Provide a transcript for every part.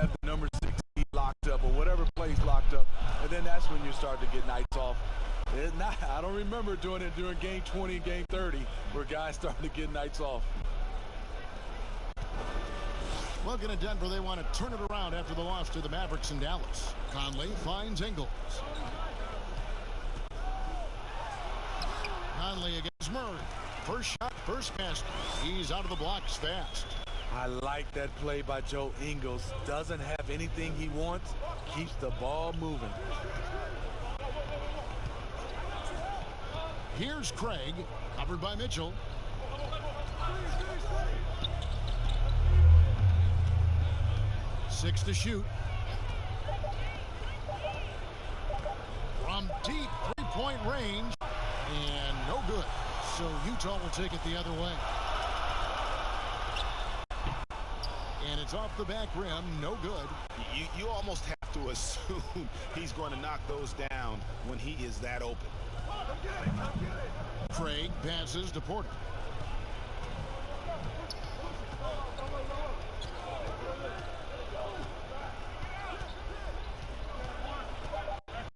have the number 16 locked up or whatever plays locked up, and then that's when you start to get nights off. I don't remember doing it during game 20 and game 30 where guys started to get nights off. Looking at Denver, they want to turn it around after the loss to the Mavericks in Dallas. Conley finds Ingles. Conley against Murray. First shot, first pass. He's out of the blocks fast. I like that play by Joe Ingles. Doesn't have anything he wants. Keeps the ball moving. Here's Craig, covered by Mitchell. Six to shoot. From deep three-point range. And no good. So Utah will take it the other way. And it's off the back rim. No good. You almost have to assume he's going to knock those down when he is that open. Craig passes to Porter.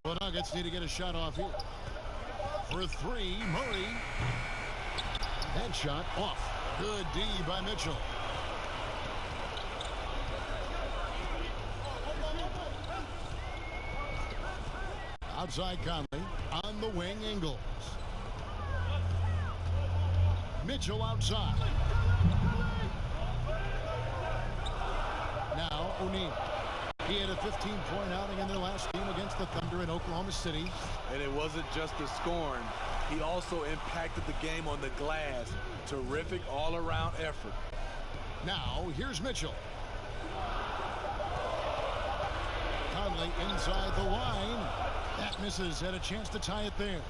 The Nuggets need to get a shot off here. For three, Murray. That shot off. Good D by Mitchell. Outside Conley. On the wing, Ingles. Mitchell outside. Now O'Neal. He had a 15-point outing in their last game against the Thunder in Oklahoma City. And it wasn't just the scoring. He also impacted the game on the glass. Terrific all-around effort. Now, here's Mitchell. Conley inside the line. That misses. Had a chance to tie it there.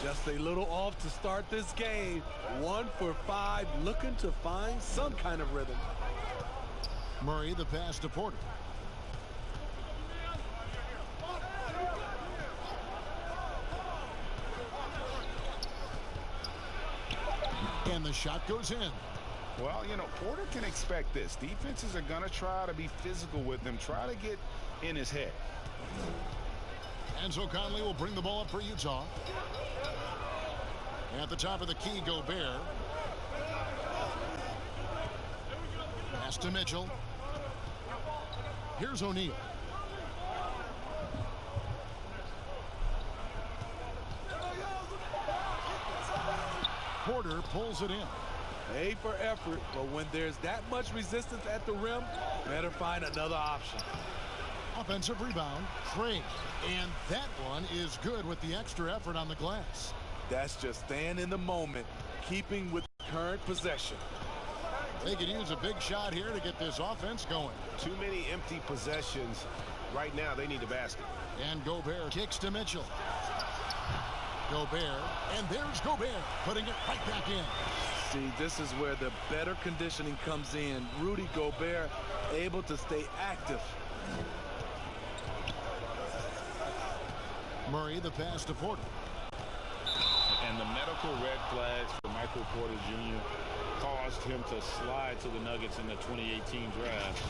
Just a little off to start this game. 1 for 5, looking to find some kind of rhythm. Murray, the pass to Porter. And the shot goes in. Well, you know, Porter can expect this. Defenses are going to try to be physical with him, try to get in his head. And so Conley will bring the ball up for Utah. At the top of the key, Gobert. Pass to Mitchell. Here's O'Neal. Porter pulls it in. A for effort, but when there's that much resistance at the rim, better find another option. Offensive rebound, Craig. And that one is good with the extra effort on the glass. That's just staying in the moment, keeping with current possession. They could use a big shot here to get this offense going. Too many empty possessions. Right now, they need a basket. And Gobert kicks to Mitchell. Gobert, and there's Gobert, putting it right back in. See, this is where the better conditioning comes in. Rudy Gobert able to stay active. Murray, the pass to Porter. And the medical red flags for Michael Porter Jr. caused him to slide to the Nuggets in the 2018 draft.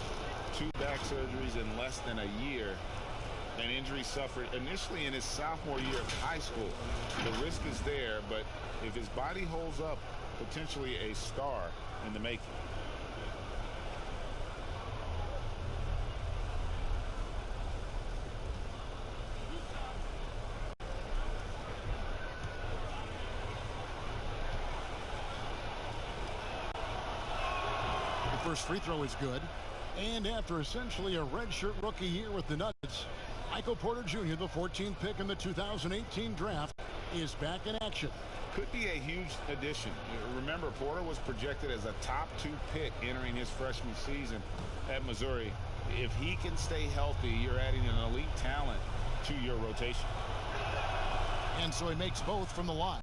2 back surgeries in less than a year. An injury suffered initially in his sophomore year of high school. The risk is there, but if his body holds up, potentially a star in the making. The first free throw is good. And after essentially a redshirt rookie year with the Nuggets, Michael Porter Jr., the 14th pick in the 2018 draft, is back in action. Could be a huge addition. Remember, Porter was projected as a top 2 pick entering his freshman season at Missouri. If he can stay healthy, you're adding an elite talent to your rotation. And so he makes both from the line.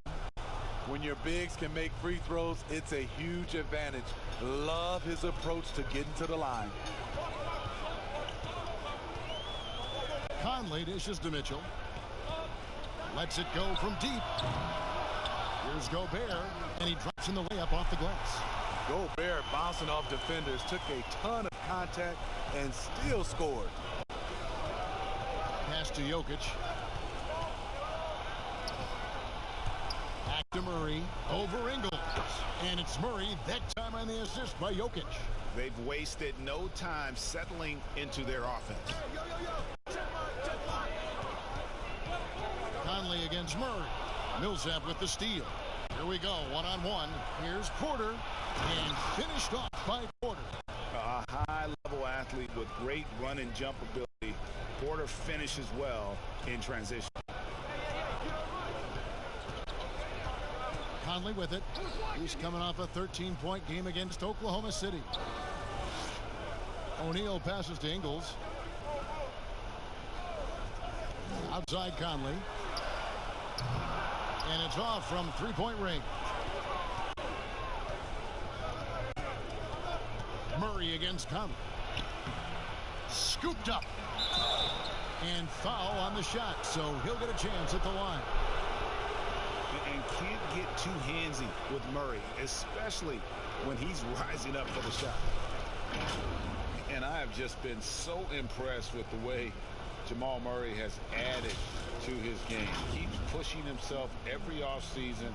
When your bigs can make free throws, it's a huge advantage. Love his approach to getting to the line. Conley dishes to Mitchell. Lets it go from deep. Here's Gobert, and he drops in the layup off the glass. Gobert bouncing off defenders, took a ton of contact and still scored. Pass to Jokic. Back to Murray. Over Ingles. And it's Murray, that time on the assist by Jokic. They've wasted no time settling into their offense. Conley against Murray. Millsap with the steal. Here we go, one-on-one. Here's Porter. And finished off by Porter. A high-level athlete with great run and jump ability. Porter finishes well in transition. Conley with it. He's coming off a 13-point game against Oklahoma City. O'Neal passes to Ingles. Outside Conley. And it's off from three-point range. Murray against Conley. Scooped up. And foul on the shot, so he'll get a chance at the line. And can't get too handsy with Murray, especially when he's rising up for the shot. And I have just been so impressed with the way Jamal Murray has added to his game. Keeps pushing himself every offseason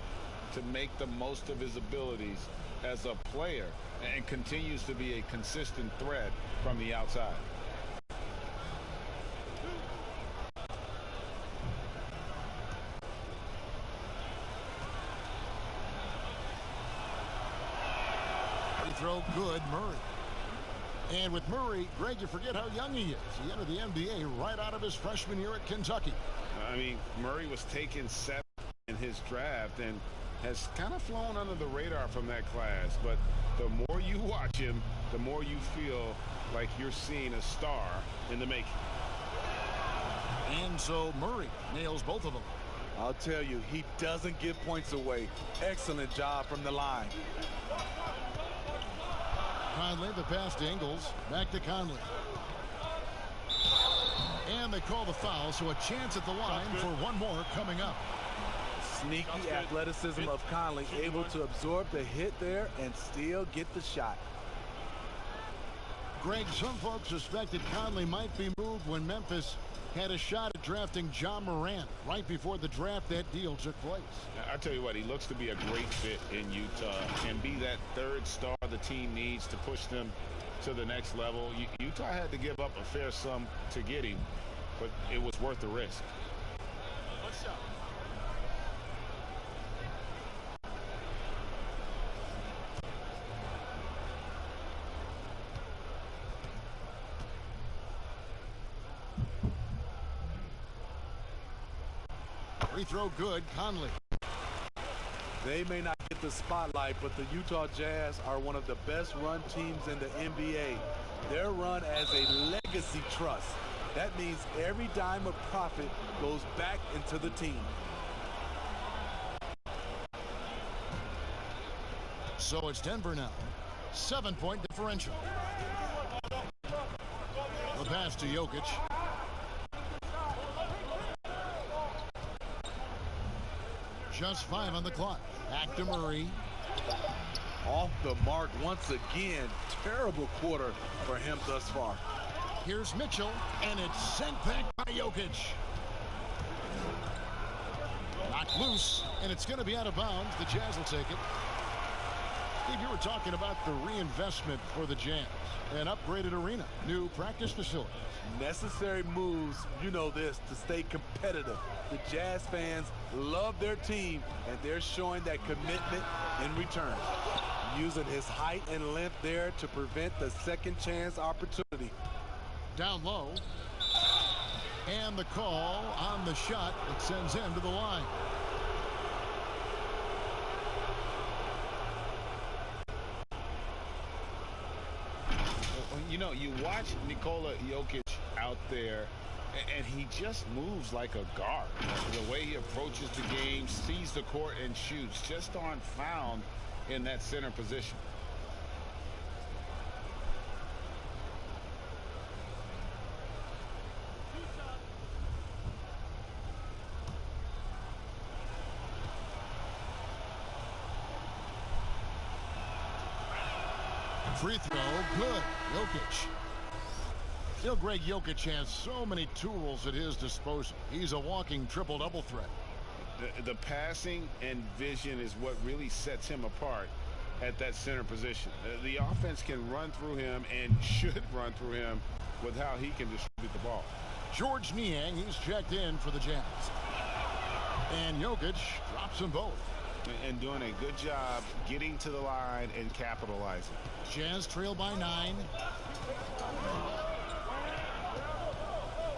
to make the most of his abilities as a player and continues to be a consistent threat from the outside. Free throw good, Murray. And with Murray, Greg, you forget how young he is. He entered the NBA right out of his freshman year at Kentucky. I mean, Murray was taken 7th in his draft and has kind of flown under the radar from that class. But the more you watch him, the more you feel like you're seeing a star in the making. And so Murray nails both of them. I'll tell you, he doesn't give points away. Excellent job from the line. Conley, the pass to Ingles. Back to Conley. And they call the foul, so a chance at the line for one more coming up. Sneaky athleticism of Conley, able to absorb the hit there and still get the shot. Greg, some folks suspected Conley might be moved when Memphis had a shot at drafting John Morant. Right before the draft, that deal took place. I tell you what, he looks to be a great fit in Utah and be that third star the team needs to push them to the next level. Utah had to give up a fair sum to get him, but it was worth the risk. What's up? Free throw good, Conley. They may not get the spotlight, but the Utah Jazz are one of the best run teams in the NBA. They're run as a legacy trust. That means every dime of profit goes back into the team. So it's Denver now. 7-point differential. The pass to Jokic. Just 5 on the clock. Back to Murray. Off the mark once again. Terrible quarter for him thus far. Here's Mitchell, and it's sent back by Jokic. Knocked loose, and it's going to be out of bounds. The Jazz will take it. Steve, you were talking about the reinvestment for the Jazz. An upgraded arena, new practice facilities. Necessary moves, you know this, to stay competitive. The Jazz fans love their team, and they're showing that commitment in return. Using his height and length there to prevent the second chance opportunity. Down low. And the call on the shot that sends him to the line. You know, you watch Nikola Jokic out there, and he just moves like a guard. The way he approaches the game, sees the court, and shoots just aren't found in that center position. Free throw, good. Jokic. Still, Greg Jokic has so many tools at his disposal. He's a walking triple-double threat. The passing and vision is what really sets him apart at that center position. The offense can run through him and should run through him with how he can distribute the ball. George Niang, he's checked in for the Jazz. And Jokic drops them both. And doing a good job getting to the line and capitalizing. Jazz trail by 9.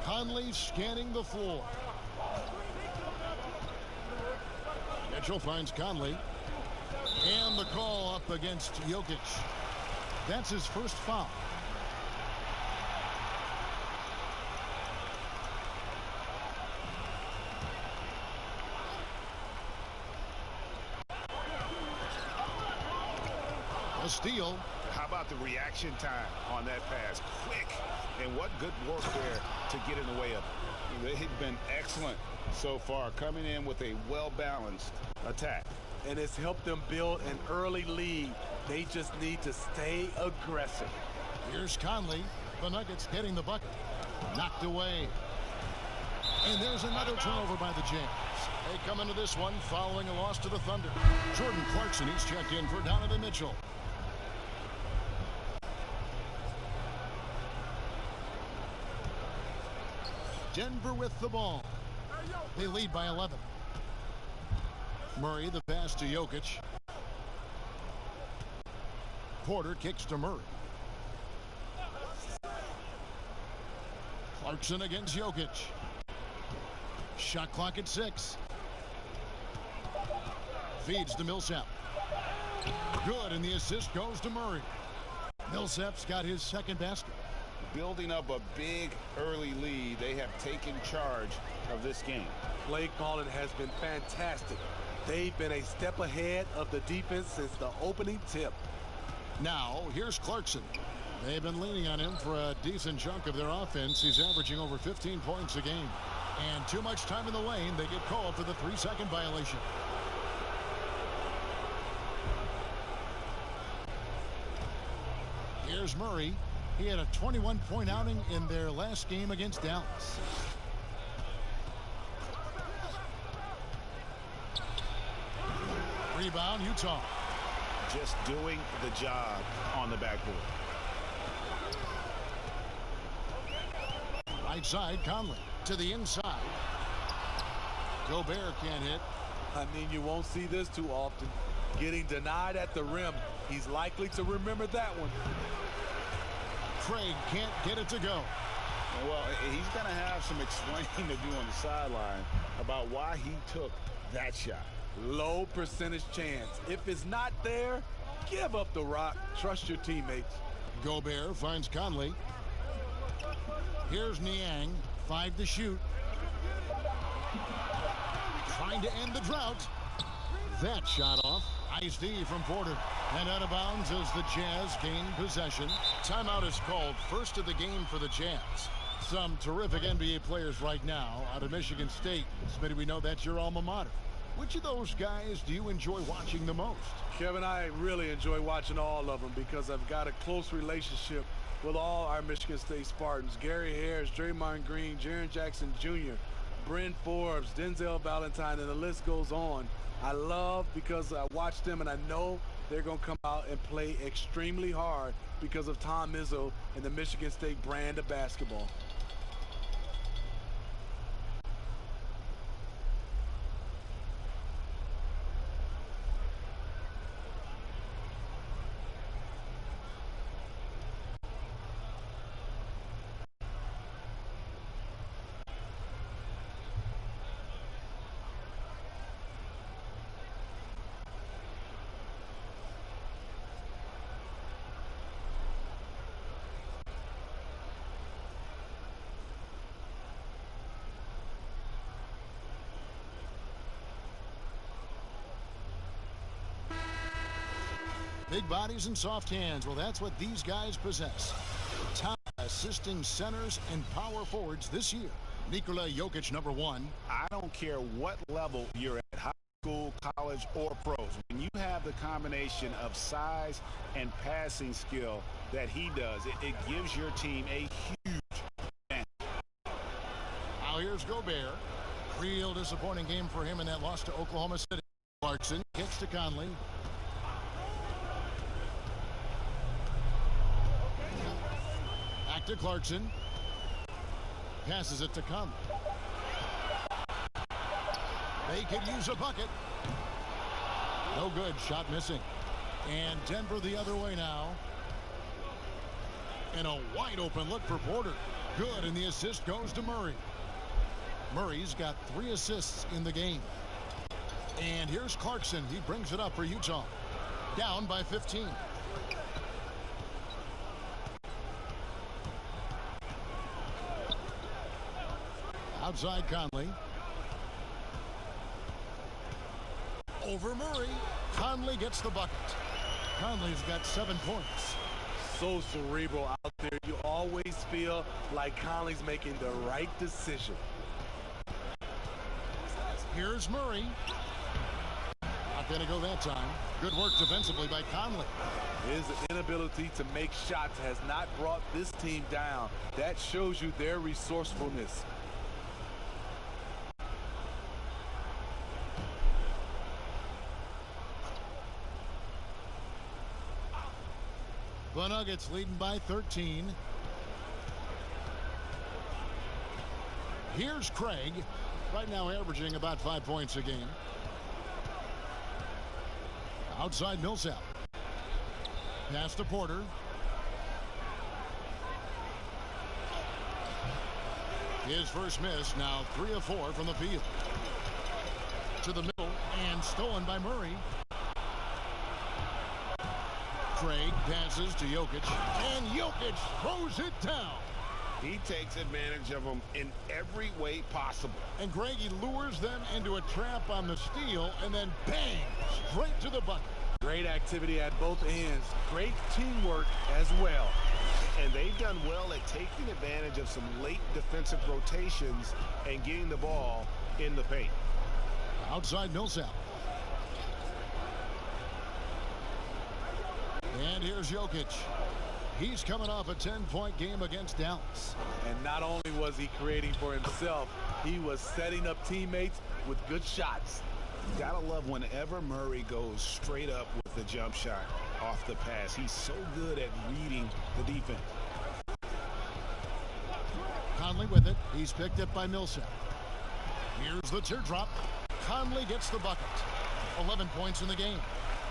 Conley scanning the floor. Mitchell finds Conley. And the call up against Jokic. That's his first foul. A steal. How about the reaction time on that pass? Quick. And what good work there to get in the way of it. They've been excellent so far, coming in with a well-balanced attack. And it's helped them build an early lead. They just need to stay aggressive. Here's Conley. The Nuggets getting the bucket. Knocked away. And there's another turnover by the Jazz. They come into this one following a loss to the Thunder. Jordan Clarkson, he's checked in for Donovan Mitchell. Denver with the ball. They lead by 11. Murray, the pass to Jokic. Porter kicks to Murray. Clarkson against Jokic. Shot clock at 6. Feeds to Millsap. Good, and the assist goes to Murray. Millsap's got his second basket. Building up a big early lead, they have taken charge of this game. Play calling has been fantastic. They've been a step ahead of the defense since the opening tip. Now, here's Clarkson. They've been leaning on him for a decent chunk of their offense. He's averaging over 15 points a game. And too much time in the lane. They get called for the 3-second violation. Here's Murray. He had a 21-point outing in their last game against Dallas. Rebound, Utah. Just doing the job on the backboard. Right side, Conley. To the inside. Gobert can't hit. I mean, you won't see this too often. Getting denied at the rim. He's likely to remember that one. Craig can't get it to go. Well, he's going to have some explaining to do on the sideline about why he took that shot. Low percentage chance. If it's not there, give up the rock. Trust your teammates. Gobert finds Conley. Here's Niang. 5 to shoot. Trying to end the drought. That shot off. Nice D from Porter. And out of bounds as the Jazz gain possession. Timeout is called. First of the game for the Jazz. Some terrific NBA players right now out of Michigan State. Smitty, we know that's your alma mater. Which of those guys do you enjoy watching the most? Kevin, I really enjoy watching all of them because I've got a close relationship with all our Michigan State Spartans. Gary Harris, Draymond Green, Jaren Jackson Jr., Bryn Forbes, Denzel Valentine, and the list goes on. I love because I watch them and I know they're going to come out and play extremely hard because of Tom Izzo and the Michigan State brand of basketball. Big bodies and soft hands. Well, that's what these guys possess. Top assisting centers and power forwards this year. Nikola Jokic, number 1. I don't care what level you're at. school, college, or pros. When you have the combination of size and passing skill that he does, it gives your team a huge advantage. Now here's Gobert. Real disappointing game for him in that loss to Oklahoma City. Clarkson kicks to Conley. Back to Clarkson. Passes it to Conley. They could use a bucket. No good. Shot missing. And Denver the other way now. And a wide open look for Porter. Good, and the assist goes to Murray. Murray's got 3 assists in the game. And here's Clarkson. He brings it up for Utah. Down by 15. Outside Conley. Over Murray. Conley gets the bucket. Conley's got 7 points. So cerebral out there. You always feel like Conley's making the right decision. Here's Murray. Not going to go that time. Good work defensively by Conley. His inability to make shots has not brought this team down. That shows you their resourcefulness. The Nuggets leading by 13. Here's Craig. Right now averaging about 5 points a game. Outside Millsap. Pass to Porter. His first miss, now 3 of 4 from the field. To the middle and stolen by Murray. Craig passes to Jokic, and Jokic throws it down. He takes advantage of them in every way possible. And Greg, he lures them into a trap on the steal, and then bang, straight to the bucket. Great activity at both ends. Great teamwork as well. And they've done well at taking advantage of some late defensive rotations and getting the ball in the paint. Outside Millsap. And here's Jokic. He's coming off a 10-point game against Dallas. And not only was he creating for himself, he was setting up teammates with good shots. You gotta love whenever Murray goes straight up with the jump shot off the pass. He's so good at reading the defense. Conley with it. He's picked up by Millsap. Here's the teardrop. Conley gets the bucket. 11 points in the game.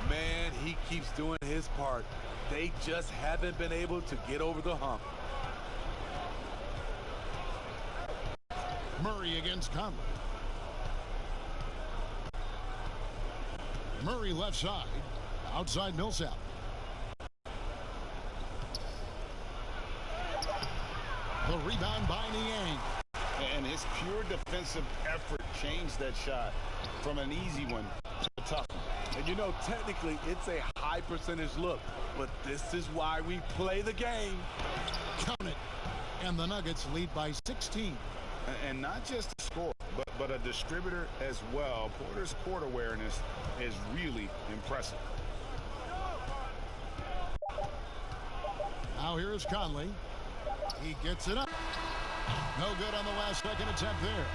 Man, he keeps doing his part. They just haven't been able to get over the hump. Murray against Conley. Murray left side. Outside Millsap. The rebound by Niang. And his pure defensive effort changed that shot from an easy one to a tough one. And you know, technically, it's a high percentage look, but this is why we play the game. Count it. And the Nuggets lead by 16. And not just a score, but a distributor as well. Porter's court awareness is really impressive. Now here is Conley. He gets it up. No good on the last second attempt there.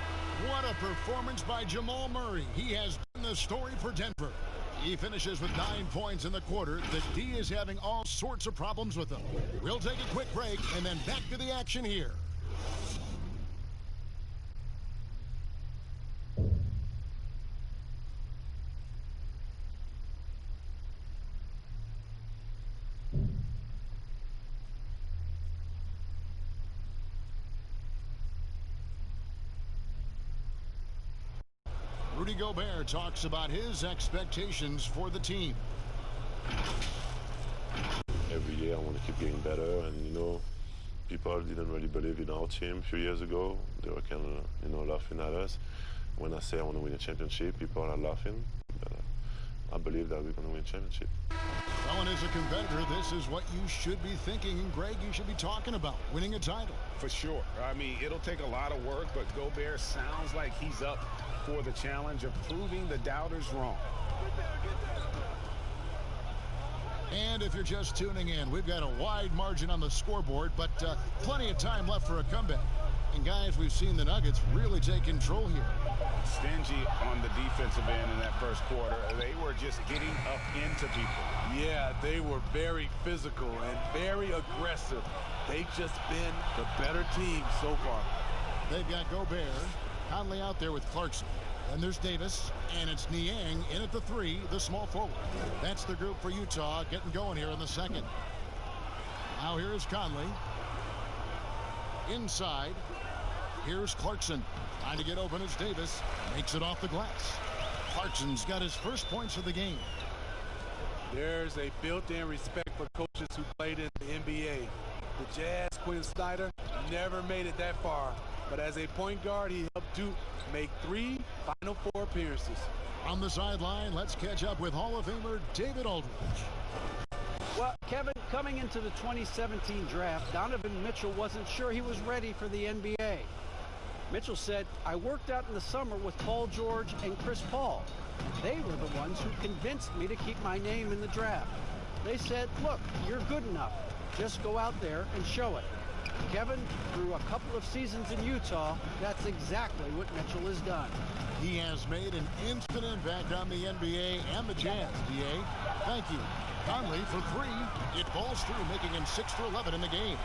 What a performance by Jamal Murray. He has been the story for Denver. He finishes with 9 points in the quarter. The D is having all sorts of problems with them. We'll take a quick break and then back to the action here. Rudy Gobert talks about his expectations for the team. Every year I want to keep getting better, and you know, people didn't really believe in our team a few years ago. They were kind of, you know, laughing at us. When I say I want to win a championship, people are laughing. But I believe that we're going to win a championship. Well, Well, and as a competitor, this is what you should be thinking. And, Greg, you should be talking about winning a title. For sure. I mean, it'll take a lot of work, but Gobert sounds like he's up for the challenge of proving the doubters wrong. And if you're just tuning in, we've got a wide margin on the scoreboard, but plenty of time left for a comeback. And, guys, we've seen the Nuggets really take control here. Stingy on the defensive end in that first quarter. They were just getting up into people. Yeah, they were very physical and very aggressive. They've just been the better team so far. They've got Gobert, Conley out there with Clarkson. And there's Davis, and it's Niang in at the 3, the small forward. That's the group for Utah getting going here in the second. Now here's Conley. Inside. Here's Clarkson. Trying to get open as Davis makes it off the glass. Clarkson's got his first points of the game. There's a built-in respect for coaches who played in the NBA. The Jazz, Quinn Snyder, never made it that far. But as a point guard, he helped Duke make 3 Final Four appearances. On the sideline, let's catch up with Hall of Famer David Aldridge. Well, Kevin, coming into the 2017 draft, Donovan Mitchell wasn't sure he was ready for the NBA. Mitchell said, "I worked out in the summer with Paul George and Chris Paul. They were the ones who convinced me to keep my name in the draft. They said, look, you're good enough. Just go out there and show it." Kevin, through a couple of seasons in Utah, that's exactly what Mitchell has done. He has made an instant impact on the NBA and the Jazz, DA. Thank you. Conley for 3. It falls through, making him 6 for 11 in the game.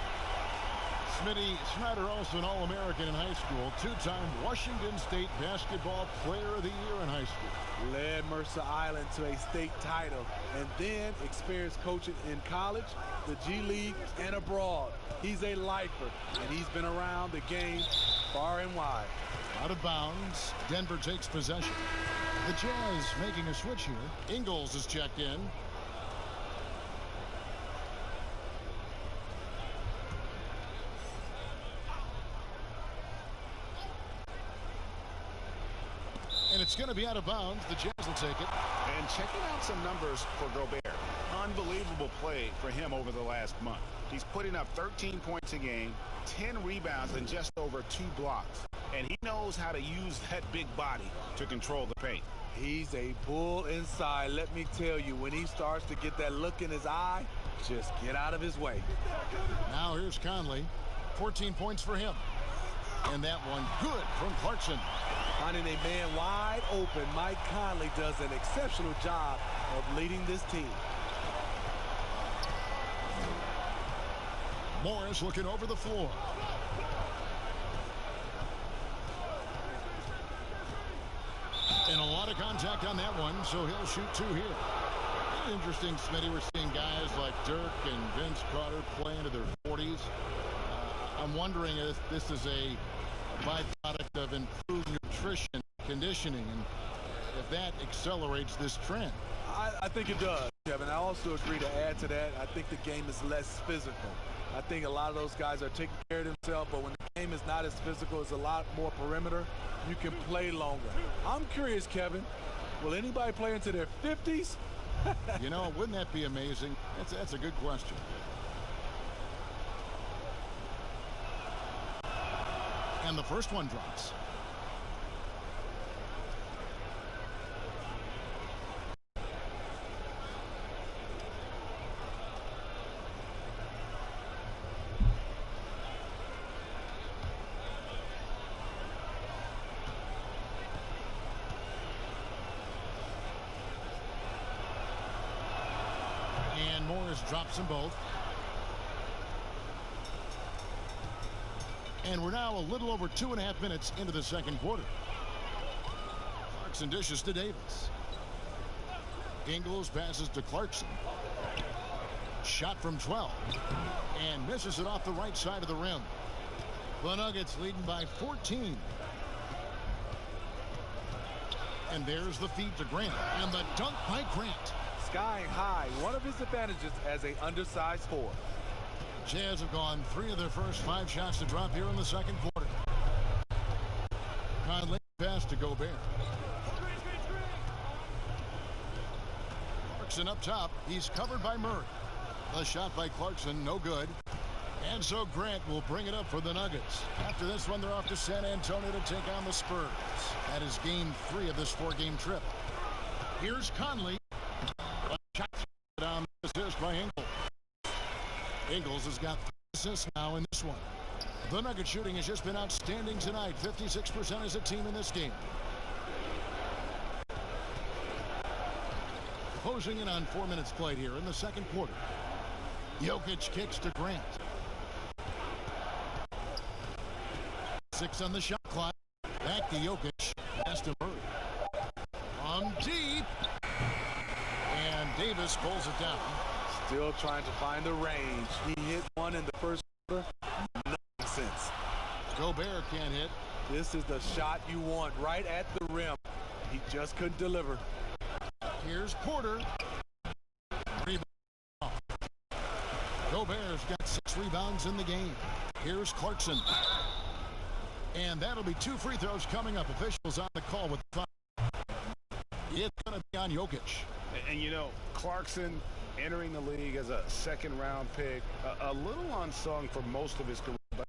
Smitty Snyder, also an All-American in high school, 2-time Washington State Basketball Player of the Year in high school. Led Mercer Island to a state title and then experienced coaching in college, the G League, and abroad. He's a lifer, and he's been around the game far and wide. Out of bounds, Denver takes possession. The Jazz making a switch here. Ingles is checked in. And it's going to be out of bounds. The Jazz will take it. And checking out some numbers for Gobert. Unbelievable play for him over the last month. He's putting up 13 points a game, 10 rebounds, and just over 2 blocks. And he knows how to use that big body to control the paint. He's a bull inside. Let me tell you, when he starts to get that look in his eye, just get out of his way. Now here's Conley. 14 points for him. And that one good from Clarkson. Finding a man wide open, Mike Conley does an exceptional job of leading this team. Morris looking over the floor. And a lot of contact on that one, so he'll shoot 2 here. Interesting, Smitty. We're seeing guys like Dirk and Vince Carter play into their 40s. I'm wondering if this is a byproduct of improved nutrition, conditioning, and if that accelerates this trend. I think it does, Kevin. I also agree to add to that. I think the game is less physical. I think a lot of those guys are taking care of themselves, but when the game is not as physical, it's a lot more perimeter. You can play longer. I'm curious, Kevin, will anybody play into their 50s? You know, wouldn't that be amazing? That's a good question. And the first one drops. And Morris drops them both. And we're now a little over 2.5 minutes into the second quarter. Clarkson dishes to Davis. Ingles passes to Clarkson. Shot from 12. And misses it off the right side of the rim. The Nuggets leading by 14. And there's the feed to Grant. And the dunk by Grant. Skying high, one of his advantages as an undersized forward. Jazz have gone 3 of their first 5 shots to drop here in the second quarter. Conley pass to Gobert. Clarkson up top. He's covered by Murray. The shot by Clarkson, no good. And so Grant will bring it up for the Nuggets. After this one, they're off to San Antonio to take on the Spurs. That is game 3 of this 4-game trip. Here's Conley. A shot down, assist by Ingles. Ingles has got 3 assists now in this one. The Nuggets shooting has just been outstanding tonight. 56% as a team in this game. Closing in on 4 minutes played here in the second quarter. Jokic kicks to Grant. 6 on the shot clock. Back to Jokic. Pass to Murray. From deep. And Davis pulls it down. Still trying to find the range. He hit one in the first quarter. Nonsense. Gobert can't hit. This is the shot you want right at the rim. He just couldn't deliver. Here's Porter. Rebound. Gobert's got 6 rebounds in the game. Here's Clarkson. And that'll be 2 free throws coming up. Officials on the call with the foul. It's going to be on Jokic. And you know, Clarkson entering the league as a second-round pick, a little unsung for most of his career, but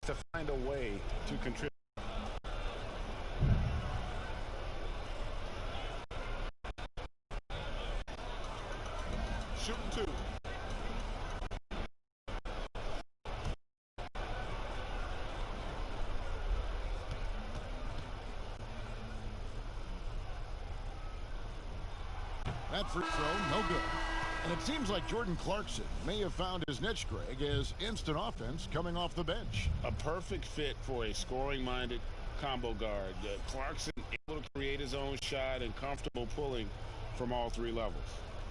to find a way to contribute. Shooting 2. That free throw, no good. And it seems like Jordan Clarkson may have found his niche, Greg, as instant offense coming off the bench. A perfect fit for a scoring-minded combo guard. Clarkson able to create his own shot and comfortable pulling from all 3 levels.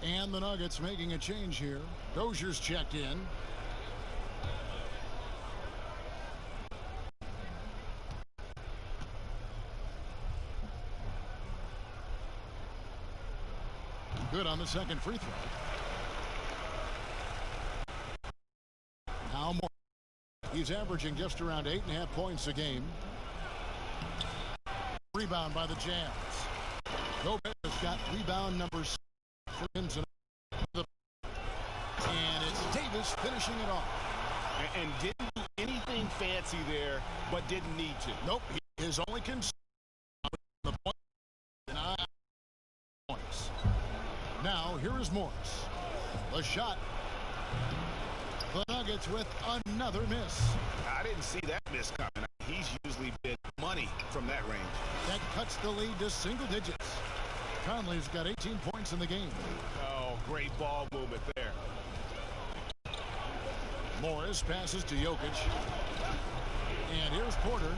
And the Nuggets making a change here. Dozier's checked in. Good on the second free throw. Now more. He's averaging just around 8.5 points a game. Rebound by the Jazz. Gobert's got rebound number 6 for him tonight. And it's Davis finishing it off. And didn't do anything fancy there, but didn't need to. Nope. His only concern the point and points. Now here is Morris. The shot. The Nuggets with another miss. I didn't see that miss coming. He's usually been money from that range. That cuts the lead to single digits. Conley's got 18 points in the game. Oh, great ball movement there. Morris passes to Jokic. And here's Porter.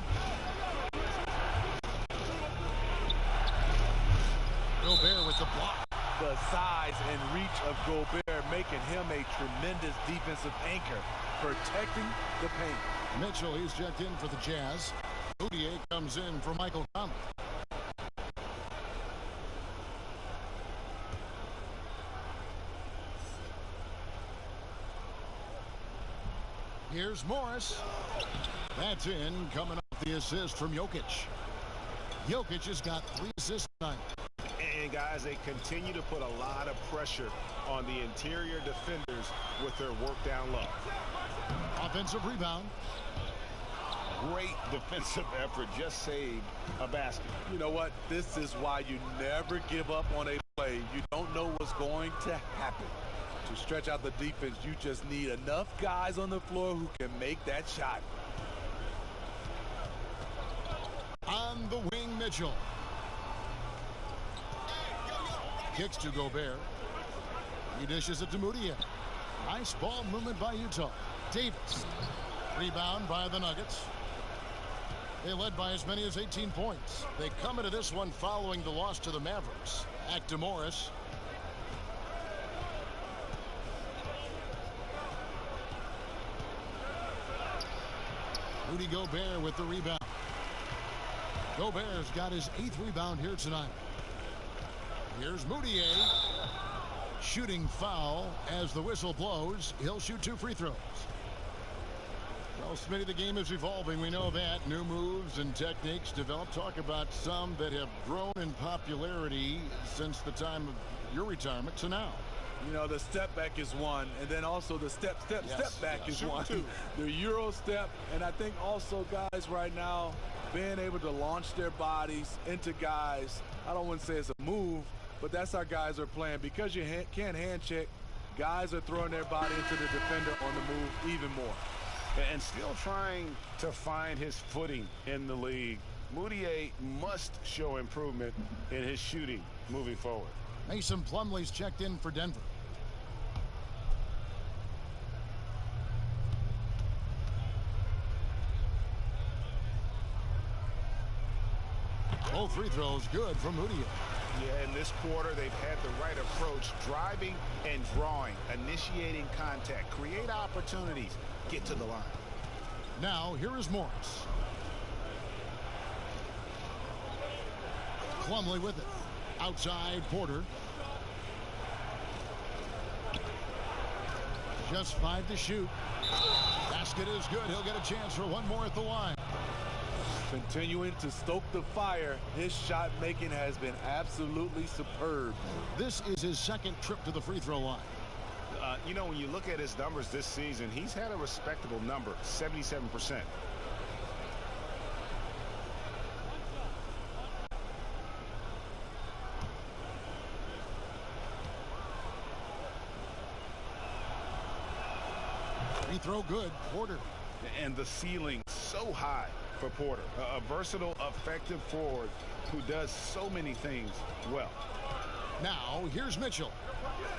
Gobert with the block. The size and reach of Gobert making him a tremendous defensive anchor, protecting the paint. Mitchell, he's checked in for the Jazz. Mudiay comes in for Michael Conley. Here's Morris. That's in, coming off the assist from Jokic. Jokic has got 3 assists tonight. And guys, they continue to put a lot of pressure on the interior defenders with their work down low. Offensive rebound. Great defensive effort, just saved a basket. You know what? This is why you never give up on a play. You don't know what's going to happen. To stretch out the defense, you just need enough guys on the floor who can make that shot. On the wing, Mitchell. Kicks to Gobert. He dishes it to Mudiay. Nice ball movement by Utah. Davis. Rebound by the Nuggets. They led by as many as 18 points. They come into this one following the loss to the Mavericks. Back to Morris. Rudy Gobert with the rebound. Gobert's got his 8th rebound here tonight. Here's Mudiay. Shooting foul as the whistle blows. He'll shoot 2 free throws. Well, Smitty, the game is evolving. We know that. New moves and techniques developed. Talk about some that have grown in popularity since the time of your retirement to now. You know, the step back is one, and then also the step back is one. Two. The Euro step, and I think also guys right now being able to launch their bodies into guys. I don't want to say it's a move, but that's how guys are playing. Because you can't hand check, guys are throwing their body into the defender on the move even more. And still trying to find his footing in the league. Mudiay must show improvement in his shooting moving forward. Mason Plumlee's checked in for Denver. Both free throws good from Mudiay. Yeah, in this quarter, they've had the right approach, driving and drawing, initiating contact, create opportunities, get to the line. Now, here is Morris. Plumlee with it. Outside Porter. Just 5 to shoot. Basket is good. He'll get a chance for one more at the line. Continuing to stoke the fire, his shot making has been absolutely superb. This is his second trip to the free throw line. You know, when you look at his numbers this season, he's had a respectable number, 77%. Free throw good. Porter. And the ceiling so high for Porter. A versatile, effective forward who does so many things well. Now, here's Mitchell.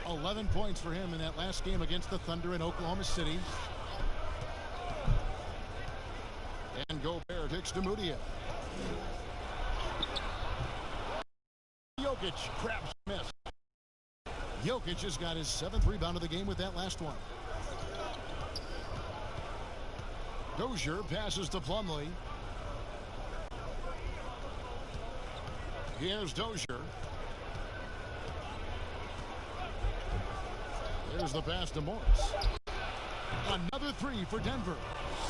11 points for him in that last game against the Thunder in Oklahoma City. And Gobert kicks to Mudiay. Jokic grabs miss. Jokic has got his 7th rebound of the game with that last one. Dozier passes to Plumlee. Here's Dozier. There's the pass to Morris. Another 3 for Denver.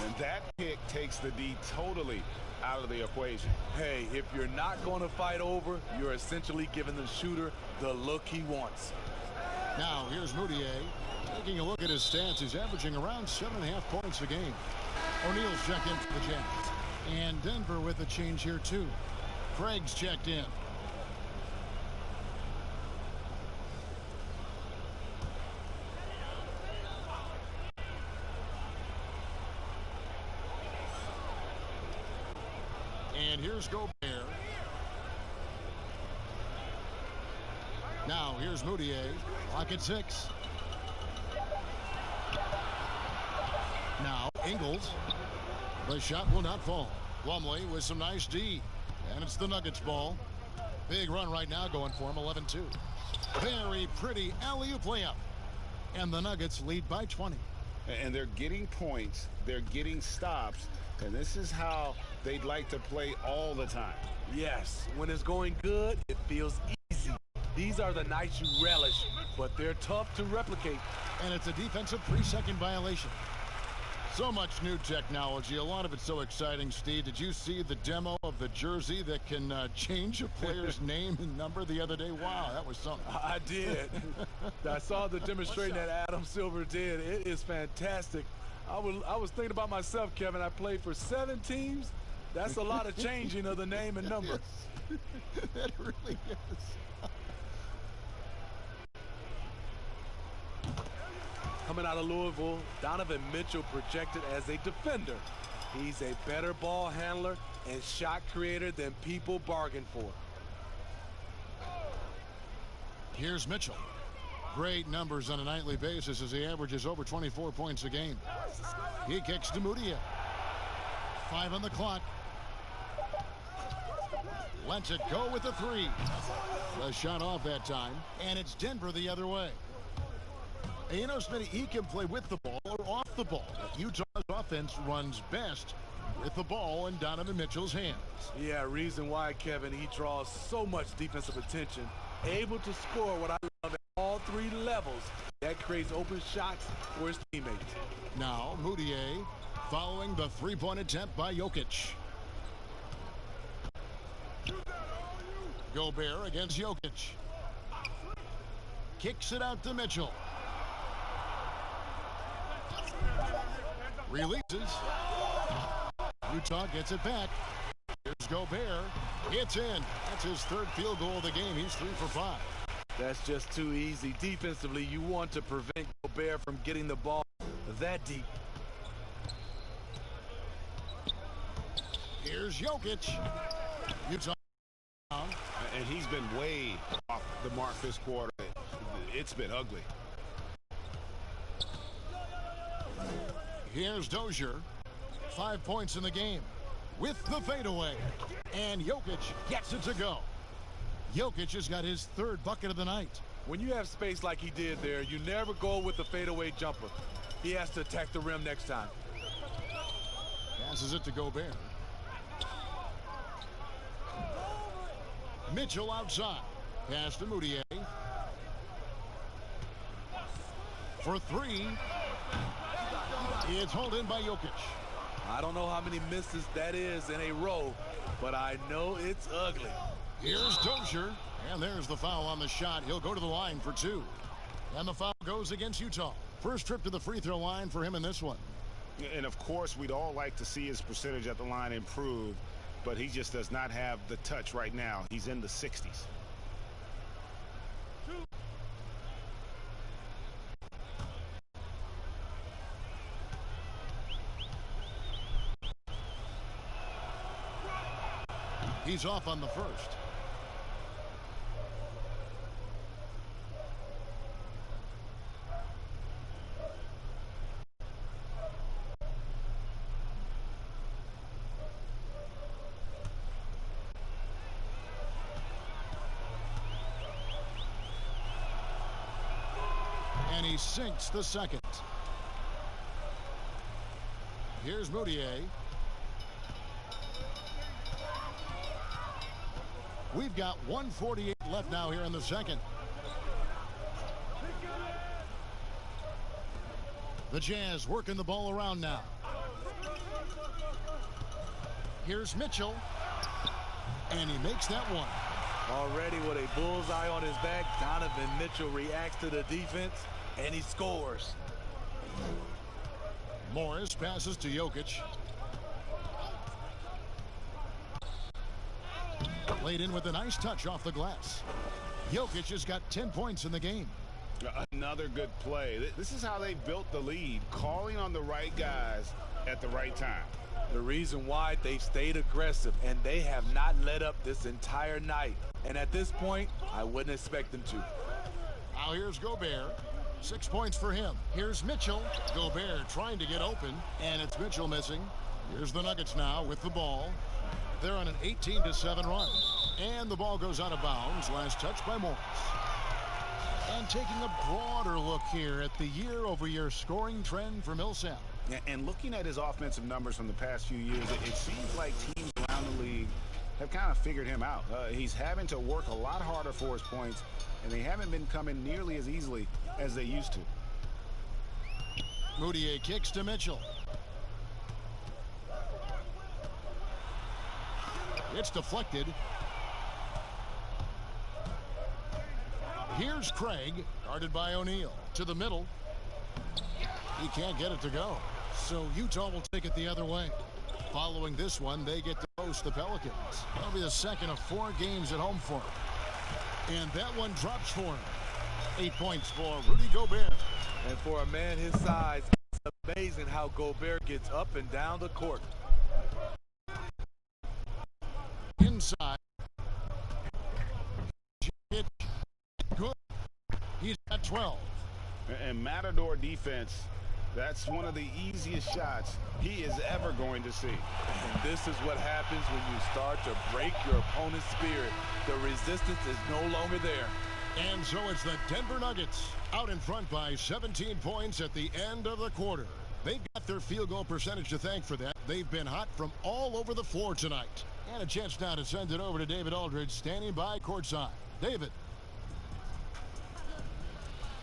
And that pick takes the D totally out of the equation. Hey, if you're not going to fight over, you're essentially giving the shooter the look he wants. Now, here's Mudiay. Taking a look at his stats, he's averaging around 7.5 points a game. O'Neal's checked in for the Jazz. And Denver with a change here, too. Craig's checked in. And here's Gobert. Now, here's Mudiay. Clock at 6. Now, Ingles. The shot will not fall. Plumlee with some nice D. And it's the Nuggets ball. Big run right now going for him, 11-2. Very pretty alley-oop layup. And the Nuggets lead by 20. And they're getting points. They're getting stops. And this is how they'd like to play all the time. Yes, when it's going good, it feels easy. These are the nights you relish, but they're tough to replicate. And it's a defensive 3-second violation. So much new technology, a lot of it so exciting. Steve, did you see the demo of the jersey that can change a player's name and number the other day? Wow, that was something. I did. I saw the demonstration that Adam Silver did. It is fantastic. I was thinking about myself, Kevin. I played for 7 teams. That's a lot of changing of the name and number. That really is. Coming out of Louisville, Donovan Mitchell projected as a defender. He's a better ball handler and shot creator than people bargain for. Here's Mitchell. Great numbers on a nightly basis as he averages over 24 points a game. He kicks to Mudiay. 5 on the clock. Lets it go with the 3. The shot off that time, and it's Denver the other way. And you know, Smitty, he can play with the ball or off the ball. Utah's offense runs best with the ball in Donovan Mitchell's hands. Yeah, reason why, Kevin, he draws so much defensive attention. Able to score what I love at all 3 levels. That creates open shots for his teammates. Now, Mudiay following the 3-point attempt by Jokic. Gobert against Jokic. Kicks it out to Mitchell. Releases. Utah gets it back. Here's Gobert. It's in. That's his third field goal of the game. He's 3 for 5. That's just too easy. Defensively, you want to prevent Gobert from getting the ball that deep. Here's Jokic. Utah. And he's been way off the mark this quarter. It's been ugly. Here's Dozier. 5 points in the game with the fadeaway. And Jokic gets it to go. Jokic has got his third bucket of the night. When you have space like he did there, you never go with the fadeaway jumper. He has to attack the rim next time. Passes it to Gobert. Mitchell outside. Pass to Moutier. For 3. It's hauled in by Jokic. I don't know how many misses that is in a row, but I know it's ugly. Here's Dozier. And there's the foul on the shot. He'll go to the line for 2. And the foul goes against Utah. First trip to the free throw line for him in this one. And of course, we'd all like to see his percentage at the line improve, but he just does not have the touch right now. He's in the 60s. He's off on the first. And he sinks the second. Here's Moutier. We've got 1:48 left now here in the second. The Jazz working the ball around now. Here's Mitchell. And he makes that one. Already with a bullseye on his back, Donovan Mitchell reacts to the defense, and he scores. Morris passes to Jokic. Laid in with a nice touch off the glass. Jokic has got 10 points in the game. Another good play. This is how they built the lead, calling on the right guys at the right time. The reason why they've stayed aggressive, and they have not let up this entire night. And at this point, I wouldn't expect them to. Now here's Gobert. 6 points for him. Here's Mitchell. Gobert trying to get open, and it's Mitchell missing. Here's the Nuggets now with the ball. They're on an 18-7 run. And the ball goes out of bounds. Last touch by Morris. And taking a broader look here at the year-over-year scoring trend for Millsap. And looking at his offensive numbers from the past few years, it seems like teams around the league have kind of figured him out. He's having to work a lot harder for his points, and they haven't been coming nearly as easily as they used to. Moutier kicks to Mitchell. It's deflected. Here's Craig, guarded by O'Neal. To the middle. He can't get it to go. So Utah will take it the other way. Following this one, they get to host the Pelicans. That'll be the second of 4 games at home for him. And that one drops for him. 8 points for Rudy Gobert. And for a man his size, it's amazing how Gobert gets up and down the court. Inside. Good. He's at 12. And Matador defense, that's one of the easiest shots he is ever going to see. And this is what happens when you start to break your opponent's spirit. The resistance is no longer there. And so it's the Denver Nuggets out in front by 17 points at the end of the quarter. They've got their field goal percentage to thank for that. They've been hot from all over the floor tonight. And a chance now to send it over to David Aldridge, standing by courtside. David.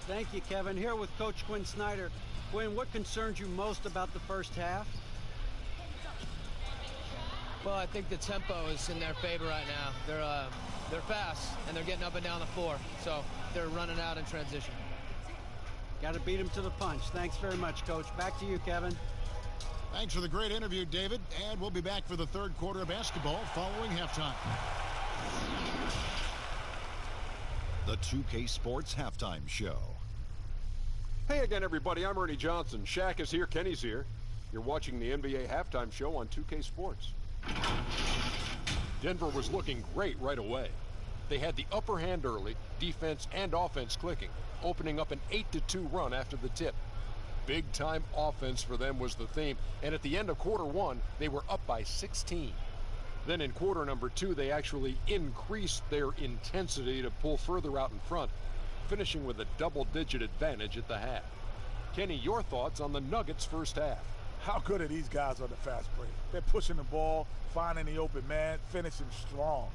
Thank you, Kevin. Here with Coach Quinn Snyder. Quinn, what concerns you most about the first half? Well, I think the tempo is in their favor right now. They're fast, and they're getting up and down the floor, so they're running out in transition. Got to beat him to the punch. Thanks very much, Coach. Back to you, Kevin. Thanks for the great interview, David. And we'll be back for the third quarter of basketball following halftime. The 2K Sports Halftime Show. Hey again, everybody. I'm Ernie Johnson. Shaq is here. Kenny's here. You're watching the NBA Halftime Show on 2K Sports. Denver was looking great right away. They had the upper hand early, defense and offense clicking, opening up an 8-2 run after the tip. Big-time offense for them was the theme, and at the end of quarter one, they were up by 16. Then in quarter number two, they actually increased their intensity to pull further out in front, finishing with a double-digit advantage at the half. Kenny, your thoughts on the Nuggets' first half? How good are these guys on the fast break? They're pushing the ball, finding the open man, finishing strong.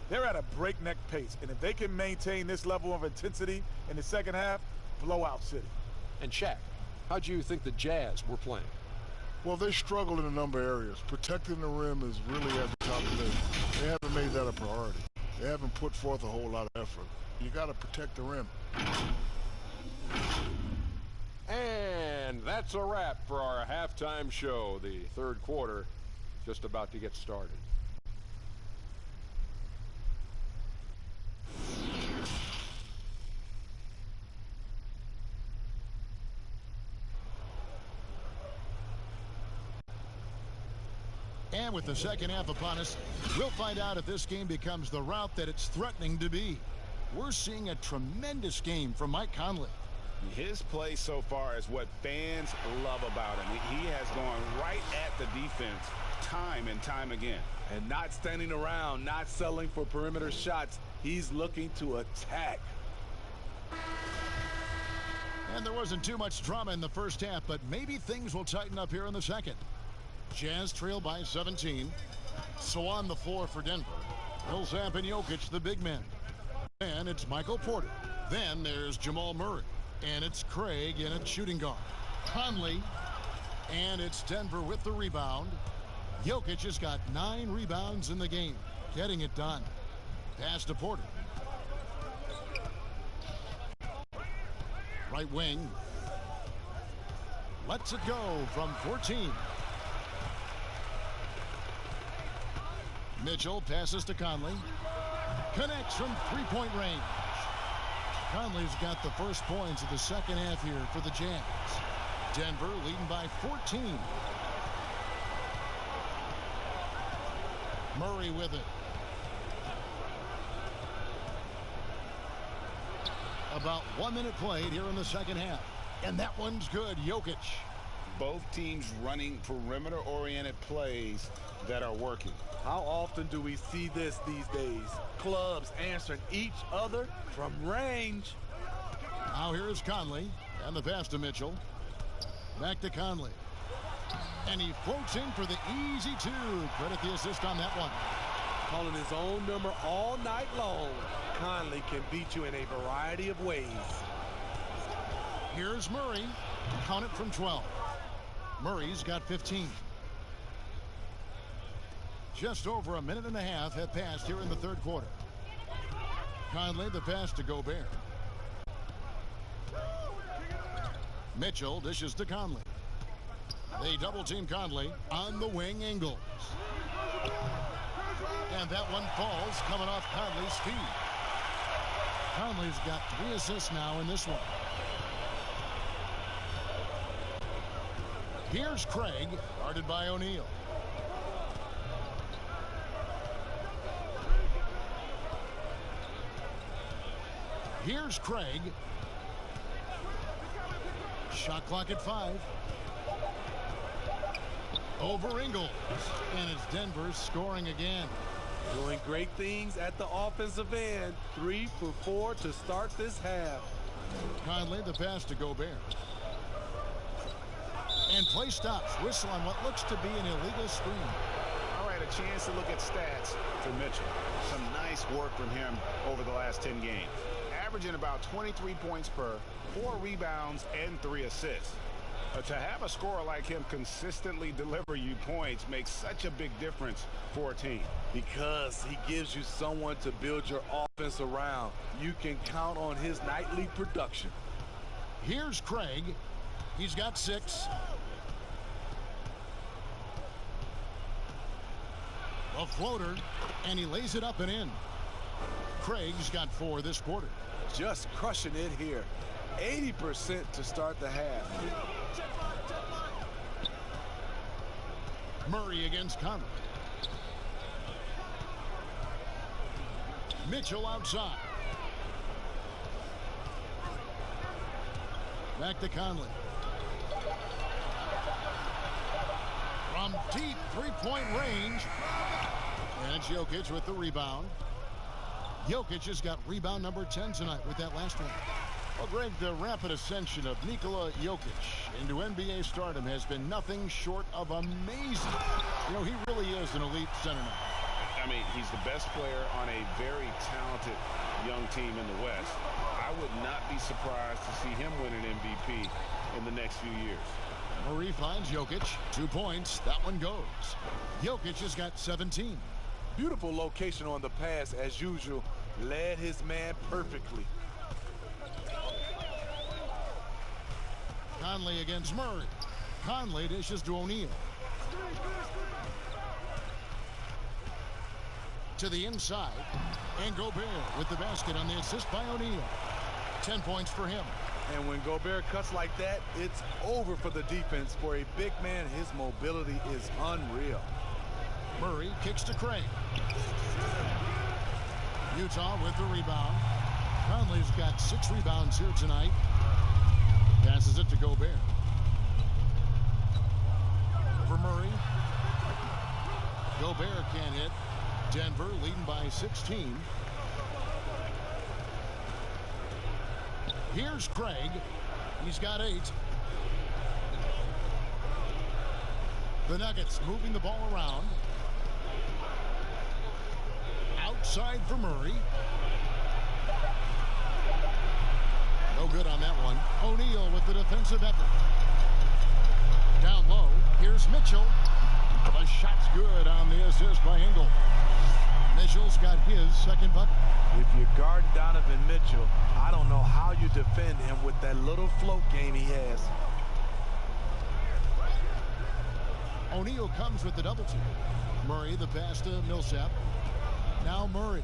They're at a breakneck pace, and if they can maintain this level of intensity in the second half, blowout city. And Shaq, how do you think the Jazz were playing? Well, they struggled in a number of areas. Protecting the rim is really at the top of the list. They haven't made that a priority. They haven't put forth a whole lot of effort. You got to protect the rim. And that's a wrap for our halftime show. The third quarter just about to get started. And with the second half upon us, we'll find out if this game becomes the route that it's threatening to be. We're seeing a tremendous game from Mike Conley. His play so far is what fans love about him. He has gone right at the defense time and time again. And not standing around, not settling for perimeter shots. He's looking to attack. And there wasn't too much drama in the first half, but maybe things will tighten up here in the second. Jazz trail by 17. So on the floor for Denver, Millsap and Jokic, the big men. Then it's Michael Porter. Then there's Jamal Murray. And it's Craig in at shooting guard. Conley. And it's Denver with the rebound. Jokic has got 9 rebounds in the game. Getting it done. Pass to Porter. Right wing. Lets it go from 14. Mitchell passes to Conley. Connects from three-point range. Conley's got the first points of the second half here for the Jazz. Denver leading by 14. Murray with it. About 1 minute played here in the second half. And that one's good. Jokic. Both teams running perimeter-oriented plays that are working. How often do we see this these days? Clubs answering each other from range. Now here is Conley. And the pass to Mitchell. Back to Conley. And he floats in for the easy two. Credit the assist on that one. Calling his own number all night long. Conley can beat you in a variety of ways. Here's Murray. Count it from 12. Murray's got 15. Just over a minute and a half have passed here in the third quarter. Conley, the pass to Gobert. Mitchell dishes to Conley. They double-team Conley on the wing. Ingles. And that one falls coming off Conley's feet. Conley's got 3 assists now in this one. Here's Craig, guarded by O'Neal. Here's Craig. Shot clock at 5. Over Ingles. And it's Denver scoring again. Doing great things at the offensive end. 3 for 4 to start this half. Conley, the pass to Gobert. And play stops. Whistle on what looks to be an illegal screen. All right, a chance to look at stats for Mitchell. Some nice work from him over the last 10 games. Averaging about 23 points per, 4 rebounds, and 3 assists. To have a scorer like him consistently deliver you points makes such a big difference for a team. Because he gives you someone to build your offense around. You can count on his nightly production. Here's Craig. He's got 6. A floater, and he lays it up and in. Craig's got 4 this quarter. Just crushing it here. 80% to start the half. Murray against Conley. Mitchell outside. Back to Conley. From deep three-point range. And it's Jokic with the rebound. Jokic has got rebound number 10 tonight with that last one. Well, Greg, the rapid ascension of Nikola Jokic into NBA stardom has been nothing short of amazing. You know, he really is an elite center now. I mean, he's the best player on a very talented young team in the West. I would not be surprised to see him win an MVP in the next few years. Murray finds Jokic. 2 points. That one goes. Jokic has got 17. Beautiful location on the pass as usual. Led his man perfectly. Conley against Murray. Conley dishes to O'Neal. To the inside. And Gobert with the basket on the assist by O'Neal. 10 points for him. And when Gobert cuts like that, it's over for the defense. For a big man, his mobility is unreal. Murray kicks to Craig. Utah with the rebound. Conley's got 6 rebounds here tonight. Passes it to Gobert. For Murray. Gobert can't hit. Denver leading by 16. Here's Craig. He's got 8. The Nuggets moving the ball around. Outside for Murray. No good on that one. O'Neal with the defensive effort. Down low. Here's Mitchell. The shot's good on the assist by Engel. Mitchell's got his second bucket. If you guard Donovan Mitchell, I don't know how you defend him with that little float game he has. O'Neal comes with the double team. Murray the pass to Millsap. Now Murray.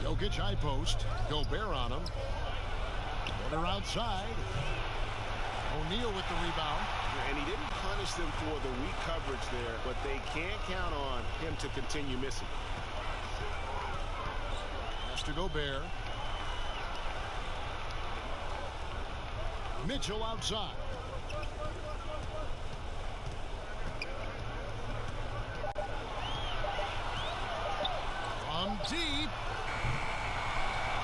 Jokic high post. Gobert on him. Order outside. O'Neal with the rebound. And he didn't punish them for the weak coverage there, but they can't count on him to continue missing. Pass to Gobert. Mitchell outside. From deep.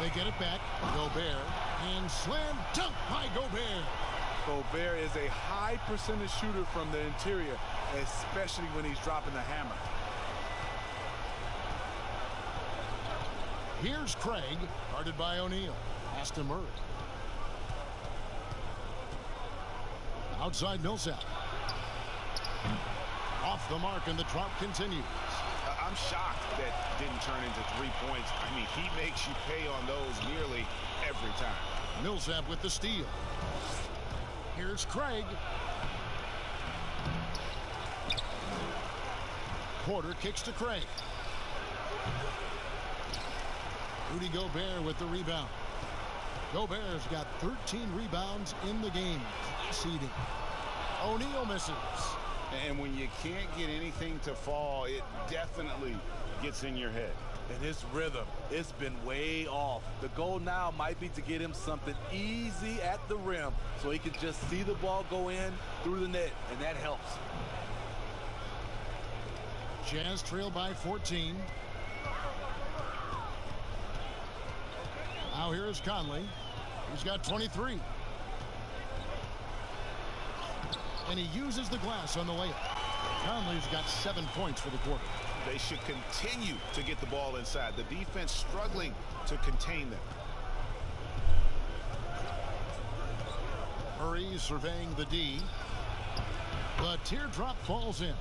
They get it back. Gobert. And slam dunk by Gobert. Gobert is a high percentage shooter from the interior, especially when he's dropping the hammer. Here's Craig, guarded by O'Neal. Pass to Murray. Outside Millsap. Off the mark, and the drought continues. I'm shocked that didn't turn into 3 points. I mean, he makes you pay on those nearly every time. Millsap with the steal. Here's Craig. Porter kicks to Craig. Rudy Gobert with the rebound. Gobert's got 13 rebounds in the game. Class eating. O'Neal misses. And when you can't get anything to fall, it definitely gets in your head. And his rhythm, it's been way off. The goal now might be to get him something easy at the rim so he can just see the ball go in through the net, and that helps. Jazz trail by 14. Now here is Conley. He's got 23. And he uses the glass on the layup. Conley's got 7 points for the quarter. They should continue to get the ball inside. The defense struggling to contain them. He's surveying the D. The teardrop falls in.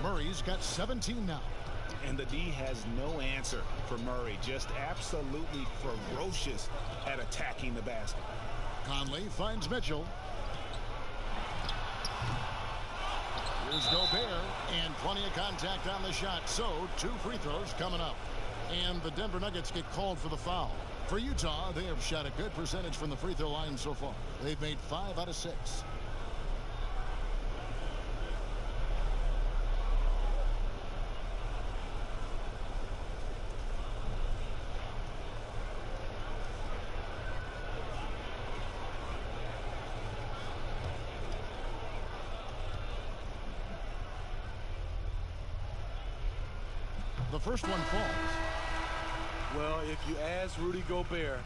Murray's got 17 now. And the D has no answer for Murray. Just absolutely ferocious at attacking the basket. Conley finds Mitchell. Here's Gobert, and plenty of contact on the shot. So, 2 free throws coming up. And the Denver Nuggets get called for the foul. For Utah, they have shot a good percentage from the free throw line so far. They've made 5 out of 6. The first one falls. Well, if you ask Rudy Gobert,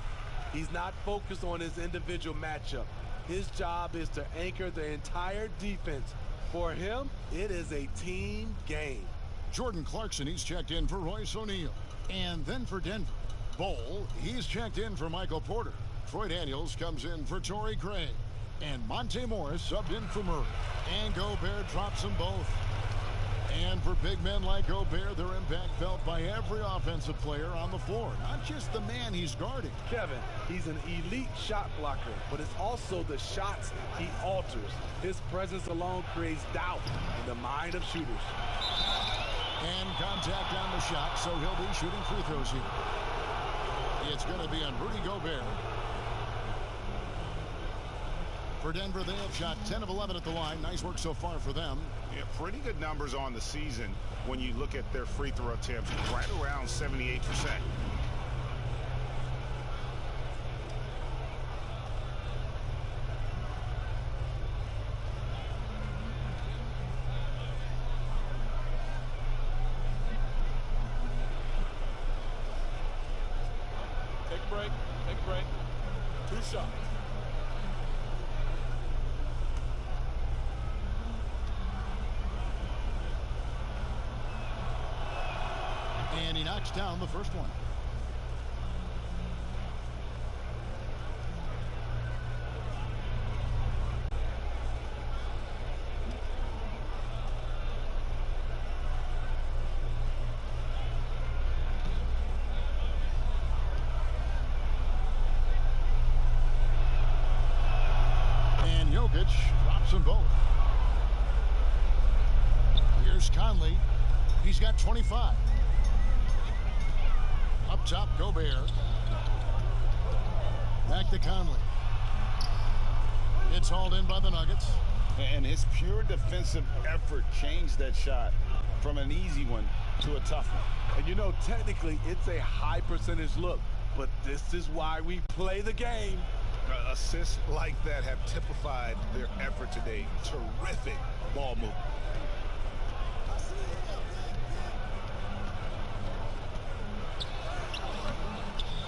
he's not focused on his individual matchup. His job is to anchor the entire defense. For him, it is a team game. Jordan Clarkson, he's checked in for Royce O'Neal. And then for Denver, Bol, he's checked in for Michael Porter. Troy Daniels comes in for Torrey Craig. And Monte Morris subbed in for Murray. And Gobert drops them both. And for big men like Gobert, their impact felt by every offensive player on the floor, not just the man he's guarding. Kevin, he's an elite shot blocker, but it's also the shots he alters. His presence alone creates doubt in the mind of shooters. And contact on the shot, so he'll be shooting free throws here. It's going to be on Rudy Gobert. For Denver, they have shot 10 of 11 at the line. Nice work so far for them. Yeah, pretty good numbers on the season when you look at their free throw attempts, right around 78%. Take a break. Take a break. 2 shots. And he knocks down the first one. And Jokic drops them both. Here's Conley. He's got 25. Up top, Gobert. Back to Conley. It's hauled in by the Nuggets. And his pure defensive effort changed that shot from an easy one to a tough one. And you know, technically, it's a high percentage look, but this is why we play the game. Assists like that have typified their effort today. Terrific ball movement.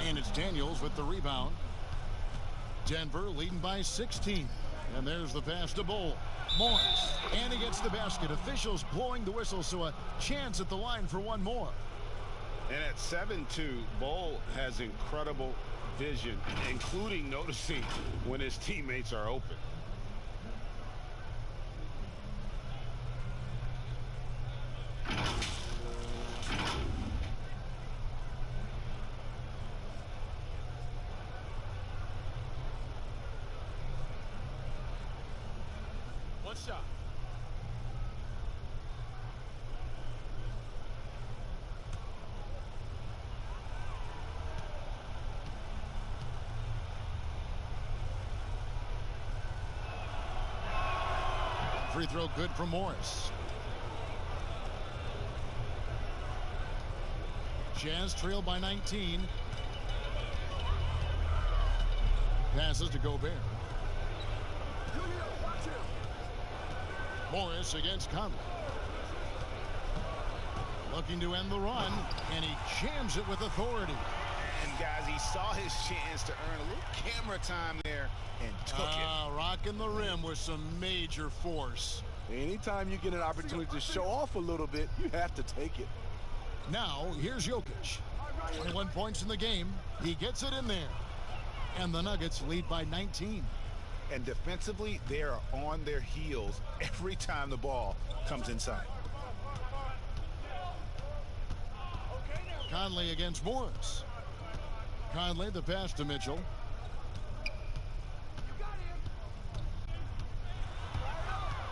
And it's Daniels with the rebound. Denver leading by 16. And there's the pass to Bol. Morris. And he gets the basket. Officials blowing the whistle, so a chance at the line for one more. And at 7-2, Bol has incredible vision, including noticing when his teammates are open. One shot. Free throw good for Morris. Jazz trail by 19. Passes to Gobert. Morris against Conley. Looking to end the run, and he jams it with authority. And guys, he saw his chance to earn a little camera time there and took it. Rocking the rim with some major force. Anytime you get an opportunity to show off a little bit, you have to take it. Now, here's Jokic. 21 points in the game. He gets it in there. And the Nuggets lead by 19. And defensively, they are on their heels every time the ball comes inside. Conley against Morris. Conley, the pass to Mitchell.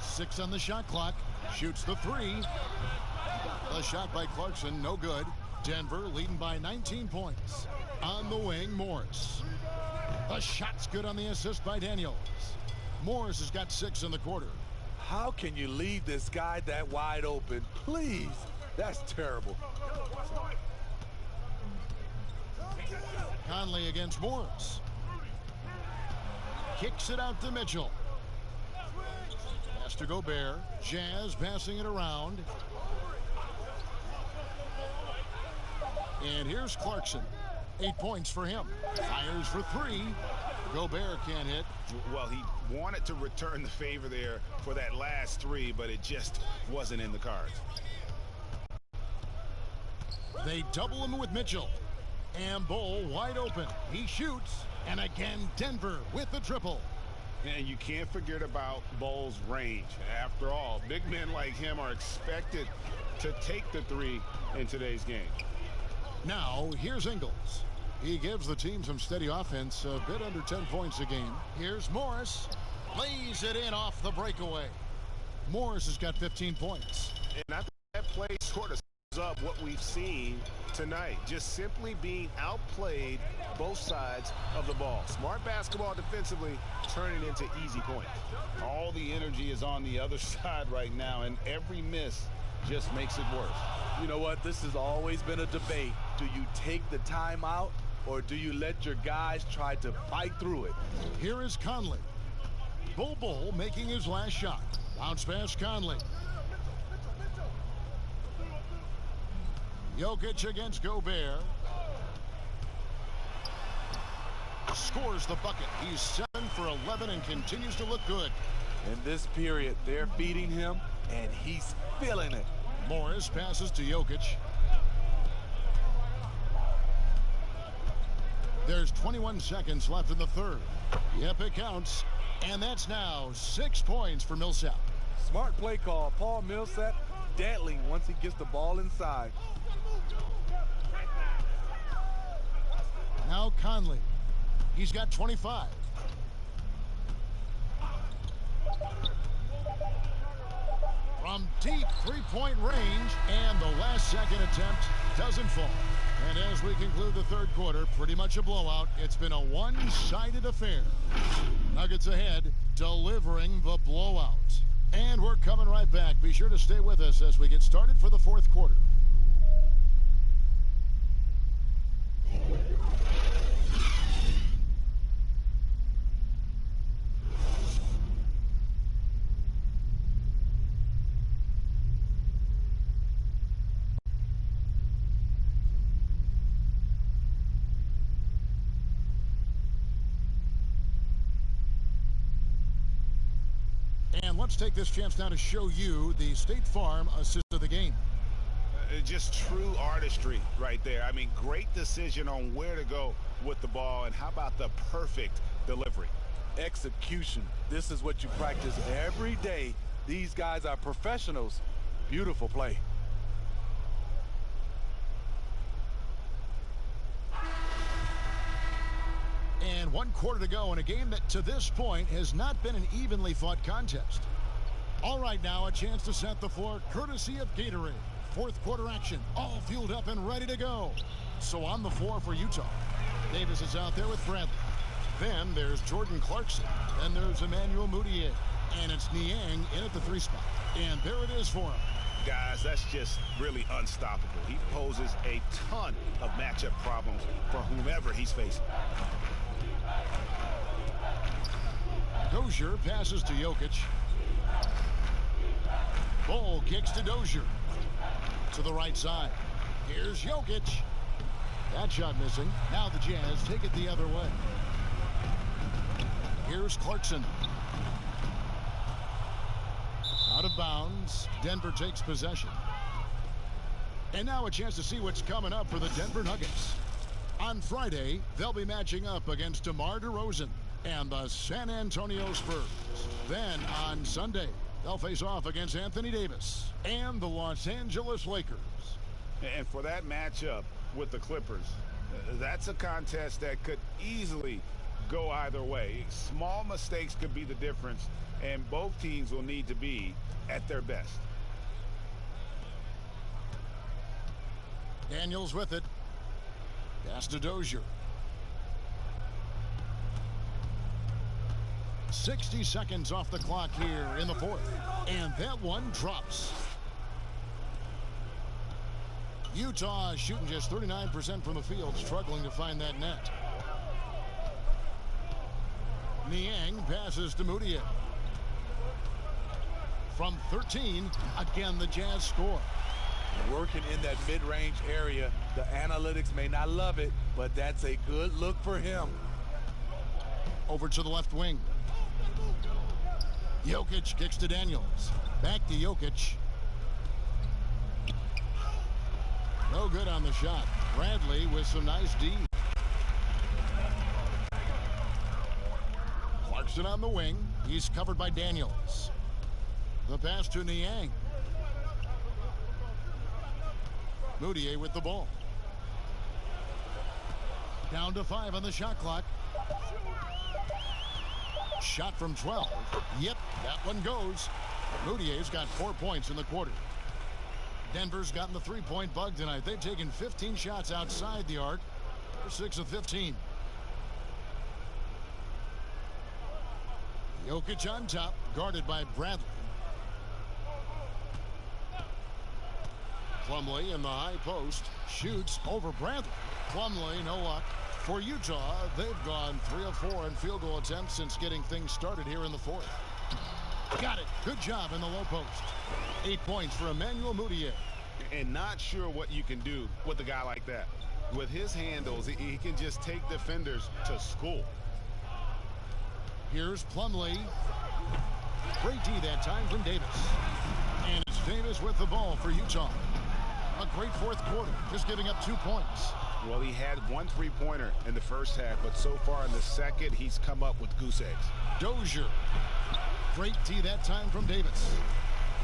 Six on the shot clock. Shoots the three. The shot by Clarkson, no good. Denver leading by 19 points. On the wing, Morris. The shot's good on the assist by Daniels. Morris has got 6 in the quarter. How can you leave this guy that wide open? Please. That's terrible. Conley against Morris. Kicks it out to Mitchell. Pass to Gobert. Jazz passing it around. And here's Clarkson. 8 points for him. Fires for 3. Gobert can't hit. Well, he wanted to return the favor there for that last 3, but it just wasn't in the cards. They double him with Mitchell. And Bull wide open. He shoots. And again, Denver with the triple. And you can't forget about Bull's range. After all, big men like him are expected to take the 3 in today's game. Now, here's Ingles. He gives the team some steady offense, a bit under 10 points a game. Here's Morris. Lays it in off the breakaway. Morris has got 15 points. And I think that play sort of sums up what we've seen tonight. Just simply being outplayed both sides of the ball. Smart basketball defensively, turning into easy points. All the energy is on the other side right now, and every miss just makes it worse. You know what? This has always been a debate. Do you take the timeout or do you let your guys try to fight through it? Here is Conley. Bull making his last shot. Bounce pass Conley. Jokic against Gobert. Scores the bucket. He's 7 for 11 and continues to look good. In this period, they're feeding him, and he's feeling it. Morris passes to Jokic. There's 21 seconds left in the third. Yep, it counts. And that's now 6 points for Millsap. Smart play call. Paul Millsap deadly once he gets the ball inside. Now Conley. He's got 25. From deep three-point range, and the last second attempt doesn't fall. And as we conclude the third quarter, pretty much a blowout. It's been a one-sided affair. Nuggets ahead, delivering the blowout. And we're coming right back. Be sure to stay with us as we get started for the fourth quarter. And let's take this chance now to show you the State Farm assist of the game. Just true artistry right there. I mean, great decision on where to go with the ball, and how about the perfect delivery? Execution. This is what you practice every day. These guys are professionals. Beautiful play. And 1 quarter to go in a game that to this point has not been an evenly fought contest. All right, now a chance to set the floor courtesy of Gatorade. Fourth quarter action, all fueled up and ready to go. So on the floor for Utah. Davis is out there with Bradley. Then there's Jordan Clarkson. Then there's Emmanuel Mudiay. And it's Niang in at the 3 spot. And there it is for him. Guys, that's just really unstoppable. He poses a ton of matchup problems for whomever he's facing. Dozier passes to Jokic. Bull kicks to Dozier. To the right side. Here's Jokic. That shot missing. Now the Jazz take it the other way. Here's Clarkson. Out of bounds. Denver takes possession. And now a chance to see what's coming up for the Denver Nuggets. On Friday, they'll be matching up against DeMar DeRozan. and the San Antonio Spurs. Then on Sunday, they'll face off against Anthony Davis and the Los Angeles Lakers. And for that matchup with the Clippers, that's a contest that could easily go either way. Small mistakes could be the difference, and both teams will need to be at their best. Daniels with it. Pass to Dozier. 60 seconds off the clock here in the fourth. And that one drops. Utah shooting just 39% from the field, struggling to find that net. Niang passes to Mudiay. From 13, again the Jazz score. Working in that mid-range area. The analytics may not love it, but that's a good look for him. Over to the left wing. Jokic kicks to Daniels. Back to Jokic. No good on the shot. Bradley with some nice D. Clarkson on the wing. He's covered by Daniels. The pass to Niang. Mudiay with the ball. Down to 5 on the shot clock. Shot from 12. Yep, that one goes. Mudiay's got 4 points in the quarter. Denver's gotten the three-point bug tonight. They've taken 15 shots outside the arc. They're 6 of 15. Jokic on top, guarded by Bradley. Plumlee in the high post, shoots over Bradley. Plumlee, no luck. For Utah, they've gone 3 of 4 in field goal attempts since getting things started here in the fourth. Got it. Good job in the low post. 8 points for Emmanuel Mudiay. And not sure what you can do with a guy like that. With his handles, he can just take defenders to school. Here's Plumlee. Great D that time from Davis. And it's Davis with the ball for Utah. A great fourth quarter, just giving up 2 points. Well, he had 1 3-pointer in the first half, but so far in the second, he's come up with goose eggs. Dozier. Great D that time from Davis.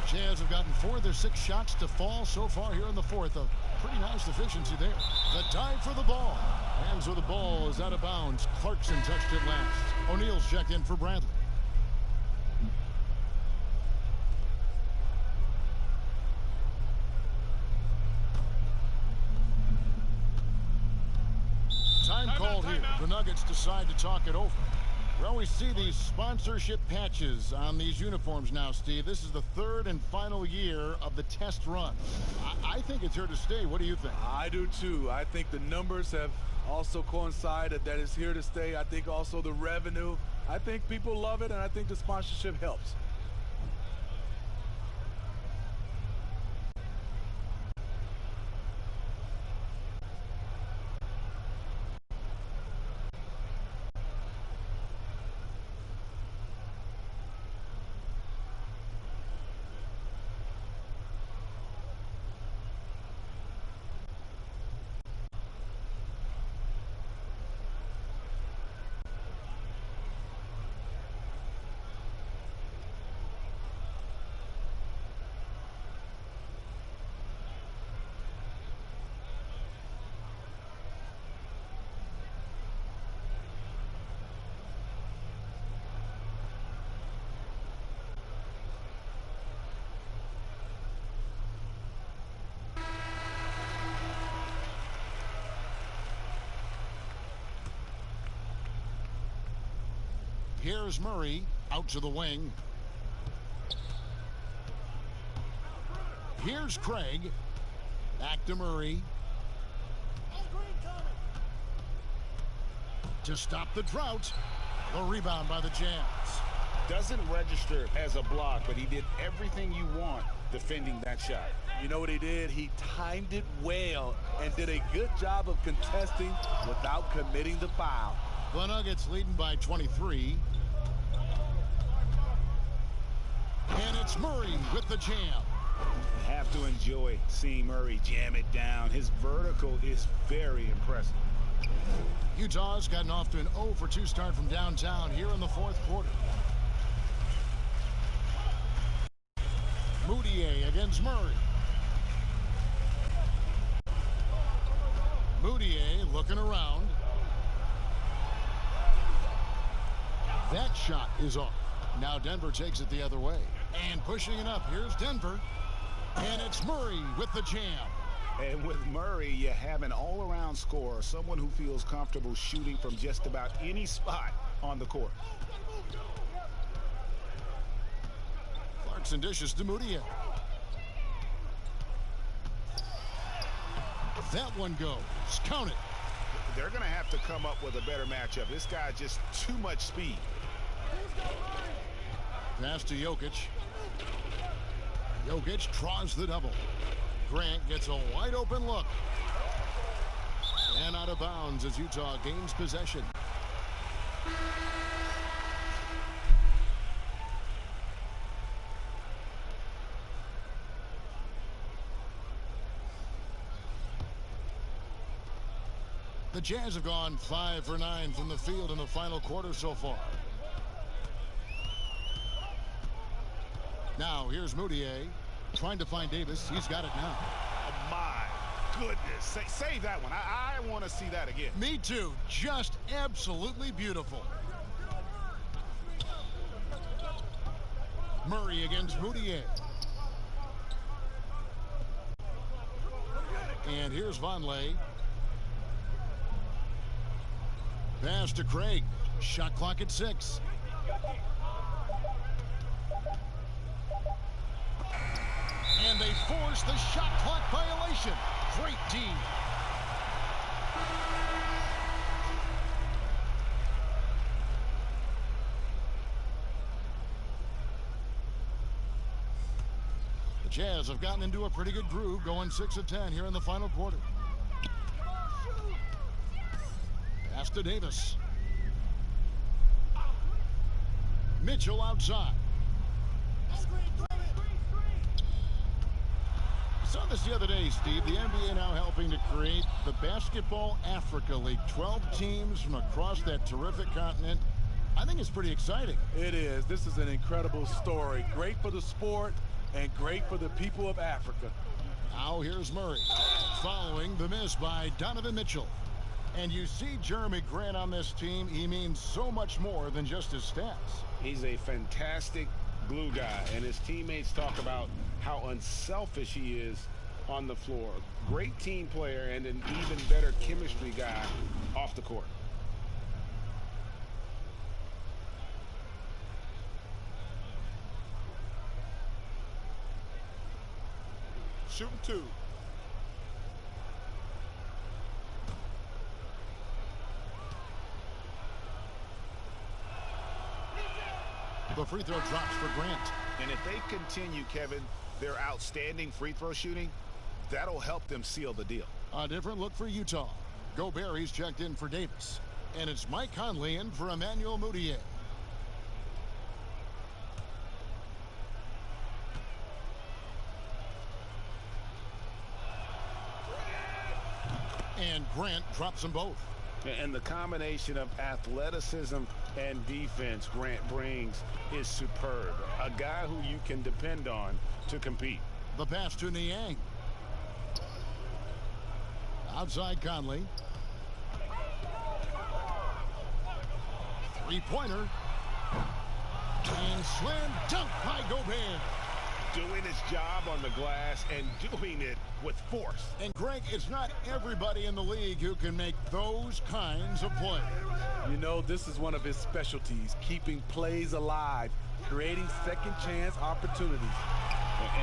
Jazz have gotten 4 of their 6 shots to fall so far here in the fourth. A pretty nice efficiency there. The dive for the ball. Hands with the ball is out of bounds. Clarkson touched it last. O'Neal's checked in for Bradley. Time called here. The Nuggets decide to talk it over. Well, we see these sponsorship patches on these uniforms now, Steve. This is the 3rd and final year of the test run. I think it's here to stay. What do you think? I do too. I think the numbers have also coincided that it's here to stay. I think also the revenue. I think people love it, and I think the sponsorship helps. Here's Murray out to the wing. Here's Craig. Back to Murray. To stop the drought. The rebound by the Jazz. Doesn't register as a block, but he did everything you want defending that shot. You know what he did? He timed it well and did a good job of contesting without committing the foul. The Nuggets leading by 23. And it's Murray with the jam. You have to enjoy seeing Murray jam it down. His vertical is very impressive. Utah's gotten off to an 0 for 2 start from downtown here in the fourth quarter. Moutier against Murray. Moutier looking around. That shot is off. Now Denver takes it the other way. And pushing it up, here's Denver. And it's Murray with the jam. And with Murray, you have an all-around scorer, someone who feels comfortable shooting from just about any spot on the court. Clarkson dishes to Moutier. That one goes. Count it. They're going to have to come up with a better matchup. This guy just too much speed. Pass to Jokic. Jokic draws the double. Grant gets a wide open look. And out of bounds as Utah gains possession. The Jazz have gone 5 for 9 from the field in the final quarter so far. Now here's Moutier trying to find Davis. He's got it now. Oh my goodness. Save that one. I want to see that again. Me too. Just absolutely beautiful. Murray against Moutier. And here's Vonleh. Pass to Craig. Shot clock at 6. And they force the shot clock violation. Great D. The Jazz have gotten into a pretty good groove, going 6 of 10 here in the final quarter. Pass to Davis. Mitchell outside. Saw this the other day, Steve. The NBA now helping to create the Basketball Africa League. 12 teams from across that terrific continent. I think it's pretty exciting. It is. This is an incredible story. Great for the sport and great for the people of Africa. Now here's Murray following the miss by Donovan Mitchell. And you see Jeremy Grant on this team. He means so much more than just his stats. He's a fantastic glue guy, and his teammates talk about how unselfish he is on the floor. Great team player and an even better chemistry guy off the court. Shooting 2. The free throw drops for Grant. And if they continue, Kevin, their outstanding free throw shooting, that'll help them seal the deal. A different look for Utah. Gobert, he's checked in for Davis. And it's Mike Conley in for Emmanuel Moutier. And Grant drops them both. And the combination of athleticism and defense Grant brings is superb. A guy who you can depend on to compete. The pass to Niang. Outside Conley. Three-pointer. And slam dunk by Gobert. Doing his job on the glass and doing it with force. And Greg, it's not everybody in the league who can make those kinds of plays. You know, this is one of his specialties, keeping plays alive, creating second chance opportunities.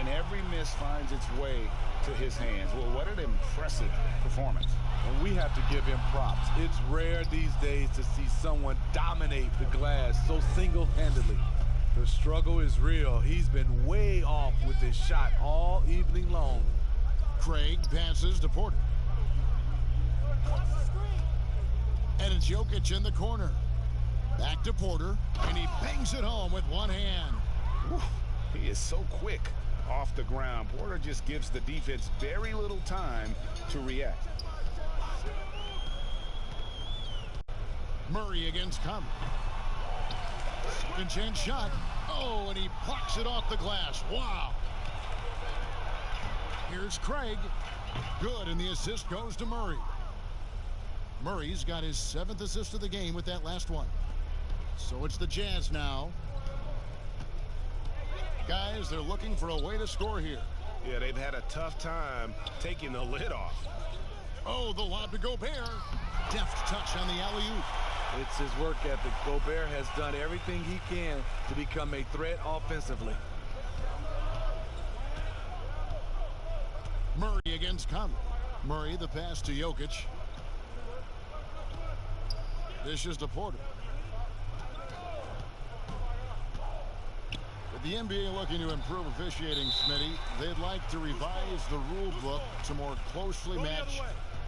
And every miss finds its way to his hands. Well, what an impressive performance. And we have to give him props. It's rare these days to see someone dominate the glass so single-handedly. The struggle is real. He's been way off with his shot all evening long. Craig passes to Porter. And it's Jokic in the corner. Back to Porter, and he bangs it home with one hand. Whew, he is so quick off the ground. Porter just gives the defense very little time to react. Murray against Conley. Second chance shot. Oh, and he plucks it off the glass. Wow. Here's Craig. Good, and the assist goes to Murray. Murray's got his 7th assist of the game with that last one. So it's the Jazz now. Guys, they're looking for a way to score here. Yeah, they've had a tough time taking the lid off. Oh, the lob to Gobert. Deft touch on the alley-oop. It's his work ethic. Gobert has done everything he can to become a threat offensively. Murray against Conley. Murray, the pass to Jokic. This is to Porter. With the NBA looking to improve officiating, Smitty, they'd like to revise the rule book to more closely match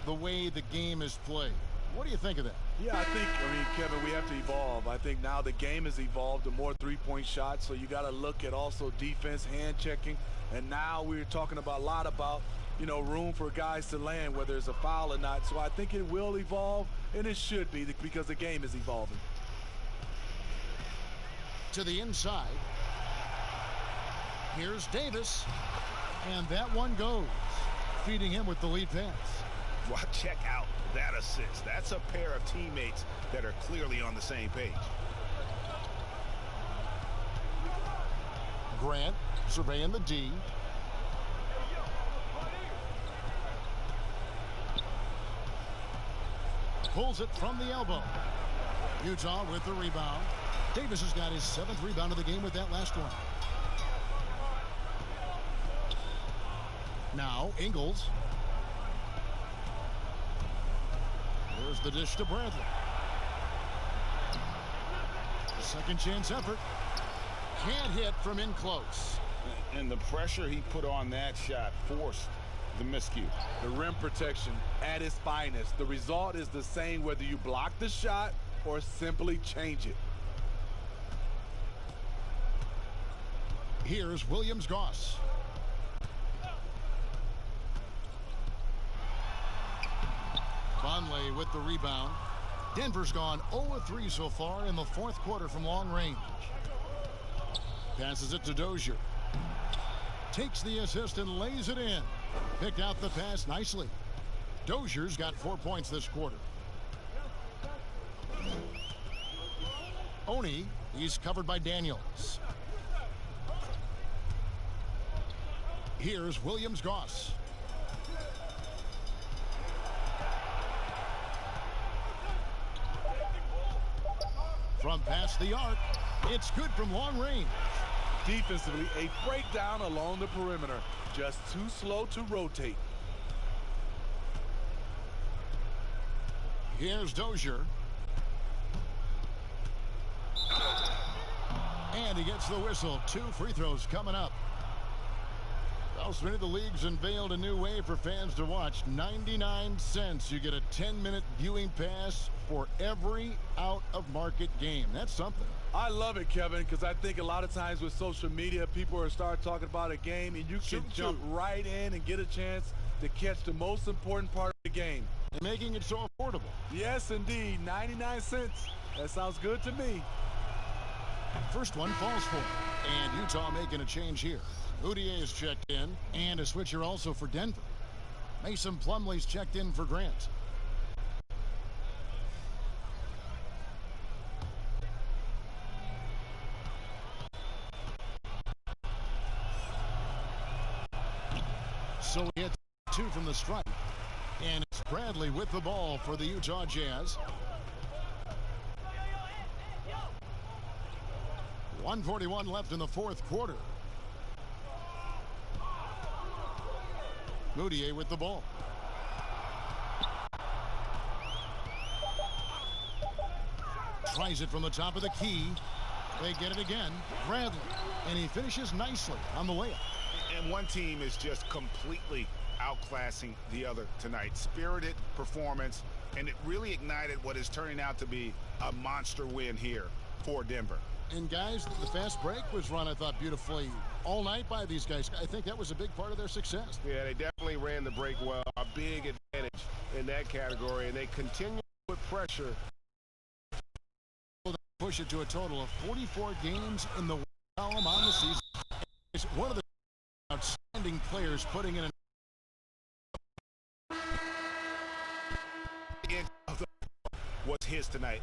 the way the game is played. What do you think of that? Yeah, I mean, Kevin, we have to evolve. I think now the game has evolved to more three-point shots, so you got to look at also defense, hand checking, and now we're talking a lot about, you know, room for guys to land, whether it's a foul or not. So I think it will evolve, and it should be because the game is evolving. To the inside. Here's Davis, and that one goes, feeding him with the lead pass. Well, check out that assist. That's a pair of teammates that are clearly on the same page. Grant surveying the D. Pulls it from the elbow. Utah with the rebound. Davis has got his 7th rebound of the game with that last one. Now Ingles. There's the dish to Bradley. Second chance effort. Can't hit from in close. And the pressure he put on that shot forced the miscue. The rim protection at its finest. The result is the same whether you block the shot or simply change it. Here's Williams-Goss. Conley with the rebound. Denver's gone 0-3 so far in the 4th quarter from long range. Passes it to Dozier. Takes the assist and lays it in. Picked out the pass nicely. Dozier's got 4 points this quarter. Oni, he's covered by Daniels. Here's Williams-Goss. From past the arc, it's good from long range. Defensively, a breakdown along the perimeter. Just too slow to rotate. Here's Dozier. And he gets the whistle. 2 free throws coming up. Well, Smitty, the league's unveiled a new way for fans to watch. 99 cents. You get a 10-minute viewing pass for every out-of-market game. That's something. I love it, Kevin, because I think a lot of times with social media, people are start talking about a game, and you can jump right in and get a chance to catch the most important part of the game. And making it so affordable. Yes, indeed. 99 cents. That sounds good to me. First one falls for him. And Utah making a change here. Mudiay is checked in, and a switcher also for Denver. Mason Plumlee's checked in for Grant. So he hits 2 from the stripe. And it's Bradley with the ball for the Utah Jazz. 1:41 left in the 4th quarter. Mudiay with the ball. Tries it from the top of the key. They get it again. Bradley. And he finishes nicely on the layup. And one team is just completely outclassing the other tonight. Spirited performance, and it really ignited what is turning out to be a monster win here for Denver. And guys, the fast break was run, I thought, beautifully all night by these guys. I think that was a big part of their success. Yeah, they definitely ran the break well. A big advantage in that category, and they continue to put pressure push it to a total of 44 games in the column on the season. He's one of the outstanding players putting in was his tonight.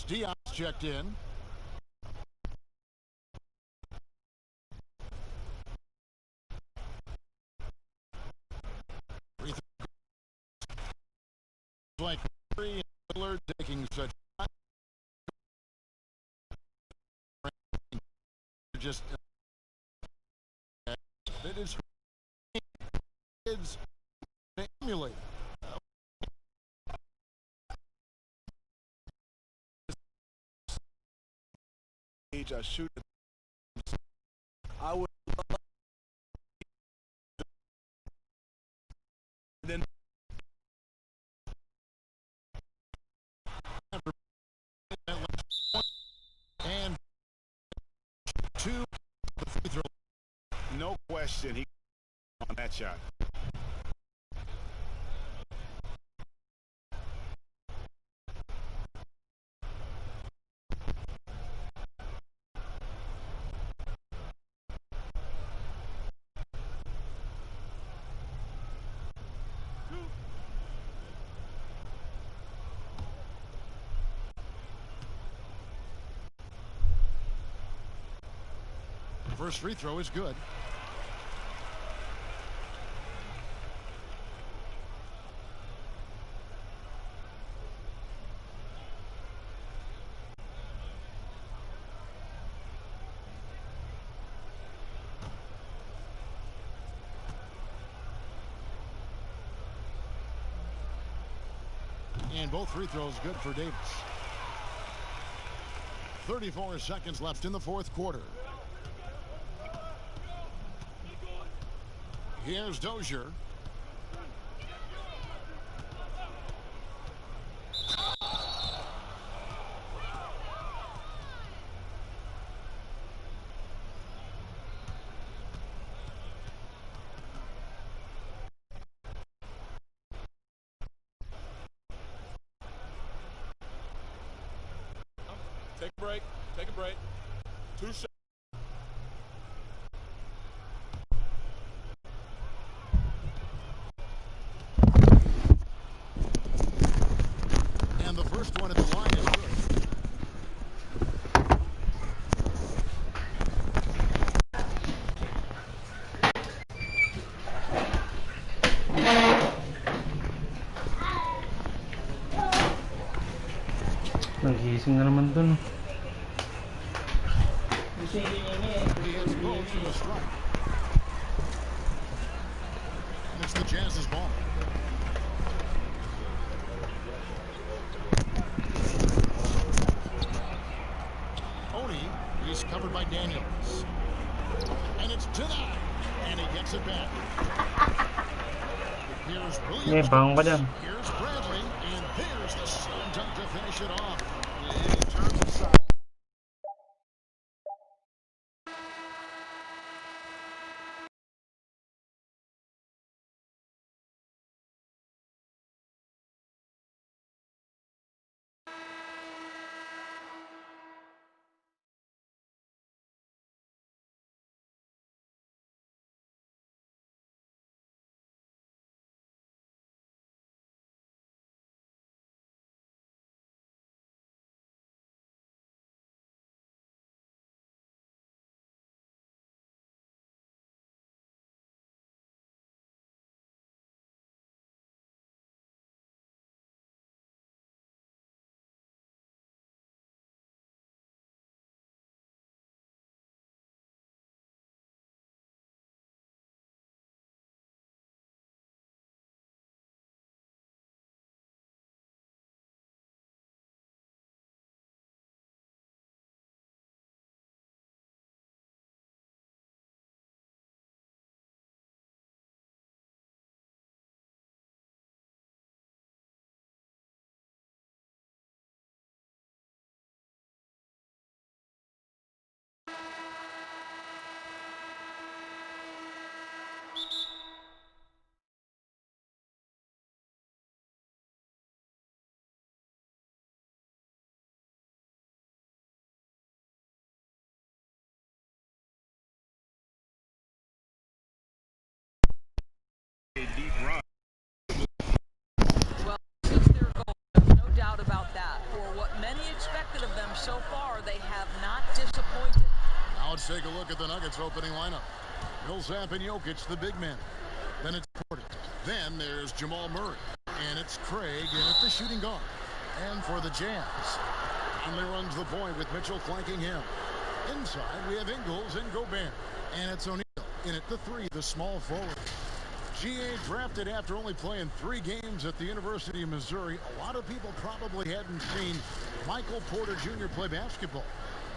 Diaz checked in. Like Miller taking such just it is kids emulate. I shoot. I would love then and two the free throw. No question he on that shot. First free throw is good. And both free throws good for Davis. 34 seconds left in the fourth quarter. Here's Dozier. Take a break. Take a break. 2 shots. And the first one at the line is good. Nagising na naman dun. It's the Jazz's ball. Oni is covered by Daniels. And it's to that. And he gets it back. Here's Williams. Here's Bradley. And there's the slam dunk to finish it off. In terms of size. so far, they have not disappointed. Now let's take a look at the Nuggets opening lineup. Millsap and Jokic, the big men. Then it's Porter. Then there's Jamal Murray. And it's Craig in at the shooting guard. And for the Jazz, Conley runs the point with Mitchell flanking him. Inside, we have Ingles and Gobert. And it's O'Neal in at the 3, the small forward. G.A. drafted after only playing 3 games at the University of Missouri. A lot of people probably hadn't seen Michael Porter Jr. play basketball.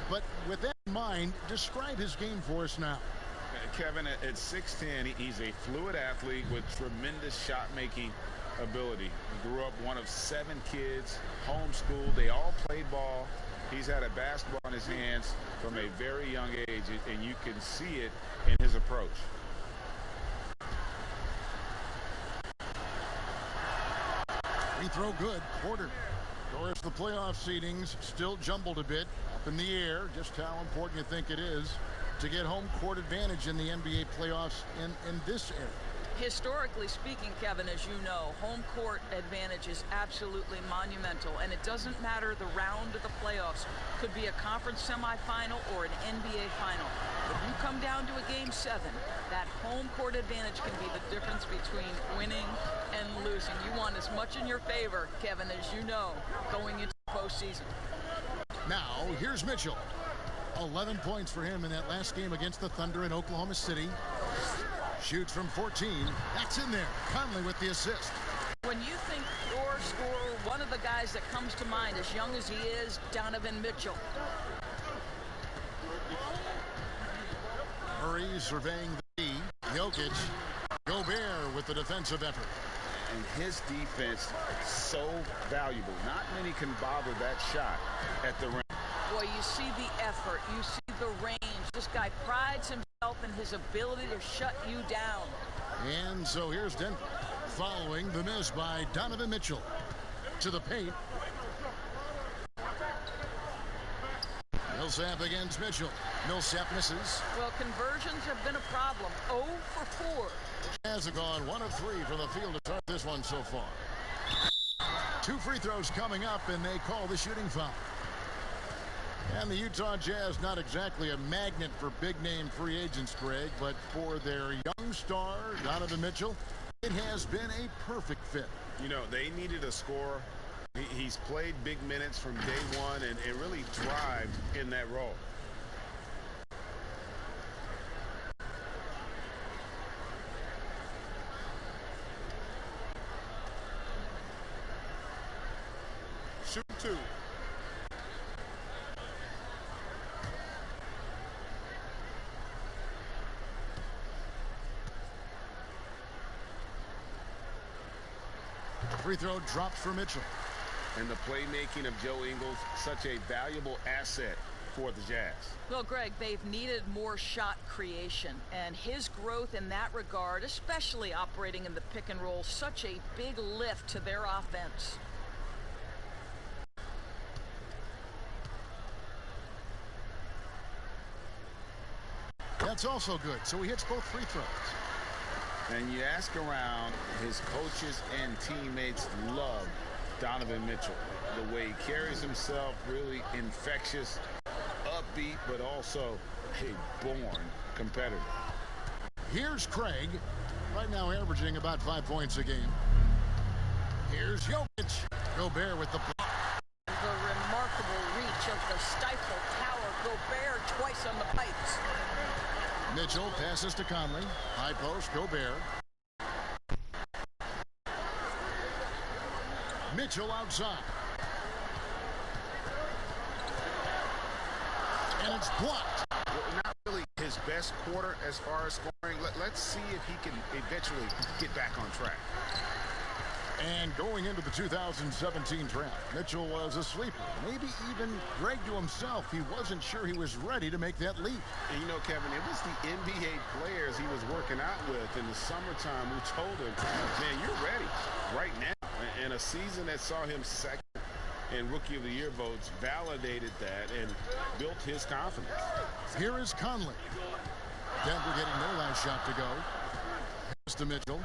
But with that in mind, describe his game for us now. Kevin, at 6'10", he's a fluid athlete with tremendous shot-making ability. He grew up one of 7 kids, homeschooled. They all played ball. He's had a basketball in his hands from a very young age, and you can see it in his approach. Free throw good. Porter. Of course, the playoff seedings still jumbled a bit up in the air. Just how important you think it is to get home court advantage in the NBA playoffs in this era. Historically speaking, Kevin, as you know, home court advantage is absolutely monumental, and it doesn't matter the round of the playoffs. Could be a conference semifinal or an NBA final. If you come down to a Game 7, that home court advantage can be the difference between winning and losing. You want as much in your favor, Kevin, as you know, going into the postseason. Now, here's Mitchell. 11 points for him in that last game against the Thunder in Oklahoma City. Shoots from 14. That's in there. Conley with the assist. When you think your scorer, one of the guys that comes to mind, as young as he is, Donovan Mitchell. Murray surveying the D. Jokic. Gobert with the defensive effort. And his defense is so valuable. Not many can bother that shot at the rim. Boy, you see the effort. You see the range. This guy prides himself in his ability to shut you down. And so here's Denver following the miss by Donovan Mitchell. To the paint. Millsap against Mitchell. Millsap misses. Well, conversions have been a problem. 0 for 4. The Jazz have gone 1 of 3 from the field to start this one so far. 2 free throws coming up, and they call the shooting foul. And the Utah Jazz, not exactly a magnet for big-name free agents, Greg, but for their young star, Donovan Mitchell, it has been a perfect fit. You know, they needed a scorer. He's played big minutes from day one and really thrived in that role. Shoot 2. Free throw dropped for Mitchell. And the playmaking of Joe Ingles, such a valuable asset for the Jazz. Well, Greg, they've needed more shot creation, and his growth in that regard, especially operating in the pick and roll, such a big lift to their offense. That's also good. So he hits both free throws. And you ask around, his coaches and teammates love Donovan Mitchell. The way he carries himself, really infectious, upbeat, but also a born competitor. Here's Craig, right now averaging about 5 points a game. Here's Jokic. Gobert with the block. The remarkable reach of the Stifle Tower. Gobert twice on the pipes. Mitchell passes to Conley. High post, Gobert. Mitchell outside. And it's blocked. Well, not really his best quarter as far as scoring. Let's see if he can eventually get back on track. And going into the 2017 draft, Mitchell was a sleeper. Maybe even Greg to himself, he wasn't sure he was ready to make that leap. And you know, Kevin, it was the NBA players he was working out with in the summertime who told him, man, you're ready right now. And a season that saw him second in Rookie of the Year votes validated that and built his confidence. Here is Conley. Denver getting their last shot to go. Pass to Mitchell.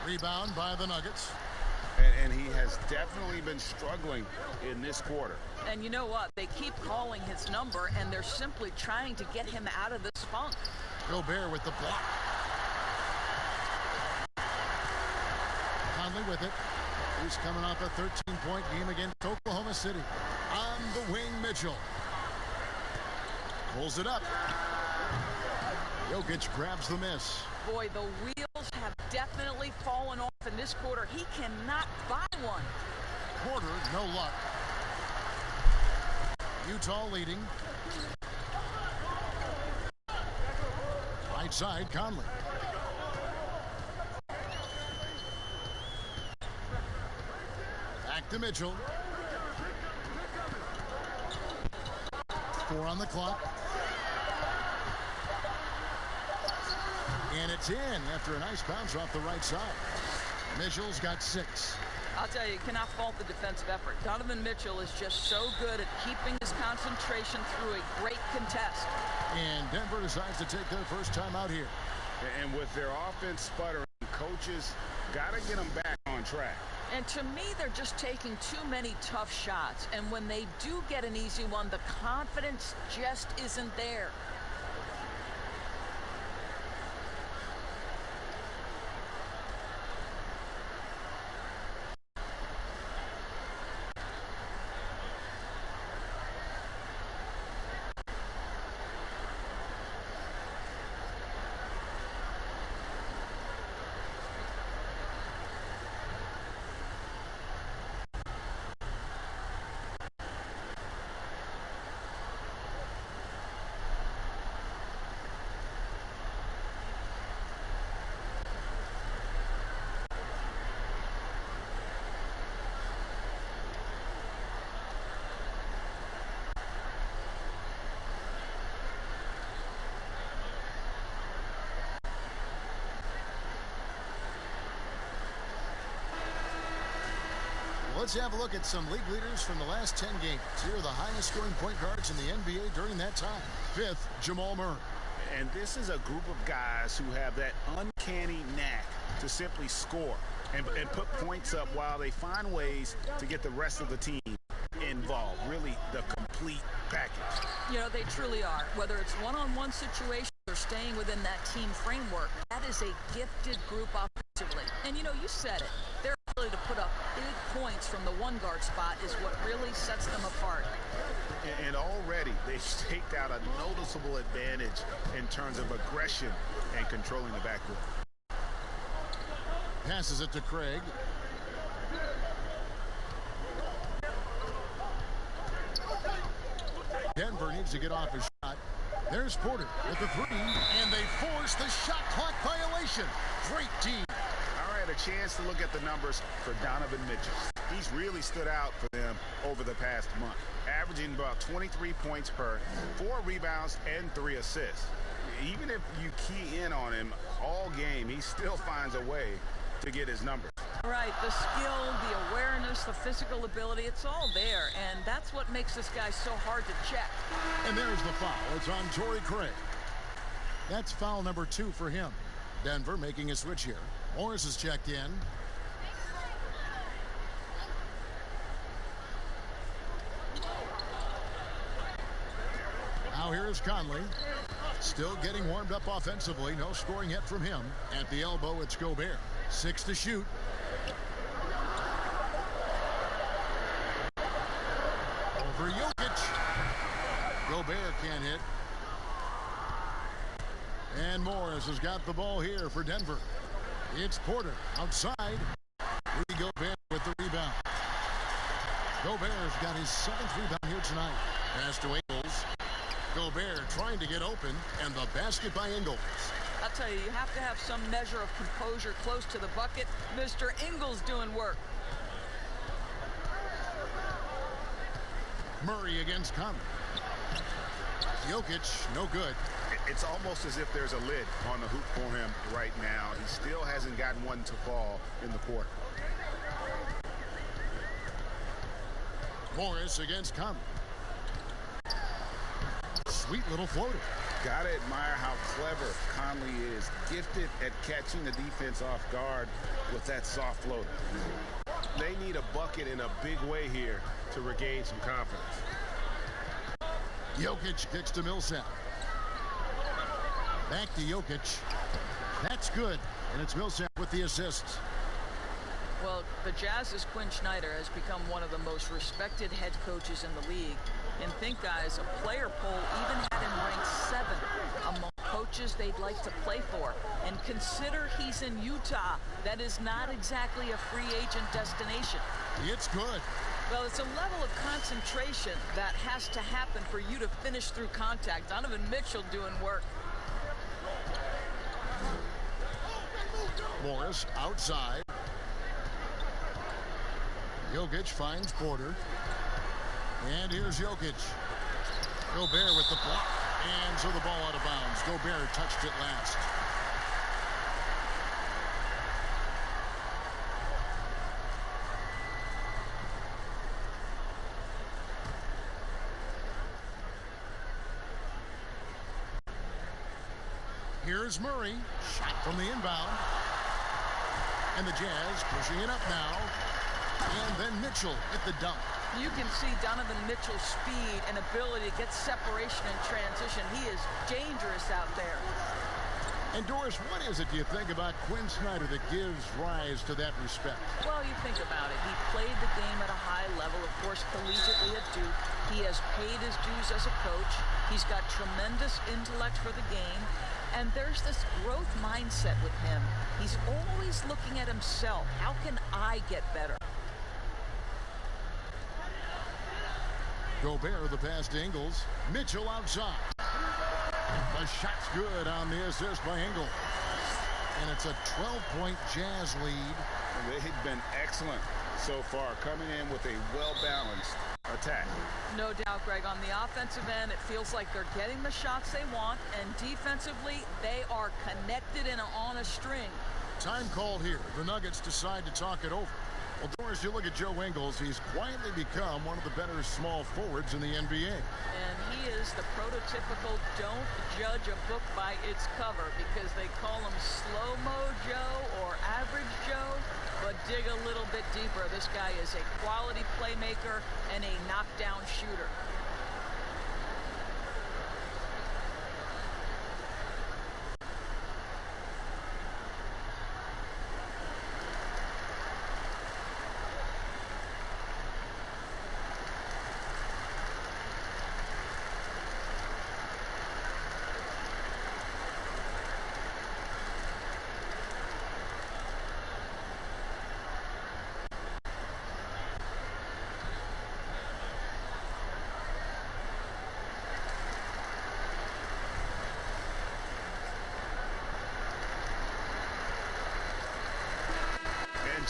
Rebound by the Nuggets. And he has definitely been struggling in this quarter. And you know what? They keep calling his number, and they're simply trying to get him out of this funk. Gobert with the block. Conley with it. He's coming off a 13-point game against Oklahoma City. On the wing, Mitchell. Pulls it up. Jokic grabs the miss. Boy, the wheels have definitely fallen off in this quarter. He cannot buy one. Porter, no luck. Utah leading. Right side, Conley. Back to Mitchell. 4 on the clock. And it's in after a nice bounce off the right side. Mitchell's got 6. I'll tell you, you cannot fault the defensive effort. Donovan Mitchell is just so good at keeping his concentration through a great contest. And Denver decides to take their first time out here. And with their offense sputtering, coaches got to get them back on track. And to me, they're just taking too many tough shots. And when they do get an easy one, the confidence just isn't there. Let's have a look at some league leaders from the last 10 games. Here are the highest scoring point guards in the NBA during that time. 5th, Jamal Murray. And this is a group of guys who have that uncanny knack to simply score and put points up while they find ways to get the rest of the team involved. Really the complete package. You know, they truly are. Whether it's one-on-one situations or staying within that team framework, that is a gifted group offensively. And, you know, you said it. Their ability to put up big points from the one-guard spot is what really sets them apart. And already they've staked out a noticeable advantage in terms of aggression and controlling the backcourt. Passes it to Craig. Denver needs to get off his shot. There's Porter with the 3, and they force the shot clock violation. Great team. All right, a chance to look at the numbers for Donovan Mitchell. He's really stood out for them over the past month, averaging about 23 points per, 4 rebounds, and 3 assists. Even if you key in on him all game, he still finds a way to get his numbers. Right, the skill, the awareness, the physical ability, it's all there, and that's what makes this guy so hard to check. And there's the foul. It's on Torrey Craig. That's foul number 2 for him. Denver making a switch here. Morris is checked in. Now here's Conley. Still getting warmed up offensively. No scoring yet from him. At the elbow, it's Gobert. 6 to shoot. Over Jokic. Gobert can't hit. And Morris has got the ball here for Denver. It's Porter outside. Rudy Gobert with the rebound. Gobert's got his 7th rebound here tonight. Pass to Ingles. Gobert trying to get open, and the basket by Ingles. I'll tell you, you have to have some measure of composure close to the bucket. Mr. Ingles doing work. Murray against Conley. Jokic, no good. It's almost as if there's a lid on the hoop for him right now. He still hasn't gotten one to fall in the quarter. Morris against Conley. Sweet little floater. Gotta admire how clever Conley is. Gifted at catching the defense off guard with that soft floater. They need a bucket in a big way here to regain some confidence. Jokic kicks to Millsap. Back to Jokic. That's good. And it's Millsap with the assist. Well, the Jazz's Quinn Snyder has become one of the most respected head coaches in the league. And think, guys, a player poll even had him ranked 7th among coaches they'd like to play for. And consider he's in Utah. That is not exactly a free agent destination. It's good. Well, it's a level of concentration that has to happen for you to finish through contact. Donovan Mitchell doing work. Morris outside. Jokic finds Porter. And here's Jokic. Gobert with the block. And so the ball out of bounds. Gobert touched it last. Here's Murray. Shot from the inbound. And the Jazz pushing it up now. And then Mitchell at the dunk. You can see Donovan Mitchell's speed and ability to get separation in transition. He is dangerous out there. And Doris, what is it, do you think, about Quinn Snyder that gives rise to that respect? Well, you think about it. He played the game at a high level, of course, collegiately at Duke. He has paid his dues as a coach. He's got tremendous intellect for the game. And there's this growth mindset with him. He's always looking at himself. How can I get better? Gobert, the pass to Ingles. Mitchell outside. The shot's good on the assist by Ingles. And it's a 12-point Jazz lead. They've been excellent so far, coming in with a well-balanced attack. No doubt, Greg. On the offensive end, it feels like they're getting the shots they want, and defensively, they are connected and on a string. Time called here. The Nuggets decide to talk it over. Well, Doris, you look at Joe Ingles. He's quietly become one of the better small forwards in the NBA. And he is the prototypical don't judge a book by its cover, because they call him slow-mo Joe or average Joe. But dig a little bit deeper. This guy is a quality playmaker and a knockdown shooter.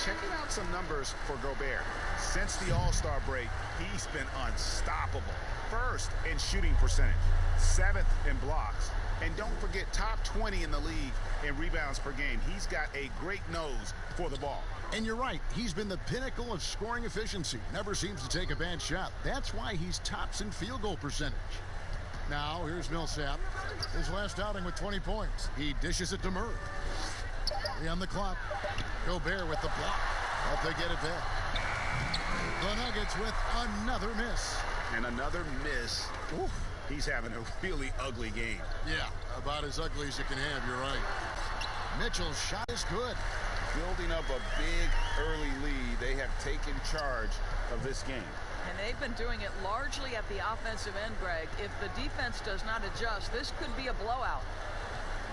Checking out some numbers for Gobert. Since the All-Star break, he's been unstoppable. First in shooting percentage, 7th in blocks, and don't forget top 20 in the league in rebounds per game. He's got a great nose for the ball. And you're right, he's been the pinnacle of scoring efficiency. Never seems to take a bad shot. That's why he's tops in field goal percentage. Now, here's Millsap. His last outing with 20 points. He dishes it to Murray. 3 on the clock. Gobert with the block. Hope they get it back. The Nuggets with another miss. And another miss. Oof. He's having a really ugly game. Yeah, about as ugly as you can have, you're right. Mitchell's shot is good. Building up a big early lead, they have taken charge of this game. And they've been doing it largely at the offensive end, Greg. If the defense does not adjust, this could be a blowout.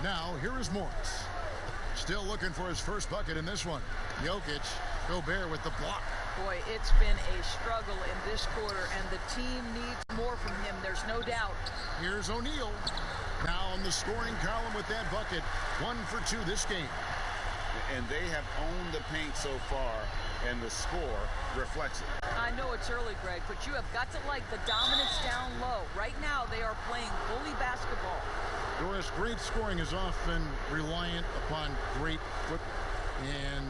Now, here is Morris. Still looking for his first bucket in this one. Jokic, Gobert with the block. Boy, it's been a struggle in this quarter, and the team needs more from him. There's no doubt. Here's O'Neal. Now on the scoring column with that bucket. 1 for 2 this game. And they have owned the paint so far, and the score reflects it. I know it's early, Greg, but you have got to like the dominance down low. Right now, they are playing bully basketball. Doris, great scoring is often reliant upon great football. And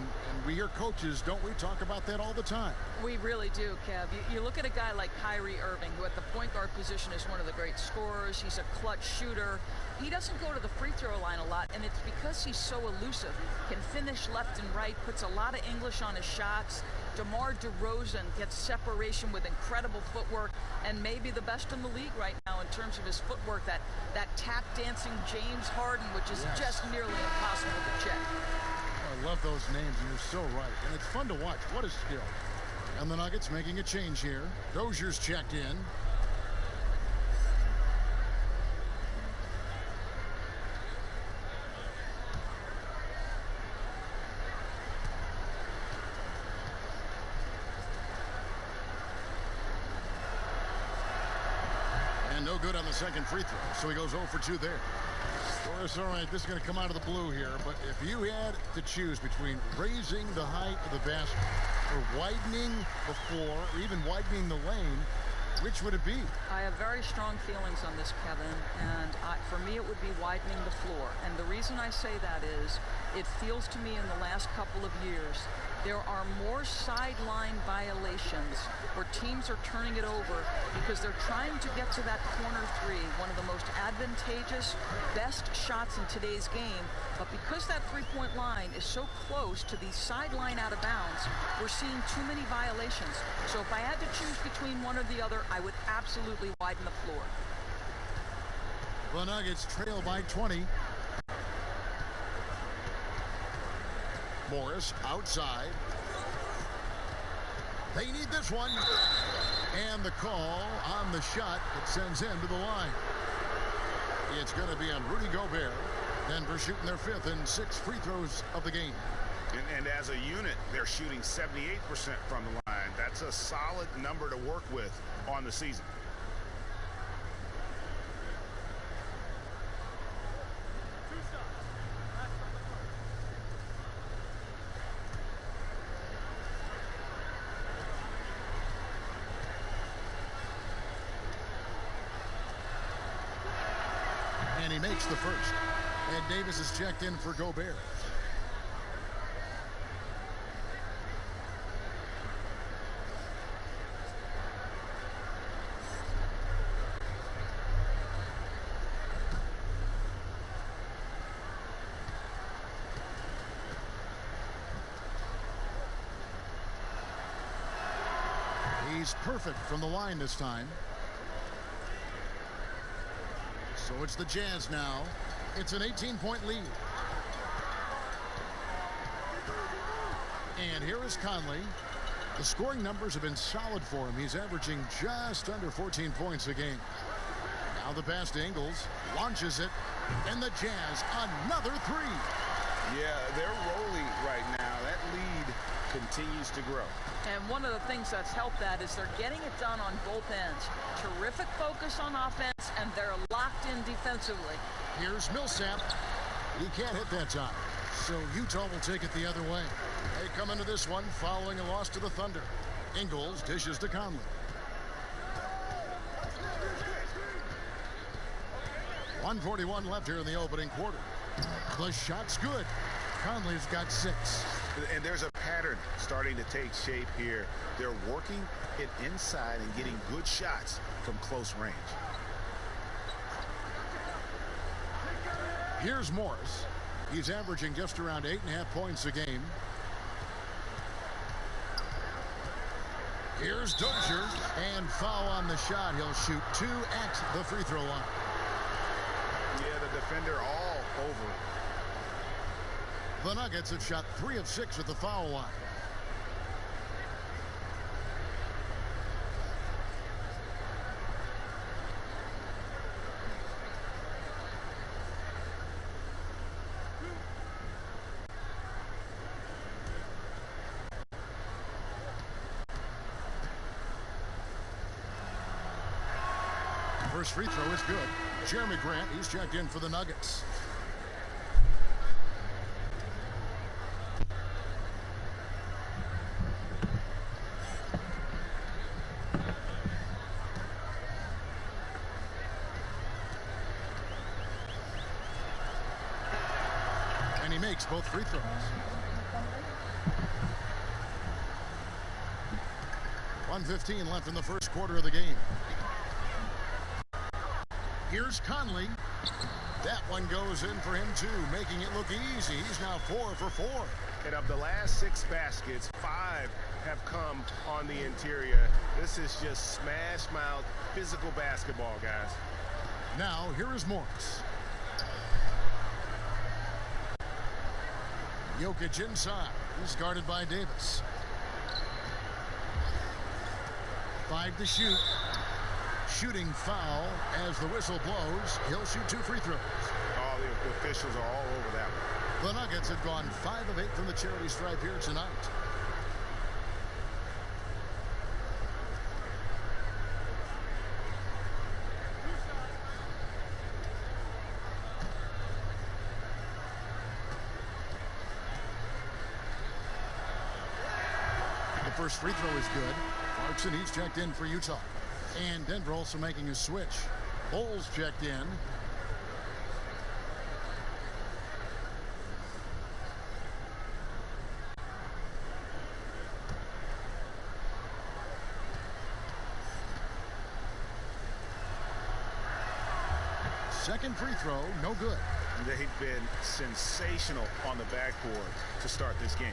we hear coaches, don't we, talk about that all the time? We really do, Kev. You look at a guy like Kyrie Irving, who at the point guard position is one of the great scorers. He's a clutch shooter. He doesn't go to the free throw line a lot, and it's because he's so elusive. Can finish left and right, puts a lot of English on his shots. DeMar DeRozan gets separation with incredible footwork, and maybe the best in the league right now in terms of his footwork. That tap dancing James Harden, which is just nearly impossible to check. I love those names, and you're so right. And it's fun to watch. What a skill. And the Nuggets making a change here. Dozier's checked in. And no good on the second free throw, so he goes 0 for 2 there. Doris, all right, this is going to come out of the blue here, but if you had to choose between raising the height of the basket or widening the floor or even widening the lane, which would it be? I have very strong feelings on this, Kevin, and for me it would be widening the floor. And the reason I say that is it feels to me in the last couple of years there are more sideline violations where teams are turning it over because they're trying to get to that corner three, one of the most advantageous, best shots in today's game. But because that three-point line is so close to the sideline out of bounds, we're seeing too many violations. So if I had to choose between one or the other, I would absolutely widen the floor. The Nuggets trail by 20. Morris outside. They need this one. And the call on the shot that sends him to the line. It's going to be on Rudy Gobert. Denver shooting their 5th and 6th free throws of the game. And as a unit, they're shooting 78% from the line. That's a solid number to work with on the season. And he makes the first. And Davis is checked in for Gobert. He's perfect from the line this time. So it's the Jazz now. It's an 18-point lead. And here is Conley. The scoring numbers have been solid for him. He's averaging just under 14 points a game. Now the pass to Ingles. Launches it. And the Jazz, another three. Yeah, they're rolling right now. That lead continues to grow. And one of the things that's helped that is they're getting it done on both ends. Terrific focus on offense, and they're locked in defensively. Here's Millsap. He can't hit that time. So Utah will take it the other way. They come into this one following a loss to the Thunder. Ingles dishes to Conley. .141 left here in the opening quarter. The shot's good. Conley's got 6. And there's a pattern starting to take shape here. They're working it inside and getting good shots from close range. Here's Morris. He's averaging just around 8.5 points a game. Here's Dozier. And foul on the shot. He'll shoot 2 at the free throw line. Yeah, the defender all over it. The Nuggets have shot 3 of 6 at the foul line. First free throw is good. Jeremy Grant, he's checked in for the Nuggets. And he makes both free throws. 1:15 left in the first quarter of the game. Here's Conley. That one goes in for him, too, making it look easy. He's now 4 for 4. And of the last 6 baskets, 5 have come on the interior. This is just smash-mouth physical basketball, guys. Now, here is Morris. Jokic inside. He's guarded by Davis. 5 to shoot. Shooting foul as the whistle blows. He'll shoot 2 free throws. All the officials are all over that one. The Nuggets have gone 5 of 8 from the charity stripe here tonight. The first free throw is good. Clarkson, he's checked in for Utah. And Denver also making a switch. Bowles checked in. Second free throw, no good. They've been sensational on the backboard to start this game.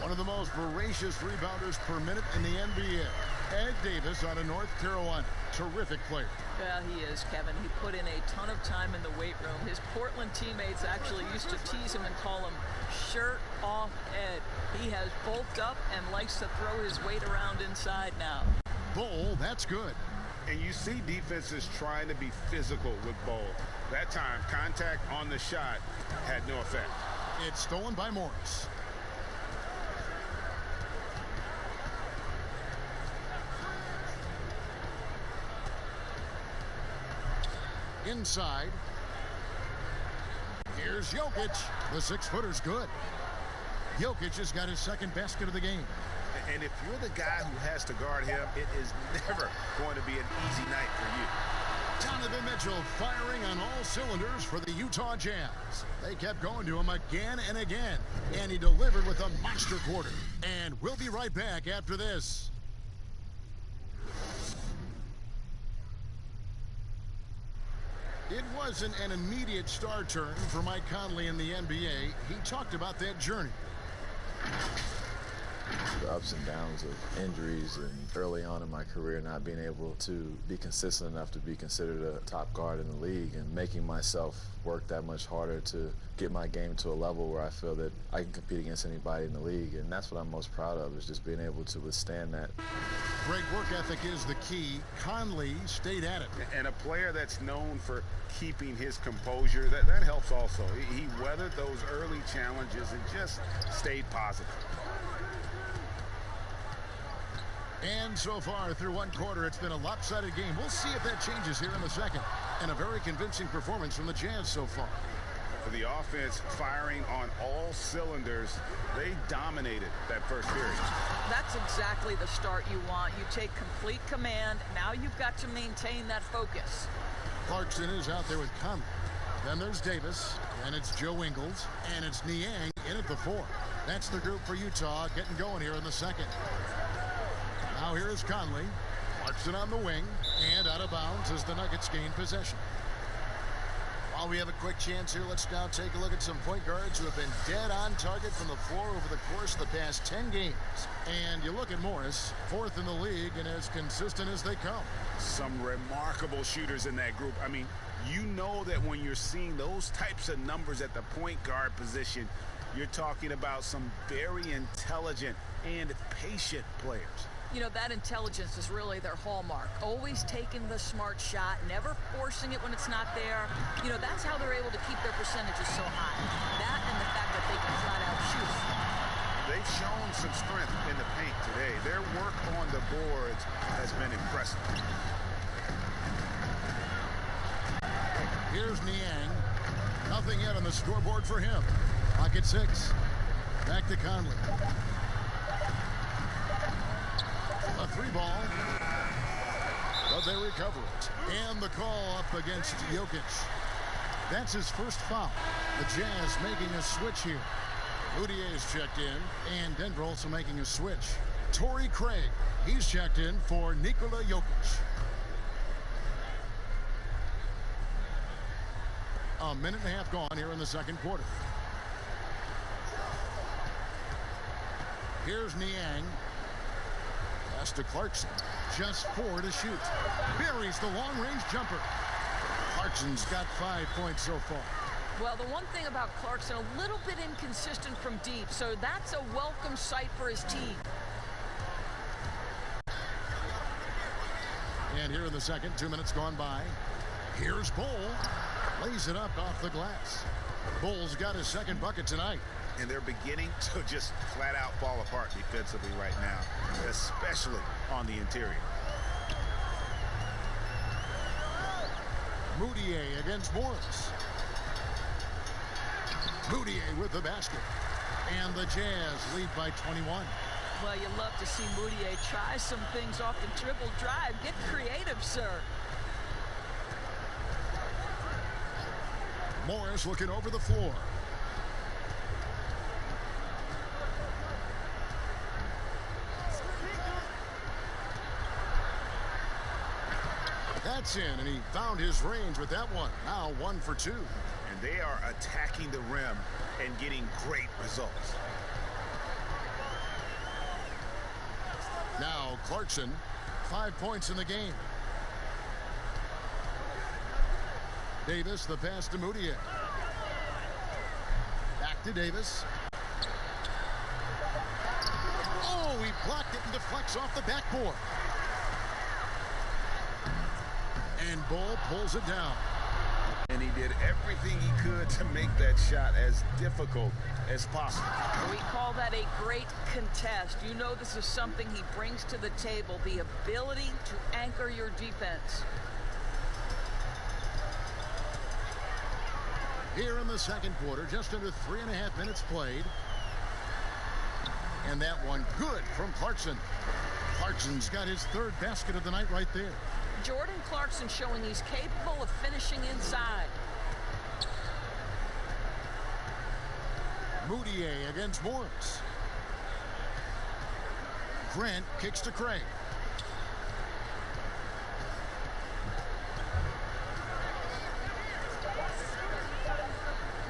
One of the most voracious rebounders per minute in the NBA. Ed Davis out of North Carolina. Terrific player. Yeah, he is, Kevin. He put in a ton of time in the weight room. His Portland teammates actually used to tease him and call him Shirt Off Ed. He has bulked up and likes to throw his weight around inside now. Bol, that's good. And you see defenses trying to be physical with Bol. That time, contact on the shot had no effect. It's stolen by Morris. Inside. Here's Jokic. The 6-footer's good. Jokic has got his second basket of the game. And if you're the guy who has to guard him, it is never going to be an easy night for you. Donovan Mitchell firing on all cylinders for the Utah Jazz. They kept going to him again and again, and he delivered with a monster quarter. And we'll be right back after this. It wasn't an immediate star turn for Mike Conley in the NBA. He talked about that journey. The ups and downs of injuries and early on in my career not being able to be consistent enough to be considered a top guard in the league, and making myself work that much harder to get my game to a level where I feel that I can compete against anybody in the league. And that's what I'm most proud of, is just being able to withstand that. Great work ethic is the key. Conley stayed at it. And a player that's known for keeping his composure, that helps also. He weathered those early challenges and just stayed positive. And so far through one quarter, it's been a lopsided game. We'll see if that changes here in the second. And a very convincing performance from the Jazz so far. For the offense firing on all cylinders, they dominated that first period. That's exactly the start you want. You take complete command. Now you've got to maintain that focus. Clarkson is out there with Conley. Then there's Davis, and it's Joe Ingles, and it's Niang in at the 4. That's the group for Utah getting going here in the second. Now here is Conley. Clarkson on the wing, and out of bounds as the Nuggets gain possession. While we have a quick chance here, let's now take a look at some point guards who have been dead on target from the floor over the course of the past 10 games. And you look at Morris, 4th in the league and as consistent as they come. Some remarkable shooters in that group. I mean, you know that when you're seeing those types of numbers at the point guard position, you're talking about some very intelligent and patient players. You know, that intelligence is really their hallmark. Always taking the smart shot, never forcing it when it's not there. You know, that's how they're able to keep their percentages so high. That and the fact that they can flat out shoot. They've shown some strength in the paint today. Their work on the boards has been impressive. Here's Niang. Nothing yet on the scoreboard for him. Pocket 6. Back to Conley. A 3-ball, but they recover it. And the call up against Jokic. That's his first foul. The Jazz making a switch here. Moutier's checked in, and Denver also making a switch. Torrey Craig. He's checked in for Nikola Jokic. A minute and a half gone here in the second quarter. Here's Niang. Pass to Clarkson. Just 4 to shoot. Buries the long-range jumper. Clarkson's got 5 points so far. Well, the one thing about Clarkson, a little bit inconsistent from deep, so that's a welcome sight for his team. And here in the second, 2 minutes gone by. Here's Bull. Lays it up off the glass. Bull's got his second bucket tonight. And they're beginning to just flat out fall apart defensively right now, especially on the interior. Moutier against Morris. Moutier with the basket. And the Jazz lead by 21. Well, you love to see Moutier try some things off the dribble drive. Get creative, sir. Morris looking over the floor. That's in, and he found his range with that one. Now 1 for 2. And they are attacking the rim and getting great results. Now Clarkson, 5 points in the game. Davis, the pass to Moutier. Back to Davis. Oh, he blocked it and deflects off the backboard. And Bull pulls it down. And he did everything he could to make that shot as difficult as possible. We call that a great contest. You know this is something he brings to the table, the ability to anchor your defense. Here in the second quarter, just under 3.5 minutes played. And that one good from Clarkson. Clarkson's got his third basket of the night right there. Jordan Clarkson showing he's capable of finishing inside. Moutier against Morris. Grant kicks to Craig.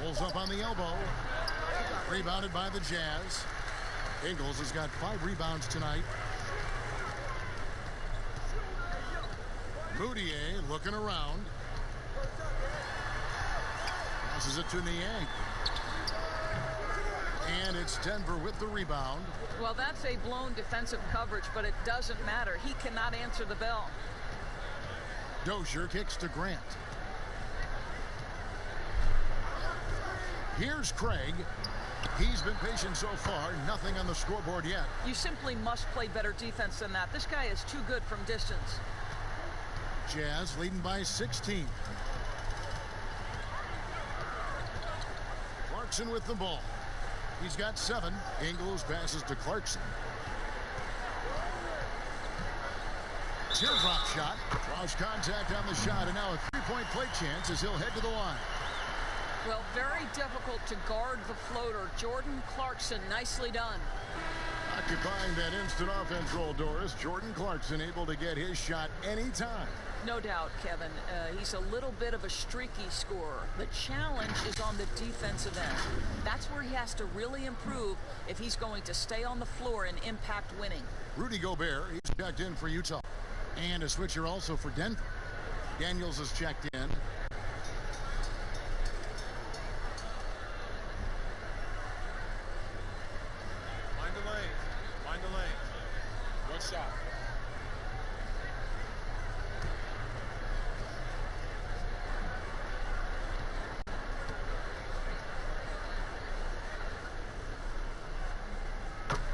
Pulls up on the elbow. Rebounded by the Jazz. Ingles has got 5 rebounds tonight. Moutier looking around. Passes it to Niang. And it's Denver with the rebound. Well, that's a blown defensive coverage, but it doesn't matter. He cannot answer the bell. Dozier kicks to Grant. Here's Craig. He's been patient so far. Nothing on the scoreboard yet. You simply must play better defense than that. This guy is too good from distance. Jazz leading by 16. Clarkson with the ball. He's got 7. Ingles passes to Clarkson. Teardrop shot. Draws contact on the shot, and now a 3-point play chance as he'll head to the line. Well, very difficult to guard the floater. Jordan Clarkson, nicely done. Occupying that instant offense role, Doris. Jordan Clarkson able to get his shot anytime. No doubt, Kevin. He's a little bit of a streaky scorer. The challenge is on the defensive end. That's where he has to really improve if he's going to stay on the floor and impact winning. Rudy Gobert, he's checked in for Utah. And a switcher also for Denver. Daniels is checked in. Find the lane. Find the lane. Good shot.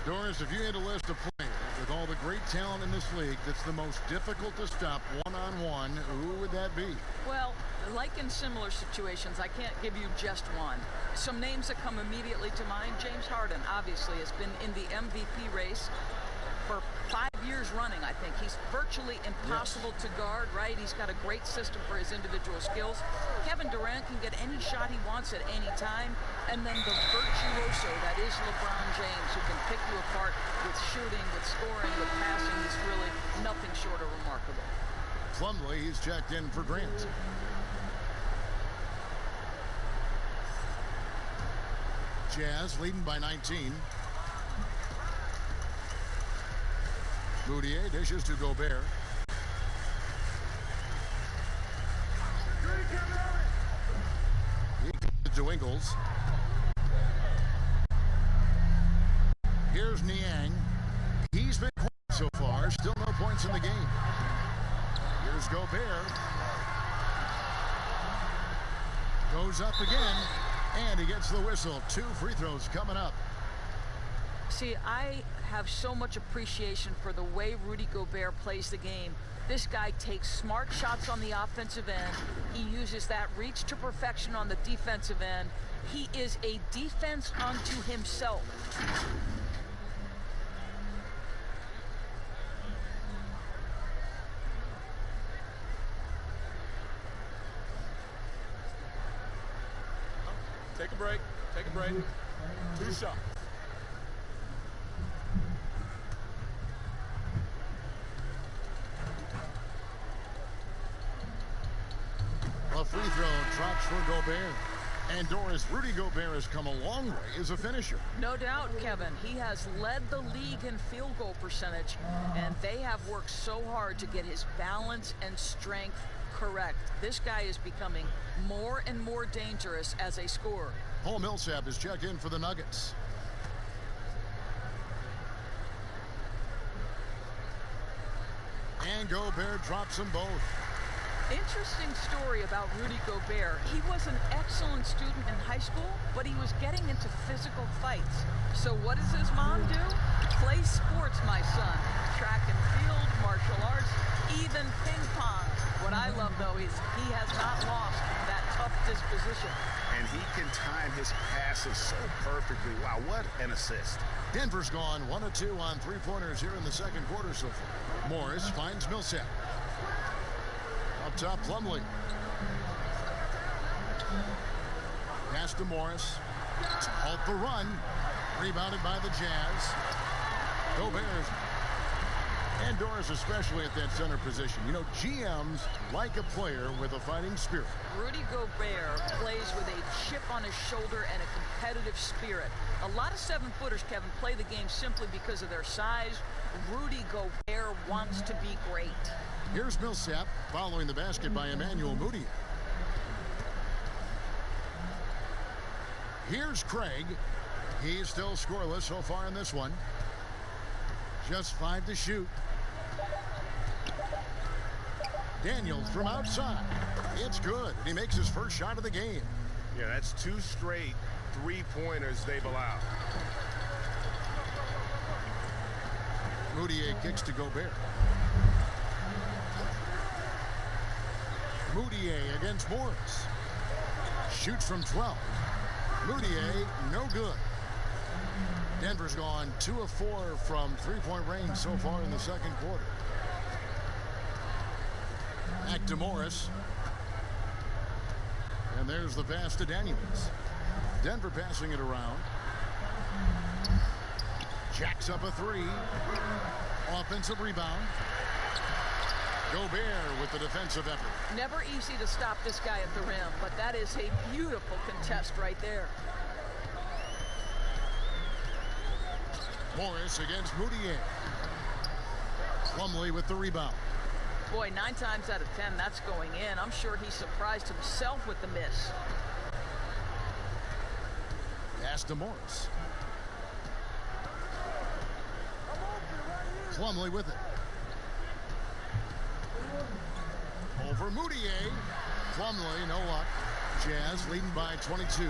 Doris, if you had a list of players with all the great talent in this league that's the most difficult to stop one-on-one, who would that be? Well, like in similar situations, I can't give you just one. Some names that come immediately to mind: James Harden, obviously, has been in the MVP race. for 5 years running, I think. He's virtually impossible to guard, right? He's got a great system for his individual skills. Kevin Durant can get any shot he wants at any time. And then the virtuoso that is LeBron James, who can pick you apart with shooting, with scoring, with passing. He's really nothing short of remarkable. Plumlee, he's checked in for Grant. Jazz leading by 19. Moutier dishes to Gobert. He comes to Ingles. Here's Niang. He's been quiet so far. Still no points in the game. Here's Gobert. Goes up again, and he gets the whistle. 2 free throws coming up. See, I have so much appreciation for the way Rudy Gobert plays the game. This guy takes smart shots on the offensive end. He uses that reach to perfection on the defensive end. He is a defense unto himself. Take a break. Take a break. 2 shots. A free throw drops for Gobert. And Doris, Rudy Gobert has come a long way as a finisher. No doubt, Kevin. He has led the league in field goal percentage, and they have worked so hard to get his balance and strength correct. This guy is becoming more and more dangerous as a scorer. Paul Millsap is checked in for the Nuggets. And Gobert drops them both. Interesting story about Rudy Gobert. He was an excellent student in high school, but he was getting into physical fights. So what does his mom do? Play sports, my son. Track and field, martial arts, even ping pong. What I love, though, is he has not lost that tough disposition. And he can time his passes so perfectly. Wow, what an assist. Denver's gone 1 of 2 on 3-pointers here in the second quarter so far. Morris finds Millsap. Up top, Plumlee. Pass to Morris. To halt the run. Rebounded by the Jazz. Gobert. And Doris especially at that center position. You know, GMs like a player with a fighting spirit. Rudy Gobert plays with a chip on his shoulder and a competitive spirit. A lot of 7-footers, Kevin, play the game simply because of their size. Rudy Gobert wants to be great. Here's Millsap following the basket by Emmanuel Moutier. Here's Craig. He's still scoreless so far in this one. Just 5 to shoot. Daniels from outside. It's good. He makes his first shot of the game. Yeah, that's 2 straight 3-pointers they've allowed. Moutier kicks to Gobert. Moutier against Morris. Shoots from 12. Moutier, no good. Denver's gone 2 of 4 from 3-point range so far in the second quarter. Back to Morris. And there's the pass to Daniels. Denver passing it around. Jacks up a 3. Offensive rebound. Gobert with the defensive effort. Never easy to stop this guy at the rim, but that is a beautiful contest right there. Morris against Moutier. Plumlee with the rebound. Boy, 9 times out of 10, that's going in. I'm sure he surprised himself with the miss. Pass to Morris. Plumlee with it. Over Moutier. Plumlee, no luck. Jazz leading by 22.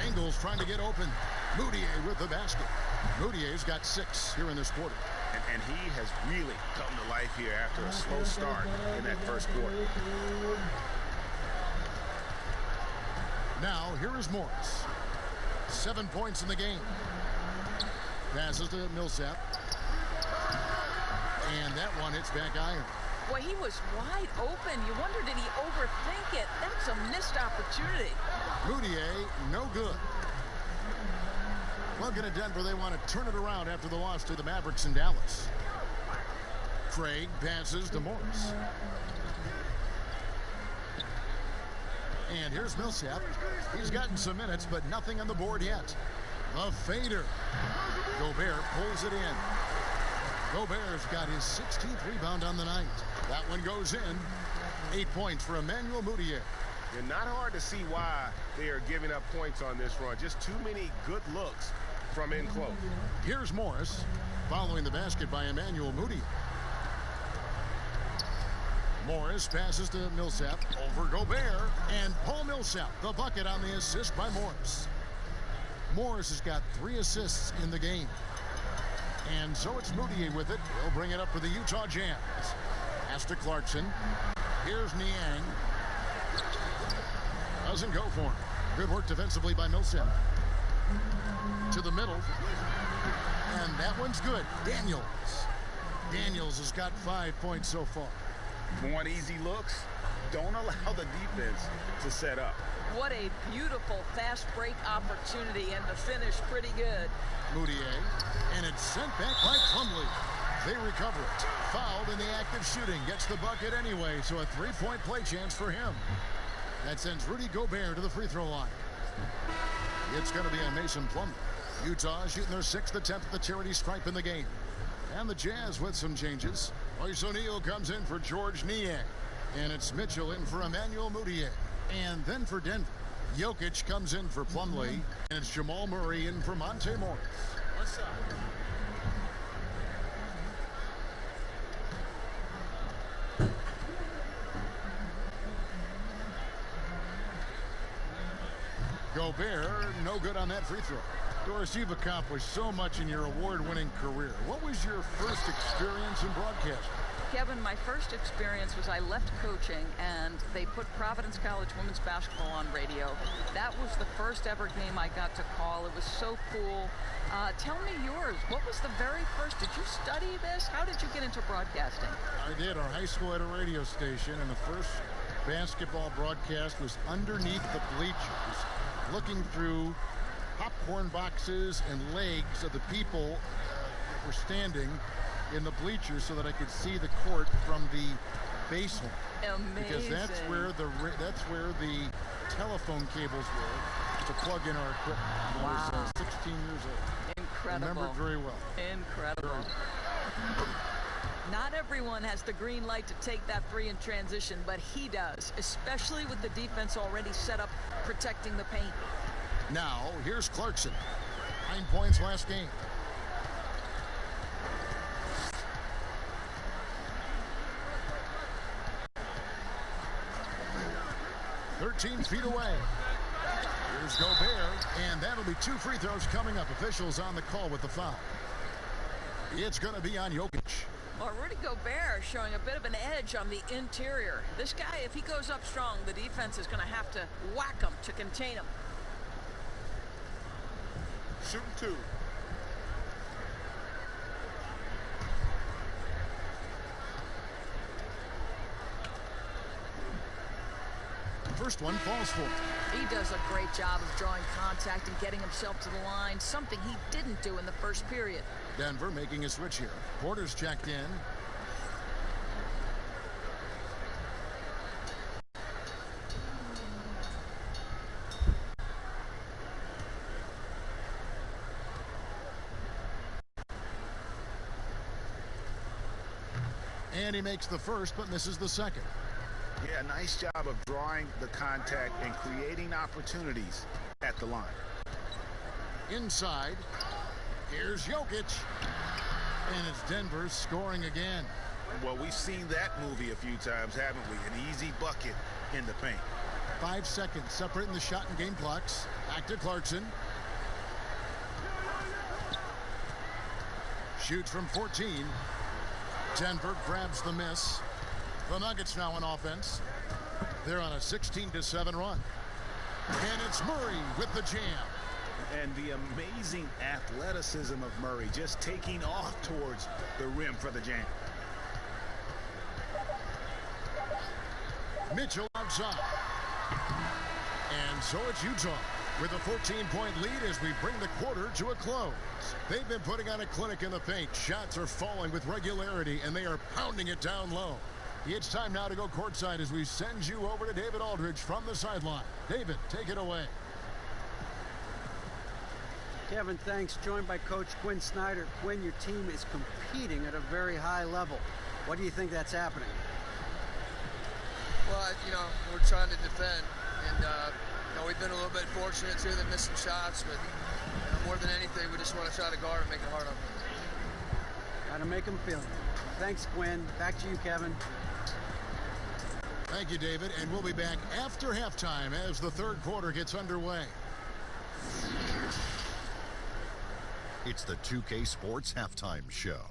Ingles trying to get open. Moutier with the basket. Moutier's got 6 here in this quarter. And he has really come to life here after a slow start in that first quarter. Now, here is Morris. 7 points in the game. passes to Millsap. And that one hits back iron. Well, he was wide open. You wonder, did he overthink it? That's a missed opportunity. Moutier, no good. Looking at Denver, they want to turn it around after the loss to the Mavericks in Dallas. Craig passes to Morris. And here's Millsap. He's gotten some minutes, but nothing on the board yet. A fader. Gobert pulls it in. Gobert's got his 16th rebound on the night. That one goes in. 8 points for Emmanuel Mudiay. And not hard to see why they are giving up points on this run. Just too many good looks from in close. Here's Morris following the basket by Emmanuel Mudiay. Morris passes to Millsap over Gobert, and Paul Millsap, the bucket on the assist by Morris. Morris has got 3 assists in the game. And so it's Mudiay with it. He'll bring it up for the Utah Jazz. Pass to Clarkson. Here's Niang. Doesn't go for him. Good work defensively by Millsap. To the middle. And that one's good. Daniels. Daniels has got 5 points so far. Want easy looks? Don't allow the defense to set up. What a beautiful fast break opportunity, and the finish pretty good. Mudiay, and it's sent back by Plumlee. They recover it. Fouled in the act of shooting. Gets the bucket anyway, so a 3-point play chance for him. That sends Rudy Gobert to the free throw line. It's going to be on Mason Plumlee. Utah shooting their 6th attempt at the charity stripe in the game. And the Jazz with some changes. Royce O'Neal comes in for George Niang. And it's Mitchell in for Emmanuel Mudiay. And then for Denver, Jokic comes in for Plumlee. And it's Jamal Murray in for Monte Morris. What's up? Gobert, no good on that free throw. Doris, you've accomplished so much in your award-winning career. What was your first experience in broadcasting? Kevin, my first experience was I left coaching and they put Providence College women's basketball on radio. That was the first ever game I got to call. It was so cool. Tell me yours. What was the very first? Did you study this? How did you get into broadcasting? I did. Our high school had a radio station, and the first basketball broadcast was underneath the bleachers, looking through popcorn boxes and legs of the people that were standing in the bleachers so that I could see the court from the basement. Amazing. Because that's where the telephone cables were to plug in our equipment. Wow. I was 16 years old. Incredible. I remember it very well. Incredible. Not everyone has the green light to take that 3 in transition, but he does, especially with the defense already set up protecting the paint. Now, here's Clarkson. 9 points last game. "13 feet away." Here's Gobert, and that'll be 2 free throws coming up. Officials on the call with the foul. It's going to be on Jokic. Well, Rudy Gobert showing a bit of an edge on the interior. This guy, if he goes up strong, the defense is going to have to whack him to contain him. Shooting 2. First one falls for him. He does a great job of drawing contact and getting himself to the line, something he didn't do in the first period. Denver making a switch here. Porter's checked in. And he makes the first, but misses the second. Yeah, nice job of drawing the contact and creating opportunities at the line. Inside, here's Jokic. And it's Denver scoring again. Well, we've seen that movie a few times, haven't we? An easy bucket in the paint. 5 seconds separating the shot and game clocks. Back to Clarkson. Shoots from 14. Denver grabs the miss. The Nuggets now on offense. They're on a 16-7 run. And it's Murray with the jam. And the amazing athleticism of Murray just taking off towards the rim for the jam. Mitchell outside. And so it's Utah with a 14-point lead as we bring the quarter to a close. They've been putting on a clinic in the paint. Shots are falling with regularity, and they are pounding it down low. It's time now to go courtside as we send you over to David Aldridge from the sideline. David, take it away. Kevin, thanks. Joined by Coach Quinn Snyder. Quinn, your team is competing at a very high level. What do you think that's happening? Well, we're trying to defend, and we've been a little bit fortunate too than missing shots, but more than anything, we just want to try to guard and make it hard on them. Got to make them feel it. Thanks, Quinn. Back to you, Kevin. Thank you, David, and we'll be back after halftime as the third quarter gets underway. It's the 2K Sports Halftime Show.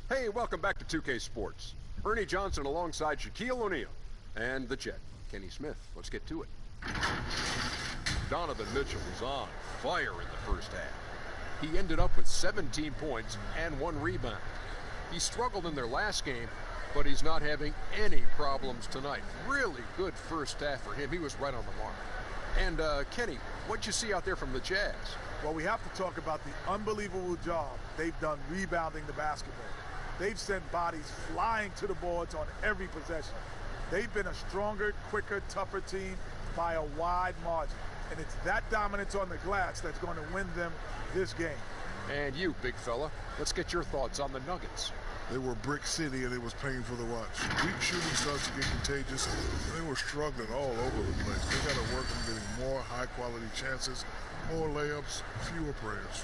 Hey, welcome back to 2K Sports. Ernie Johnson alongside Shaquille O'Neal and the Jet, Kenny Smith. Let's get to it. Donovan Mitchell was on fire in the first half. He ended up with 17 points and 1 rebound. He struggled in their last game, but he's not having any problems tonight. Really good first half for him. He was right on the mark. And Kenny, what'd you see out there from the Jazz? Well, we have to talk about the unbelievable job they've done rebounding the basketball. They've sent bodies flying to the boards on every possession. They've been a stronger, quicker, tougher team by a wide margin. And it's that dominance on the glass that's going to win them this game. And you, big fella, let's get your thoughts on the Nuggets. They were brick city, and it was painful to watch. Weak shooting starts to get contagious. They were struggling all over the place. They got to work on getting more high-quality chances, more layups, fewer prayers.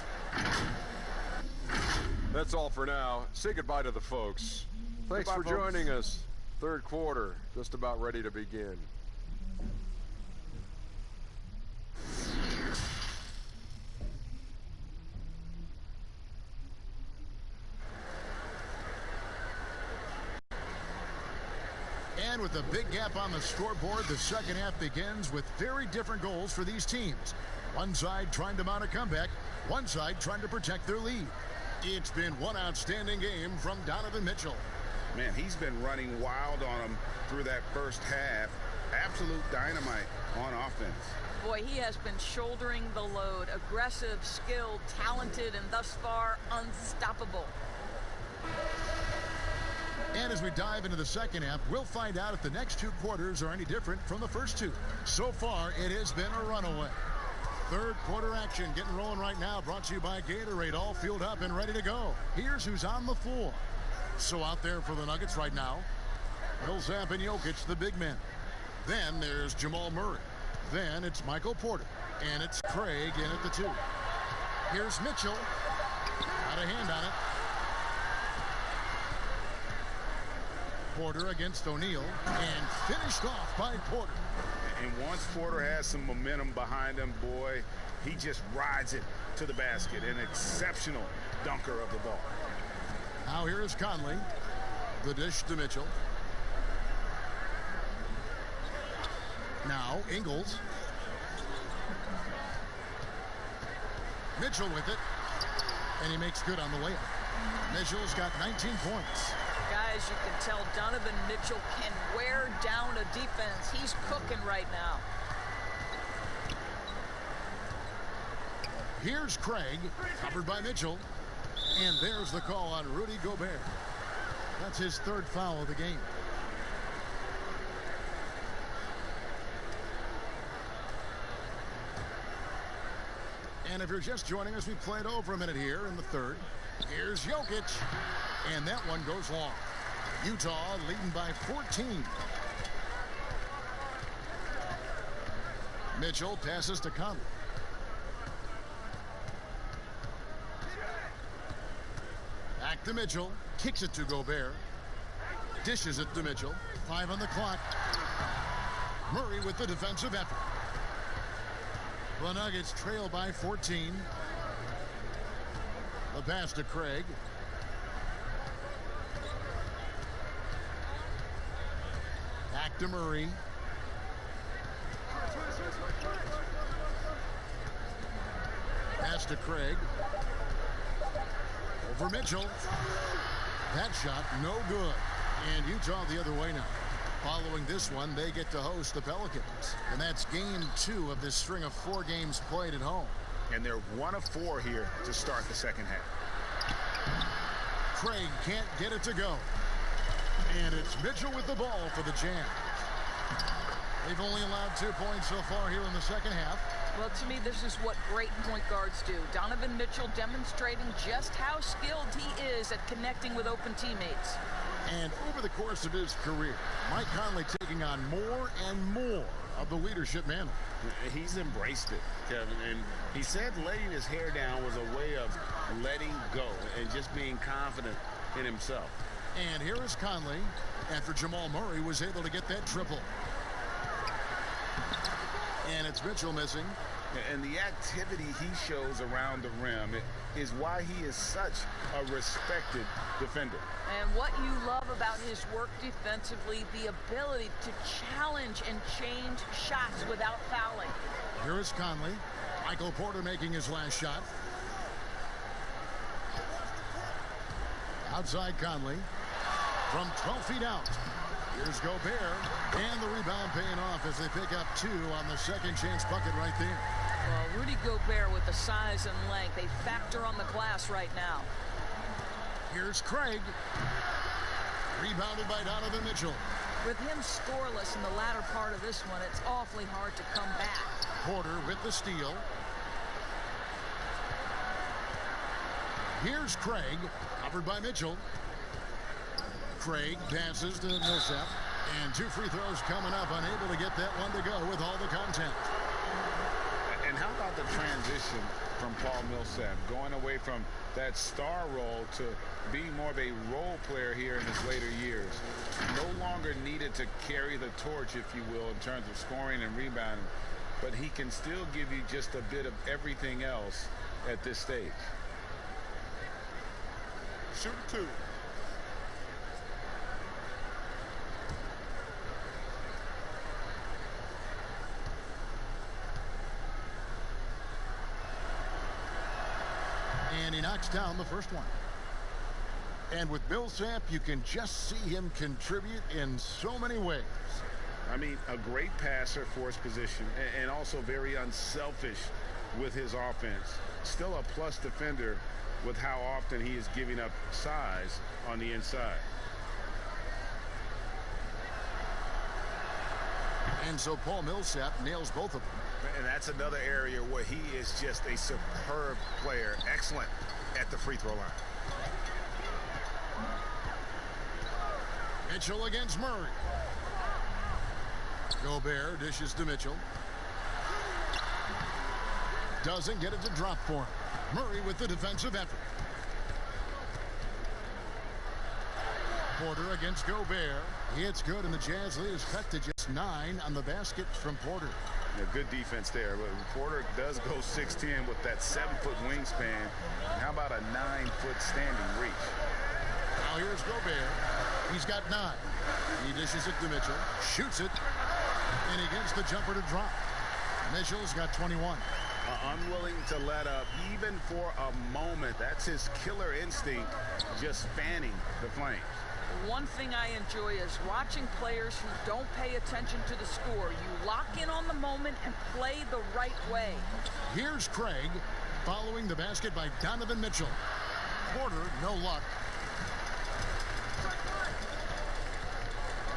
That's all for now. Say goodbye to the folks. Thanks for joining us. Third quarter, just about ready to begin. And with a big gap on the scoreboard, the second half begins with very different goals for these teams. One side trying to mount a comeback, one side trying to protect their lead. It's been one outstanding game from Donovan Mitchell. Man, he's been running wild on them through that first half. Absolute dynamite on offense. Boy, he has been shouldering the load. Aggressive, skilled, talented, and thus far unstoppable. And as we dive into the second half, we'll find out if the next 2 quarters are any different from the first 2. So far, it has been a runaway. Third quarter action getting rolling right now, brought to you by Gatorade, all fueled up and ready to go. Here's who's on the floor. So out there for the Nuggets right now, Millsap and Jokic, the big men. Then there's Jamal Murray. Then it's Michael Porter. And it's Craig in at the 2. Here's Mitchell. Got a hand on it. Porter against O'Neal, and finished off by Porter. And once Porter has some momentum behind him, boy, he just rides it to the basket. An exceptional dunker of the ball. Now here is Conley. The dish to Mitchell. Now Ingles. Mitchell with it. And he makes good on the layup. Mitchell's got 19 points. Guys, you can tell Donovan Mitchell can wear down a defense. He's cooking right now. Here's Craig, covered by Mitchell. And there's the call on Rudy Gobert. That's his 3rd foul of the game. And if you're just joining us, we played over a minute here in the 3rd. Here's Jokic. And that one goes long. Utah leading by 14. Mitchell passes to Conley. Back to Mitchell. Kicks it to Gobert. Dishes it to Mitchell. 5 on the clock. Murray with the defensive effort. The Nuggets trail by 14. The pass to Craig. Back to Murray. Pass to Craig. Over Mitchell. That shot, no good. And Utah the other way now. Following this one, they get to host the Pelicans. And that's game 2 of this string of 4 games played at home. And they're 1 of 4 here to start the second half. Craig can't get it to go. And it's Mitchell with the ball for the Jazz. They've only allowed 2 points so far here in the second half. Well, to me, this is what great point guards do. Donovan Mitchell demonstrating just how skilled he is at connecting with open teammates. And over the course of his career, Mike Conley taking on more and more of the leadership mantle. He's embraced it, Kevin, and he said letting his hair down was a way of letting go and just being confident in himself. And here is Conley after Jamal Murray was able to get that triple. And it's Mitchell missing. And the activity he shows around the rim is why he is such a respected defender. And what you love about his work defensively, the ability to challenge and change shots without fouling. Here is Conley. Michael Porter making his last shot. Outside Conley. From 12 feet out. Here's Gobert. And the rebound paying off as they pick up 2 on the second chance bucket right there. Well, Rudy Gobert with the size and length, they factor on the glass right now. Here's Craig. Rebounded by Donovan Mitchell. With him scoreless in the latter part of this one, it's awfully hard to come back. Porter with the steal. Here's Craig, covered by Mitchell. Craig passes to Millsap. And 2 free throws coming up, unable to get that one to go with all the contact. And how about the transition from Paul Millsap, going away from that star role to being more of a role player here in his later years. No longer needed to carry the torch, if you will, in terms of scoring and rebounding, but he can still give you just a bit of everything else at this stage. Shoot 2. And he knocks down the first one. And with Millsap, you can just see him contribute in so many ways. I mean, a great passer for his position and also very unselfish with his offense. Still a plus defender with how often he is giving up size on the inside. And so Paul Millsap nails both of them. And that's another area where he is just a superb player. Excellent at the free throw line. Mitchell against Murray. Gobert dishes to Mitchell. Doesn't get it to drop for him. Murray with the defensive effort. Porter against Gobert. It's good, and the Jazz lead is cut to just 9 on the basket from Porter. Yeah, good defense there, but Porter does go 6'10" with that 7-foot wingspan. How about a 9-foot standing reach? Now here's Gobert. He's got 9. He dishes it to Mitchell, shoots it, and he gets the jumper to drop. Mitchell's got 21. Unwilling to let up even for a moment. That's his killer instinct, just fanning the flames. One thing I enjoy is watching players who don't pay attention to the score. You lock in on the moment and play the right way. Here's Craig following the basket by Donovan Mitchell. Porter, no luck.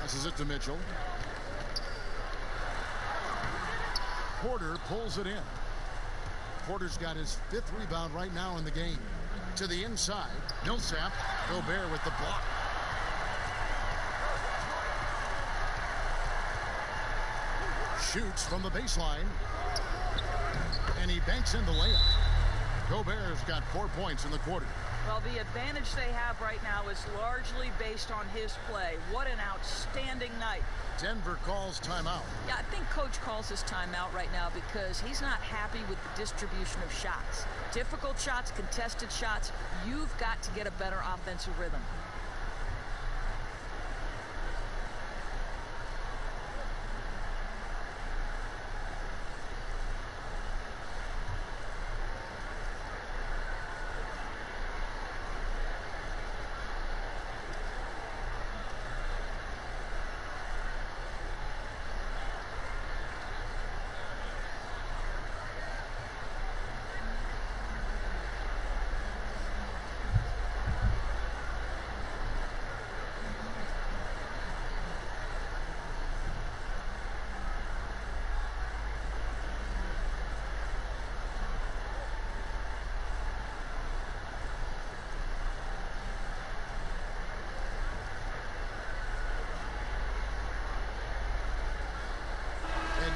Passes it to Mitchell. Porter pulls it in. Porter's got his 5th rebound right now in the game. To the inside, Millsap. Gobert with the block. Shoots from the baseline. And he banks in the layup. Gobert's got 4 points in the quarter. Well, the advantage they have right now is largely based on his play. What an outstanding night. Denver calls timeout. Yeah, I think Coach calls his timeout right now because he's not happy with the distribution of shots. Difficult shots, contested shots. You've got to get a better offensive rhythm.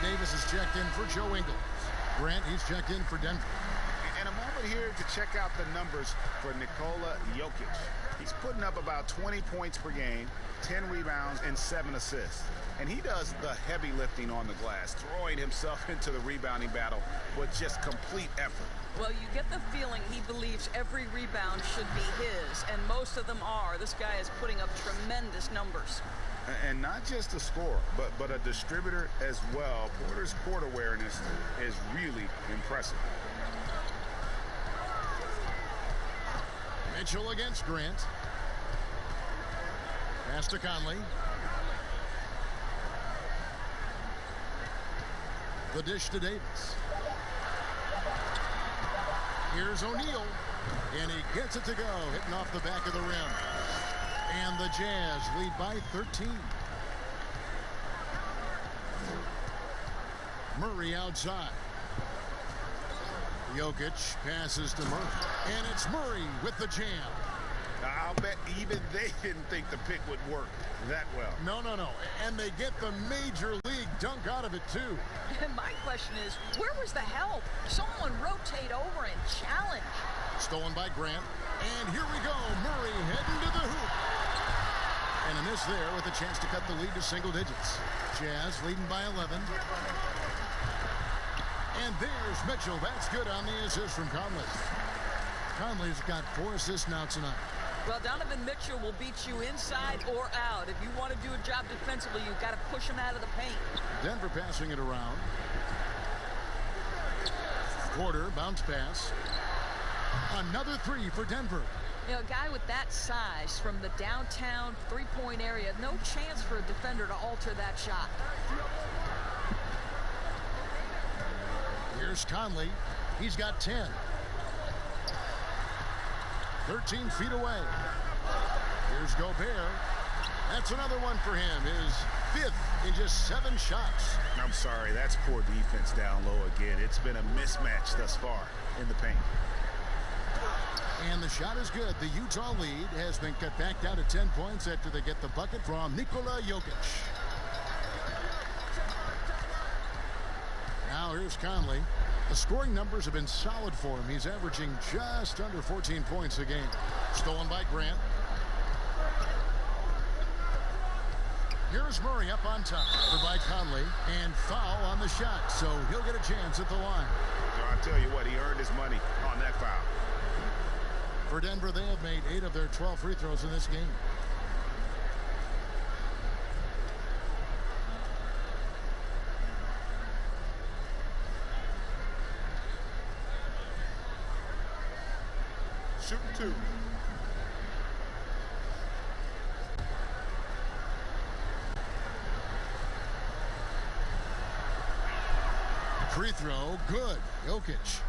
Davis is checked in for Joe Ingles. Grant, he's checked in for Denver. And a moment here to check out the numbers for Nikola Jokic. He's putting up about 20 points per game, 10 rebounds, and 7 assists. And he does the heavy lifting on the glass, throwing himself into the rebounding battle with just complete effort. Well, you get the feeling he believes every rebound should be his, and most of them are. This guy is putting up tremendous numbers. And not just a scorer, but a distributor as well. Porter's court awareness is really impressive. Mitchell against Grant. Pass to Conley. The dish to Davis. Here's O'Neal, and he gets it to go, hitting off the back of the rim. And the Jazz lead by 13. Murray outside. Jokic passes to Murray, and it's Murray with the jam. I'll bet even they didn't think the pick would work that well. No. And they get the major league dunk out of it, too. My question is, where was the help? Someone rotate over and challenge. Stolen by Grant. And here we go. Murray heading to the hoop. And a miss there with a chance to cut the lead to single digits. Jazz leading by 11. And there's Mitchell. That's good on the assist from Conley. Conley's got 4 assists now tonight. Well, Donovan Mitchell will beat you inside or out. If you want to do a job defensively, you've got to push him out of the paint. Denver passing it around. Porter, bounce pass. Another 3 for Denver. You know, a guy with that size from the downtown three-point area, no chance for a defender to alter that shot. Here's Conley. He's got 10. 13 feet away. Here's Gobert. That's another one for him. His 5th in just 7 shots. I'm sorry, that's poor defense down low again. It's been a mismatch thus far in the paint. And the shot is good. The Utah lead has been cut back down to 10 points after they get the bucket from Nikola Jokic. Now here's Conley. The scoring numbers have been solid for him. He's averaging just under 14 points a game. Stolen by Grant. Here's Murray up on top by Conley, and foul on the shot, so he'll get a chance at the line. So I'll tell you what, he earned his money on that foul. For Denver, they have made 8 of their 12 free throws in this game. Shooting 2. Free throw, good. Jokic.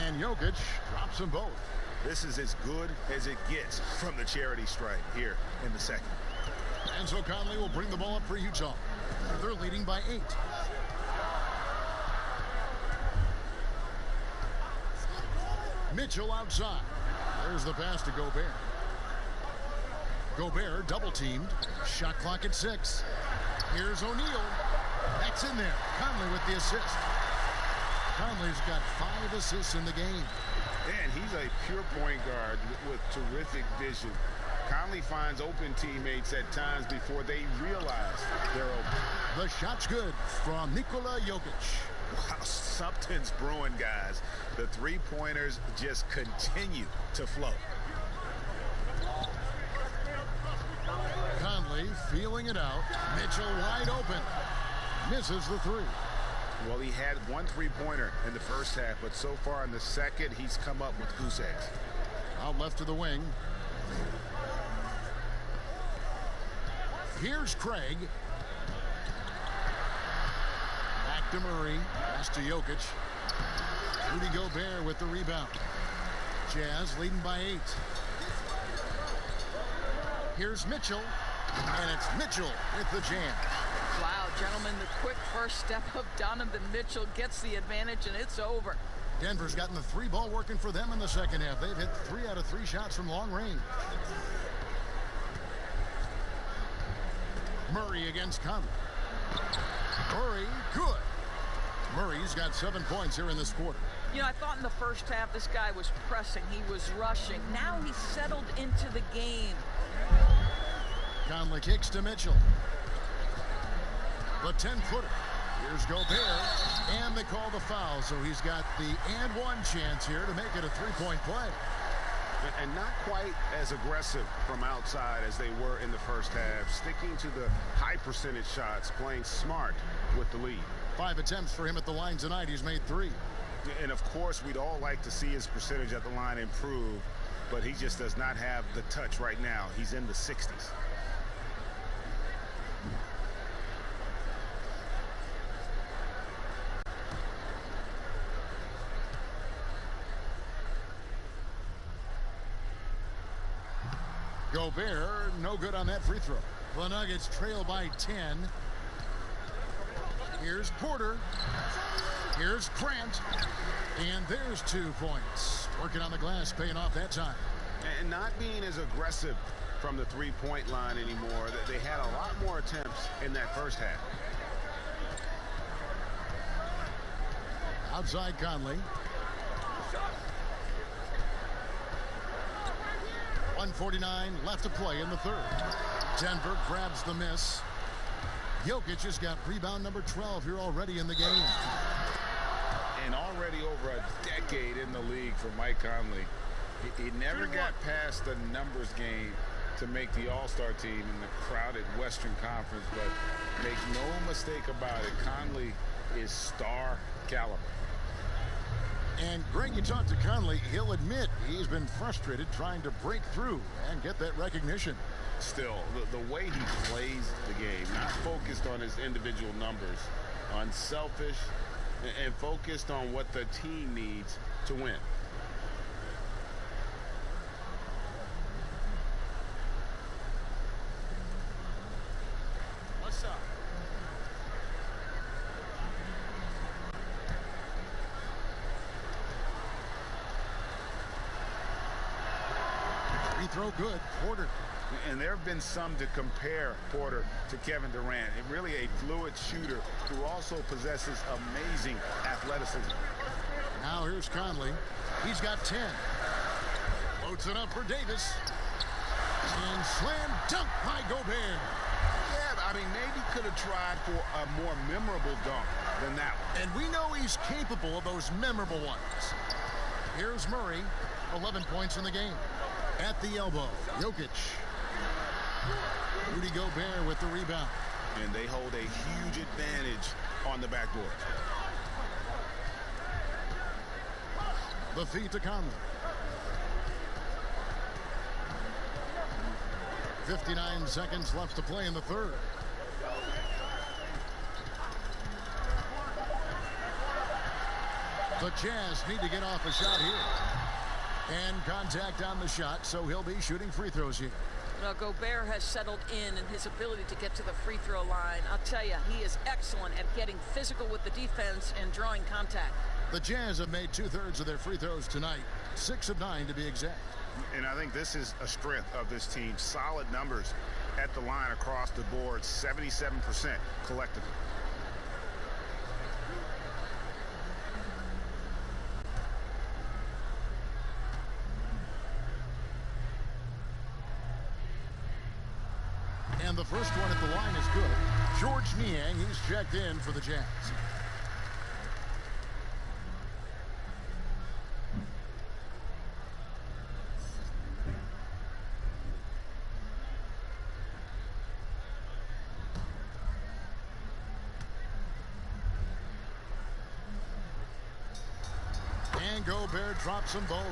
And Jokic drops them both. This is as good as it gets from the charity stripe here in the second. And so Conley will bring the ball up for Utah. They're leading by 8. Mitchell outside. There's the pass to Gobert. Gobert double teamed. Shot clock at 6. Here's O'Neal. That's in there. Conley with the assist. Conley's got 5 assists in the game. And he's a pure point guard with terrific vision. Conley finds open teammates at times before they realize they're open. The shot's good from Nikola Jokic. Wow, something's brewing, guys. The three-pointers just continue to flow. Conley feeling it out. Mitchell wide open. Misses the 3. Well, he had 1 3-pointer in the first half, but so far in the second, he's come up with goose eggs. Out left to the wing. Here's Craig. Back to Murray. Pass to Jokic. Rudy Gobert with the rebound. Jazz leading by 8. Here's Mitchell, and it's Mitchell with the jam. Wow, gentlemen, the quick first step of Donovan Mitchell gets the advantage, and it's over. Denver's gotten the three ball working for them in the second half. They've hit 3 out of 3 shots from long range. Murray against Conley. Murray, good. Murray's got 7 points here in this quarter. You know, I thought in the first half this guy was pressing. He was rushing. Now he's settled into the game. Conley kicks to Mitchell. The 10-footer. Here's Gobert, and they call the foul, so he's got the and one chance here to make it a 3-point play. And not quite as aggressive from outside as they were in the first half, sticking to the high percentage shots, playing smart with the lead. 5 attempts for him at the line tonight. He's made 3. And of course, we'd all like to see his percentage at the line improve, but he just does not have the touch right now. He's in the 60s. Gobert, no good on that free throw. The Nuggets trail by 10. Here's Porter. Here's Grant. And there's 2 points. Working on the glass, paying off that time. And not being as aggressive from the three-point line anymore. They had a lot more attempts in that first half. Outside Conley. 1:49 left to play in the third. Denver grabs the miss. Jokic has got rebound number 12 here already in the game. And already over a decade in the league for Mike Conley. He never got past the numbers game to make the All-Star team in the crowded Western Conference, but make no mistake about it, Conley is star caliber. And Greg, you talked to Conley, he'll admit he's been frustrated trying to break through and get that recognition. Still, the way he plays the game, not focused on his individual numbers, unselfish, and focused on what the team needs to win. What's up? Free throw good. Porter. And there have been some to compare Porter to Kevin Durant. And really a fluid shooter who also possesses amazing athleticism. Now here's Conley. He's got 10. Loads it up for Davis. And slam dunk by Gobert. Yeah, I mean, maybe could have tried for a more memorable dunk than that one. And we know he's capable of those memorable ones. Here's Murray. 11 points in the game. At the elbow, Jokic. Rudy Gobert with the rebound. And they hold a huge advantage on the backboard. The feed to Conley. 59 seconds left to play in the third. The Jazz need to get off a shot here. And contact on the shot, so he'll be shooting free throws here. Well, Gobert has settled in his ability to get to the free throw line. I'll tell you, he is excellent at getting physical with the defense and drawing contact. The Jazz have made 2/3 of their free throws tonight. 6 of 9 to be exact. And I think this is a strength of this team. Solid numbers at the line across the board. 77% collectively. And the first one at the line is good. George Niang, he's checked in for the Jazz. And Gobert drops them both.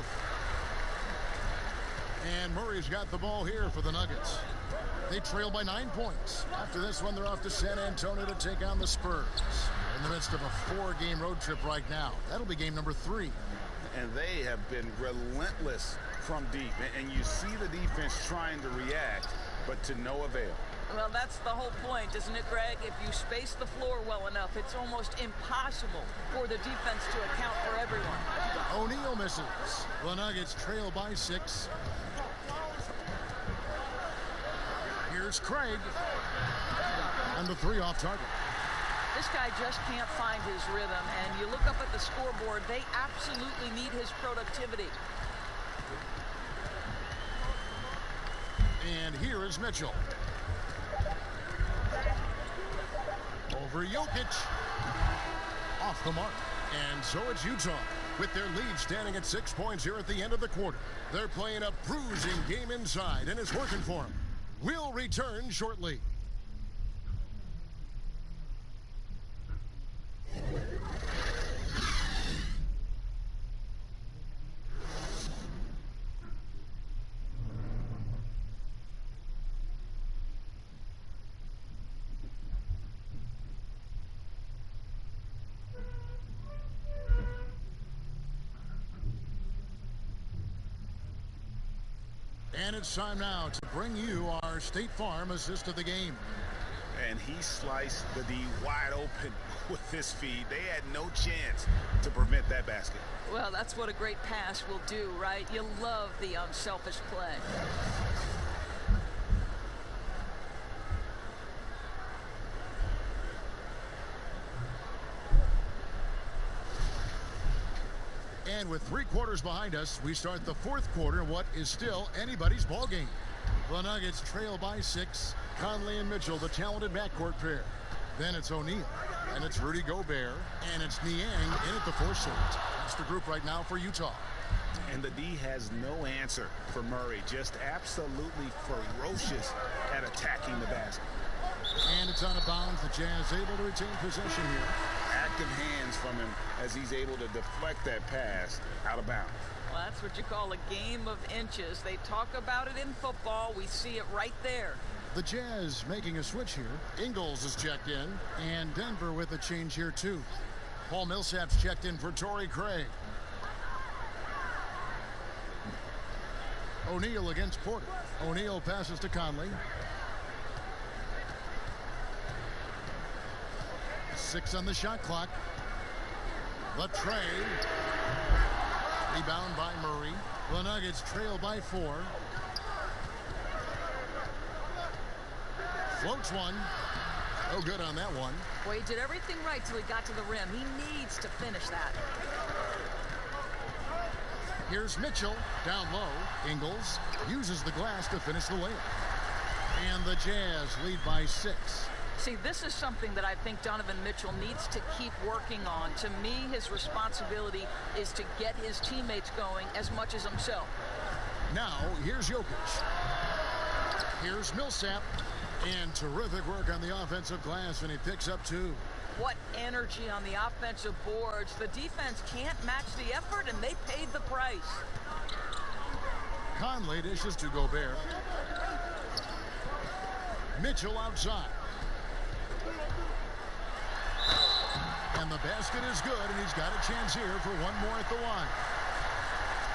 And Murray's got the ball here for the Nuggets. They trail by 9 points. After this one, they're off to San Antonio to take on the Spurs. In the midst of a 4-game road trip right now. That'll be game number 3. And they have been relentless from deep, and you see the defense trying to react, but to no avail. Well, that's the whole point, isn't it, Greg? If you space the floor well enough, it's almost impossible for the defense to account for everyone. O'Neal misses. The Nuggets trail by 6. Here's Craig. And the 3 off target. This guy just can't find his rhythm, and you look up at the scoreboard, they absolutely need his productivity. And here is Mitchell. Over Jokic. Off the mark. And so it's Utah with their lead standing at 6 points here at the end of the quarter. They're playing a bruising game inside, and it's working for them. We'll return shortly. And it's time now to bring you our State Farm assist of the game. And he sliced the D wide open with this feed. They had no chance to prevent that basket. Well, that's what a great pass will do, right? You love the unselfish play. And with 3 quarters behind us, we start the 4th quarter, what is still anybody's ball game. The Nuggets trail by 6. Conley and Mitchell, the talented backcourt pair. Then it's O'Neal, and it's Rudy Gobert, and it's Niang in at the 4 slot. That's the group right now for Utah. And the D has no answer for Murray, just absolutely ferocious at attacking the basket. And it's out of bounds. The Jazz able to retain possession here. Active hands from him as he's able to deflect that pass out of bounds. Well, that's what you call a game of inches. They talk about it in football. We see it right there. The Jazz making a switch here. Ingles is checked in, and Denver with a change here too. Paul Millsap's checked in for Torrey Craig. O'Neal against Porter. O'Neal passes to Conley. 6 on the shot clock. Latrey. Rebound by Murray. The Nuggets trail by 4. Floats one. No good on that one. Well, he did everything right till he got to the rim. He needs to finish that. Here's Mitchell down low. Ingles uses the glass to finish the layup. And the Jazz lead by 6. See, this is something that I think Donovan Mitchell needs to keep working on. To me, his responsibility is to get his teammates going as much as himself. Now, here's Jokic. Here's Millsap. And terrific work on the offensive glass, and he picks up 2. What energy on the offensive boards. The defense can't match the effort, and they paid the price. Conley dishes to Gobert. Mitchell outside. And the basket is good, and he's got a chance here for one more at the line.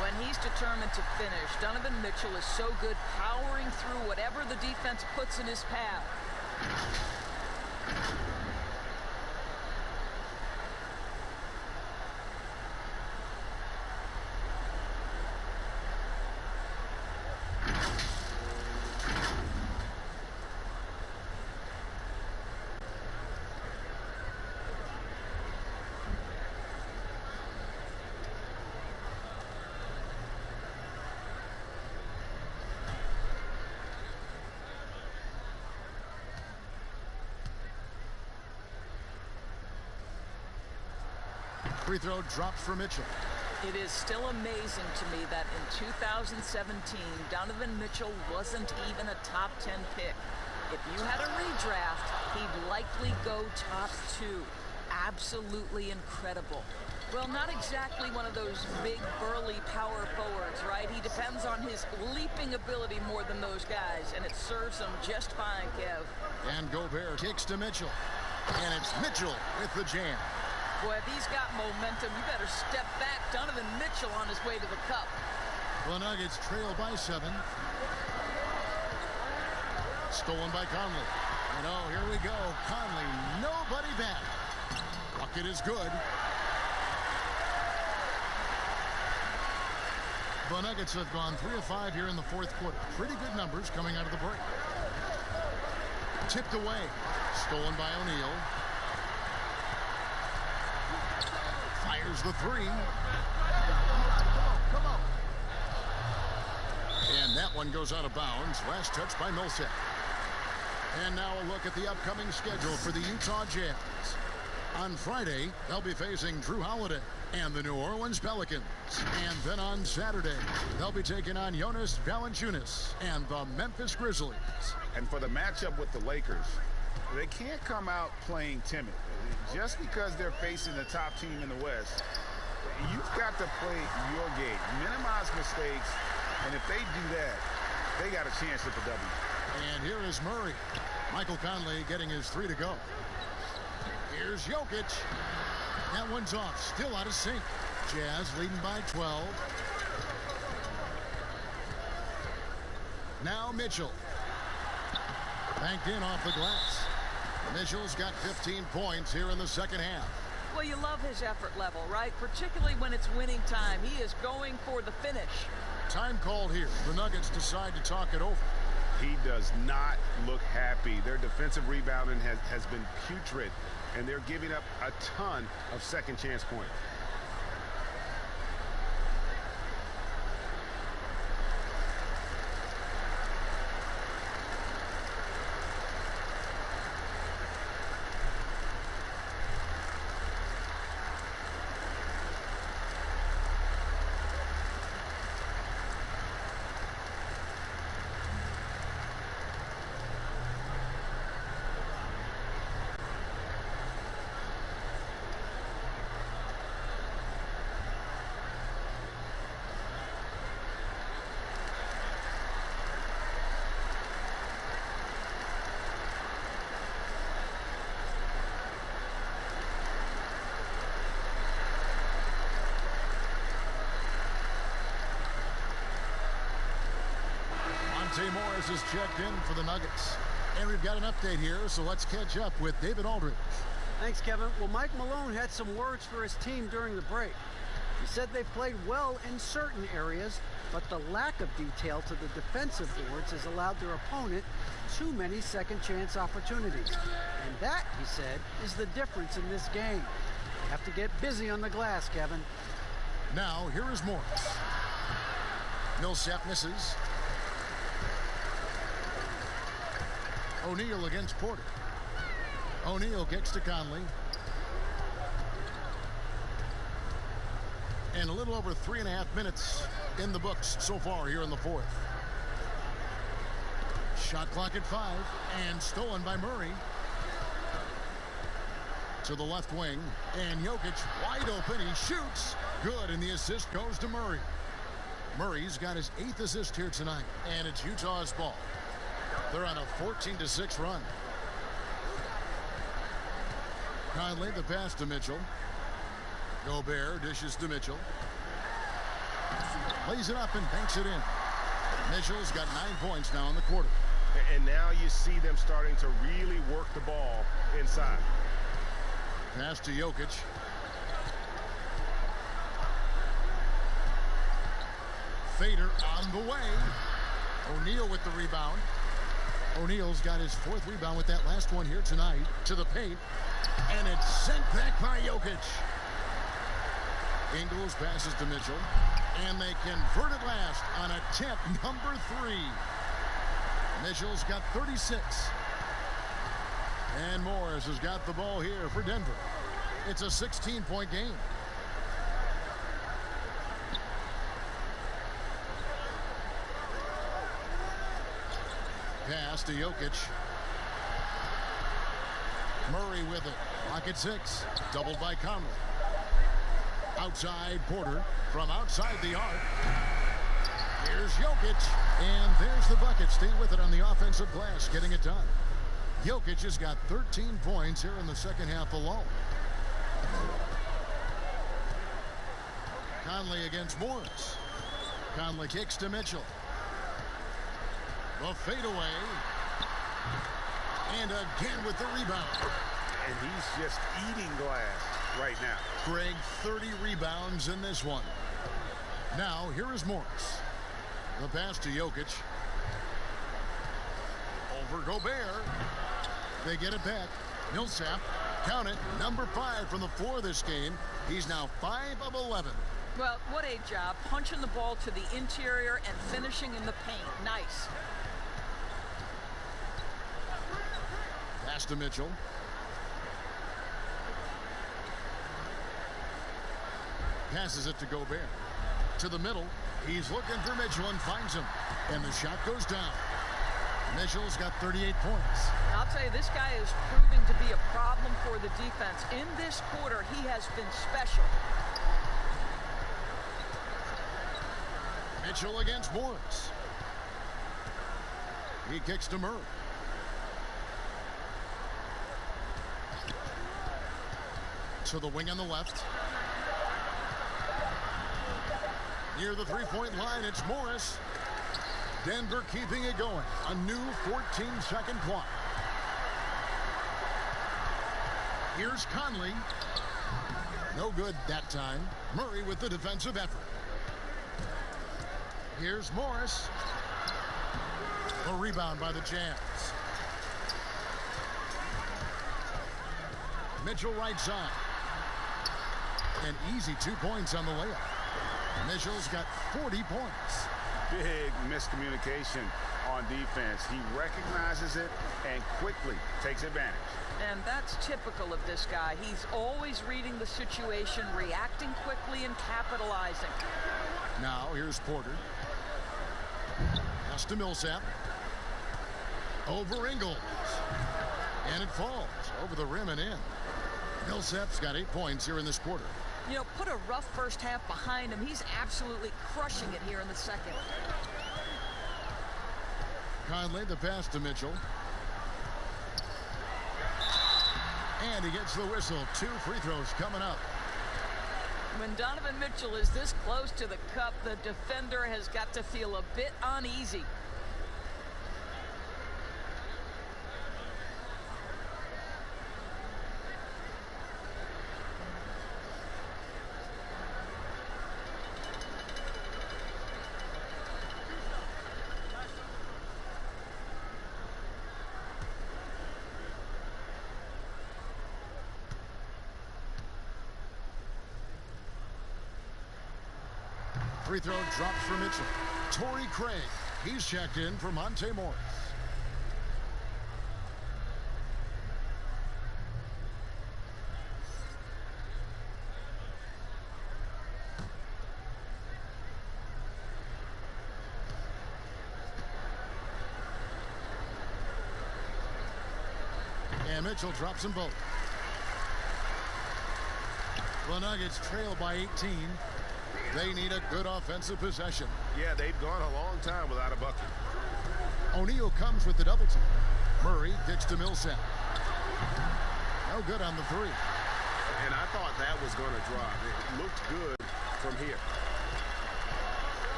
When he's determined to finish, Donovan Mitchell is so good powering through whatever the defense puts in his path. Free throw drops for Mitchell. It is still amazing to me that in 2017, Donovan Mitchell wasn't even a top 10 pick. If you had a redraft, he'd likely go top 2. Absolutely incredible. Well, not exactly one of those big, burly power forwards, right? He depends on his leaping ability more than those guys, and it serves him just fine, Kev. And Gobert kicks to Mitchell. And it's Mitchell with the jam. Boy, if he's got momentum, you better step back. Donovan Mitchell on his way to the cup. The Nuggets trail by 7. Stolen by Conley. And oh, here we go. Conley, nobody back. Bucket is good. The Nuggets have gone 3 of 5 here in the fourth quarter. Pretty good numbers coming out of the break. Tipped away. Stolen by O'Neal. Fires the 3. Come on. And that one goes out of bounds. Last touch by Millsap. And now a look at the upcoming schedule for the Utah Jazz. On Friday, they'll be facing Drew Holiday and the New Orleans Pelicans. And then on Saturday, they'll be taking on Jonas Valanciunas and the Memphis Grizzlies. And for the matchup with the Lakers, they can't come out playing timid. Just because they're facing the top team in the West, you've got to play your game. Minimize mistakes, and if they do that, they got a chance at the W. And here is Murray. Michael Conley getting his 3 to go. Here's Jokic. That one's off. Still out of sync. Jazz leading by 12. Now Mitchell. Banked in off the glass. Mitchell's got 15 points here in the second half. Well, you love his effort level, right? Particularly when it's winning time. He is going for the finish. Time called here. The Nuggets decide to talk it over. He does not look happy. Their defensive rebounding has been putrid, and they're giving up a ton of second chance points. Monte Morris is checked in for the Nuggets. And we've got an update here, so let's catch up with David Aldridge. Thanks, Kevin. Well, Mike Malone had some words for his team during the break. He said they played well in certain areas, but the lack of detail to the defensive boards has allowed their opponent too many second chance opportunities. And that, he said, is the difference in this game. You have to get busy on the glass, Kevin. Now, here is Morris. Millsap misses. O'Neal against Porter. O'Neal kicks to Conley. And a little over 3.5 minutes in the books so far here in the fourth. Shot clock at 5 and stolen by Murray. To the left wing, and Jokic wide open. He shoots. Good, and the assist goes to Murray. Murray's got his 8th assist here tonight, and it's Utah's ball. They're on a 14-6 run. Conley, the pass to Mitchell. Gobert dishes to Mitchell. Lays it up and banks it in. Mitchell's got 9 points now in the quarter. And now you see them starting to really work the ball inside. Pass to Jokic. Fader on the way. O'Neal with the rebound. O'Neal's got his 4th rebound with that last one here tonight. To the paint. And it's sent back by Jokic. Ingles passes to Mitchell. And they convert it last on attempt number 3. Mitchell's got 36. And Morris has got the ball here for Denver. It's a 16-point game. Pass to Jokic. Murray with it. Clock at 6. Doubled by Conley. Outside Porter from outside the arc. Here's Jokic. And there's the bucket. Stay with it on the offensive glass, getting it done. Jokic has got 13 points here in the second half alone. Conley against Morris. Conley kicks to Mitchell. The fadeaway. And again with the rebound. And he's just eating glass right now. Greg, 30 rebounds in this one. Now, here is Morris. The pass to Jokic. Over Gobert. They get it back. Millsap, count it, number 5 from the floor this game. He's now 5 of 11. Well, what a job. Punching the ball to the interior and finishing in the paint. Nice. Pass to Mitchell. Passes it to Gobert. To the middle. He's looking for Mitchell and finds him. And the shot goes down. Mitchell's got 38 points. I'll tell you, this guy is proving to be a problem for the defense. In this quarter, he has been special. Mitchell against Morris. He kicks to Murray. To the wing on the left. Near the three-point line, it's Morris. Denver keeping it going. A new 14-second clock. Here's Conley. No good that time. Murray with the defensive effort. Here's Morris. A rebound by the Jazz. Mitchell right side. An easy 2 points on the layup. Mitchell's got 40 points. Big miscommunication on defense. He recognizes it and quickly takes advantage. And that's typical of this guy. He's always reading the situation, reacting quickly, and capitalizing. Now here's Porter. Pass to Millsap. Over Ingles. And it falls over the rim and in. Millsap's got 8 points here in this quarter. You know, put a rough first half behind him. He's absolutely crushing it here in the second. Conley, the pass to Mitchell. And he gets the whistle. 2 free throws coming up. When Donovan Mitchell is this close to the cup, the defender has got to feel a bit uneasy. Free throw drops for Mitchell. Torrey Craig. He's checked in for Monte Morris. And Mitchell drops them both. The Nuggets trail by 18. They need a good offensive possession. Yeah, they've gone a long time without a bucket. O'Neal comes with the double team. Murray kicks to Millsap. No good on the three. And I thought that was going to drop. It looked good from here.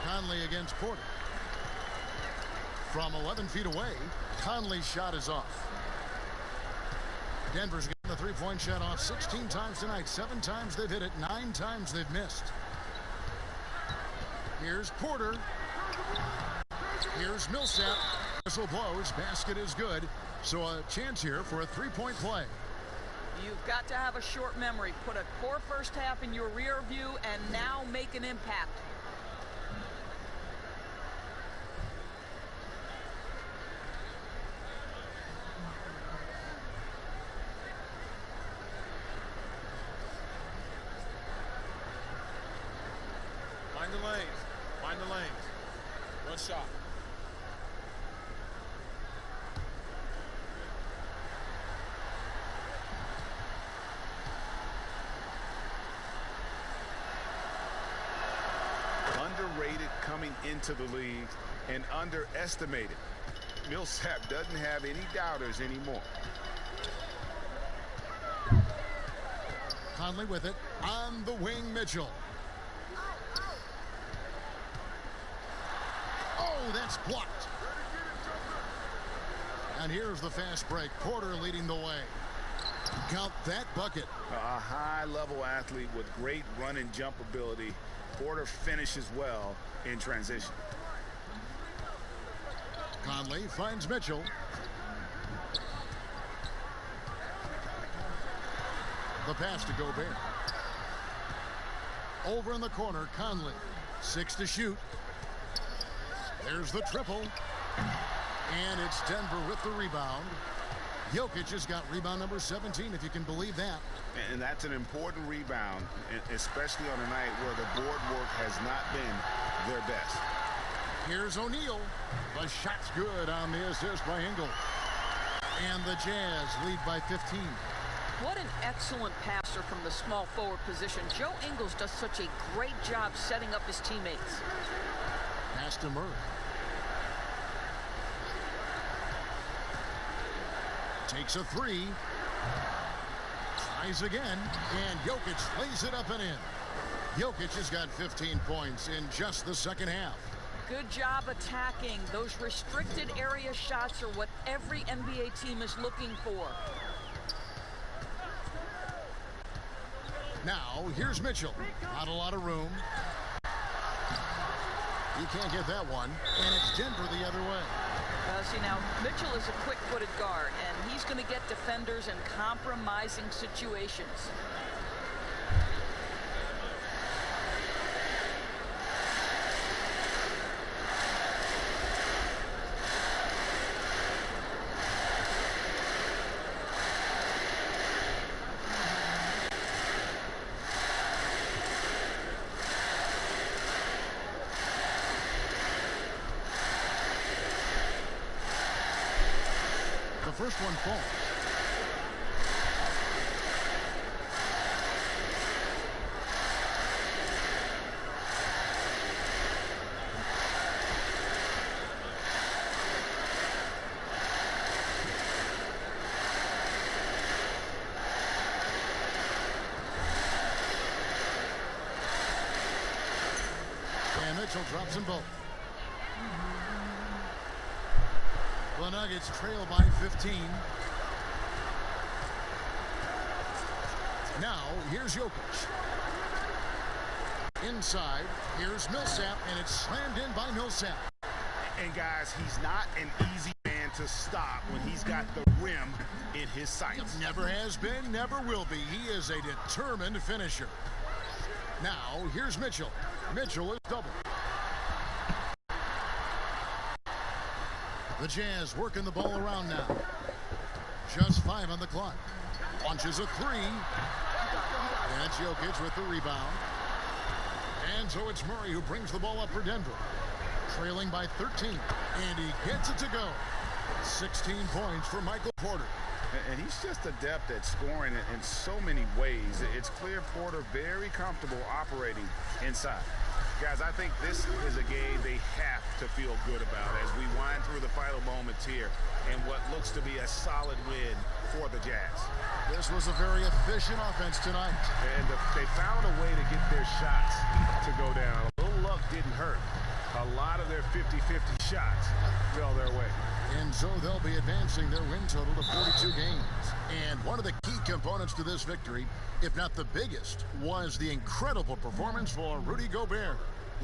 Conley against Porter. From 11 feet away, Conley's shot is off. Denver's getting the three-point shot off 16 times tonight. 7 times they've hit it. 9 times they've missed. Here's Porter. Here's Millsap. Whistle blows. Basket is good. So a chance here for a three-point play. You've got to have a short memory. Put a core first half in your rear view and now make an impact. Find the lanes. Find the lanes. One shot. Underrated coming into the league and underestimated. Millsap doesn't have any doubters anymore. Conley with it. On the wing, Mitchell. It's blocked. And here's the fast break. Porter leading the way. Count that bucket. A high-level athlete with great run and jump ability. Porter finishes well in transition. Conley finds Mitchell. The pass to Gobert. Over in the corner, Conley. 6 to shoot. There's the triple. And it's Denver with the rebound. Jokic has got rebound number 17, if you can believe that. And that's an important rebound, especially on a night where the board work has not been their best. Here's O'Neal. The shot's good on the assist by Ingles. And the Jazz lead by 15. What an excellent passer from the small forward position. Joe Ingles does such a great job setting up his teammates. Pass to Murray. Takes a three. Tries again. And Jokic lays it up and in. Jokic has got 15 points in just the second half. Good job attacking. Those restricted area shots are what every NBA team is looking for. Now, here's Mitchell. Not a lot of room. He can't get that one. And it's Denver the other way. See, now, Mitchell is a quick-footed guard, and he's going to get defenders in compromising situations. First one falls. And Mitchell drops them both. The Nuggets trail by 15. Now, here's Jokic. Inside, here's Millsap, and it's slammed in by Millsap. And guys, he's not an easy man to stop when he's got the rim in his sights. Never has been, never will be. He is a determined finisher. Now, here's Mitchell. Mitchell is double. The Jazz working the ball around now. Just 5 on the clock. Launches a three. That's Jokic with the rebound. And so it's Murray who brings the ball up for Denver. Trailing by 13. And he gets it to go. 16 points for Michael Porter. And he's just adept at scoring in so many ways. It's clear Porter very comfortable operating inside. Guys, I think this is a game they have to feel good about as we wind through the final moments here in what looks to be a solid win for the Jazz. This was a very efficient offense tonight. And they found a way to get their shots to go down. A little luck didn't hurt. A lot of their 50-50 shots fell their way. And so they'll be advancing their win total to 42 games. And one of the key components to this victory, if not the biggest, was the incredible performance for Rudy Gobert.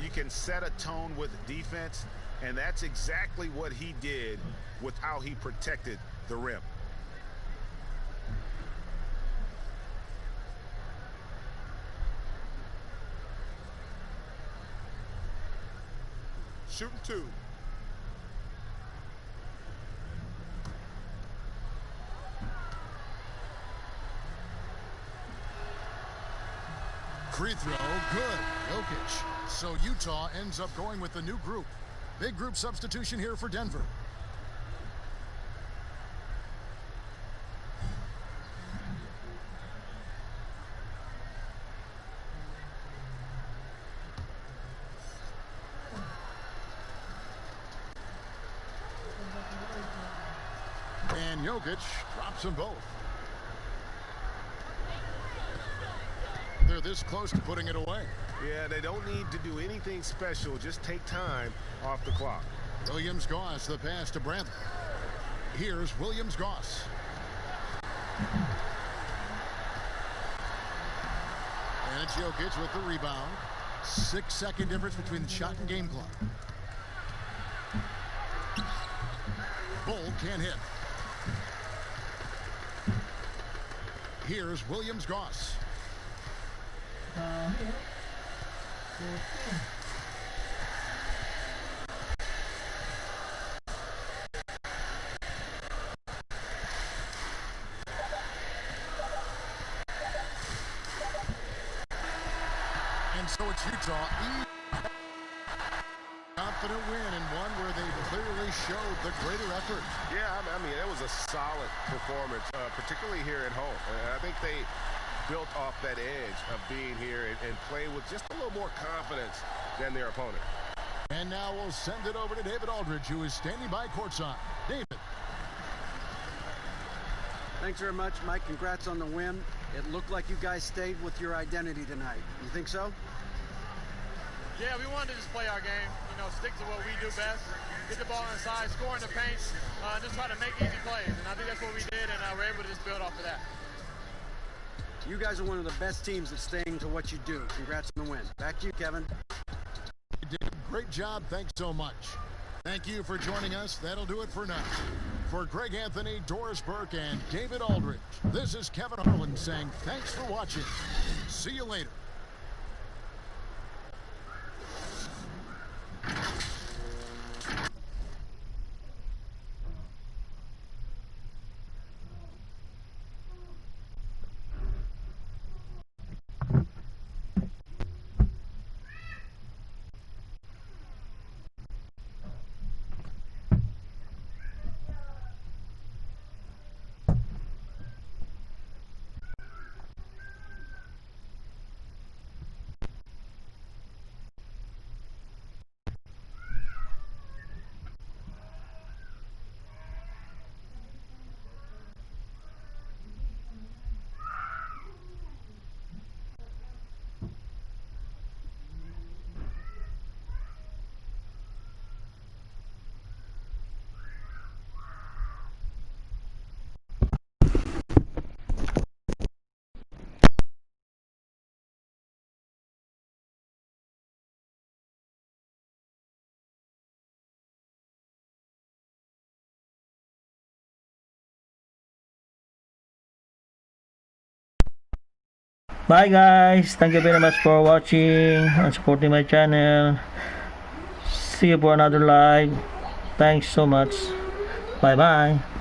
You can set a tone with defense, and that's exactly what he did with how he protected the rim. Shooting 2. Free throw, good. Jokic. So Utah ends up going with the new group. Big group substitution here for Denver. And Jokic drops them both. They're this close to putting it away. Yeah, they don't need to do anything special. Just take time off the clock. Williams-Goss, the pass to Bradley. Here's Williams-Goss. And it's Jokic with the rebound. 6-second difference between the shot and game clock. Bull can't hit. Here's Williams-Goss. And so it's Utah. Confident win and one where they clearly showed the greater effort. Yeah, I mean, it was a solid performance, particularly here at home. And I think they built off that edge of being here and play with just a little more confidence than their opponent. And now we'll send it over to David Aldridge, who is standing by courtside. David. Thanks very much, Mike. Congrats on the win. It looked like you guys stayed with your identity tonight. You think so? Yeah, we wanted to just play our game, stick to what we do best, get the ball inside, score in the paint, just try to make easy plays. And I think that's what we did, and we're able to just build off of that. You guys are one of the best teams at staying to what you do. Congrats on the win. Back to you, Kevin. You did a great job. Thanks so much. Thank you for joining us. That'll do it for now. For Greg Anthony, Doris Burke, and David Aldridge, this is Kevin Harlan saying thanks for watching. See you later. Bye guys, thank you very much for watching and supporting my channel. See you for another live. Thanks so much. Bye bye.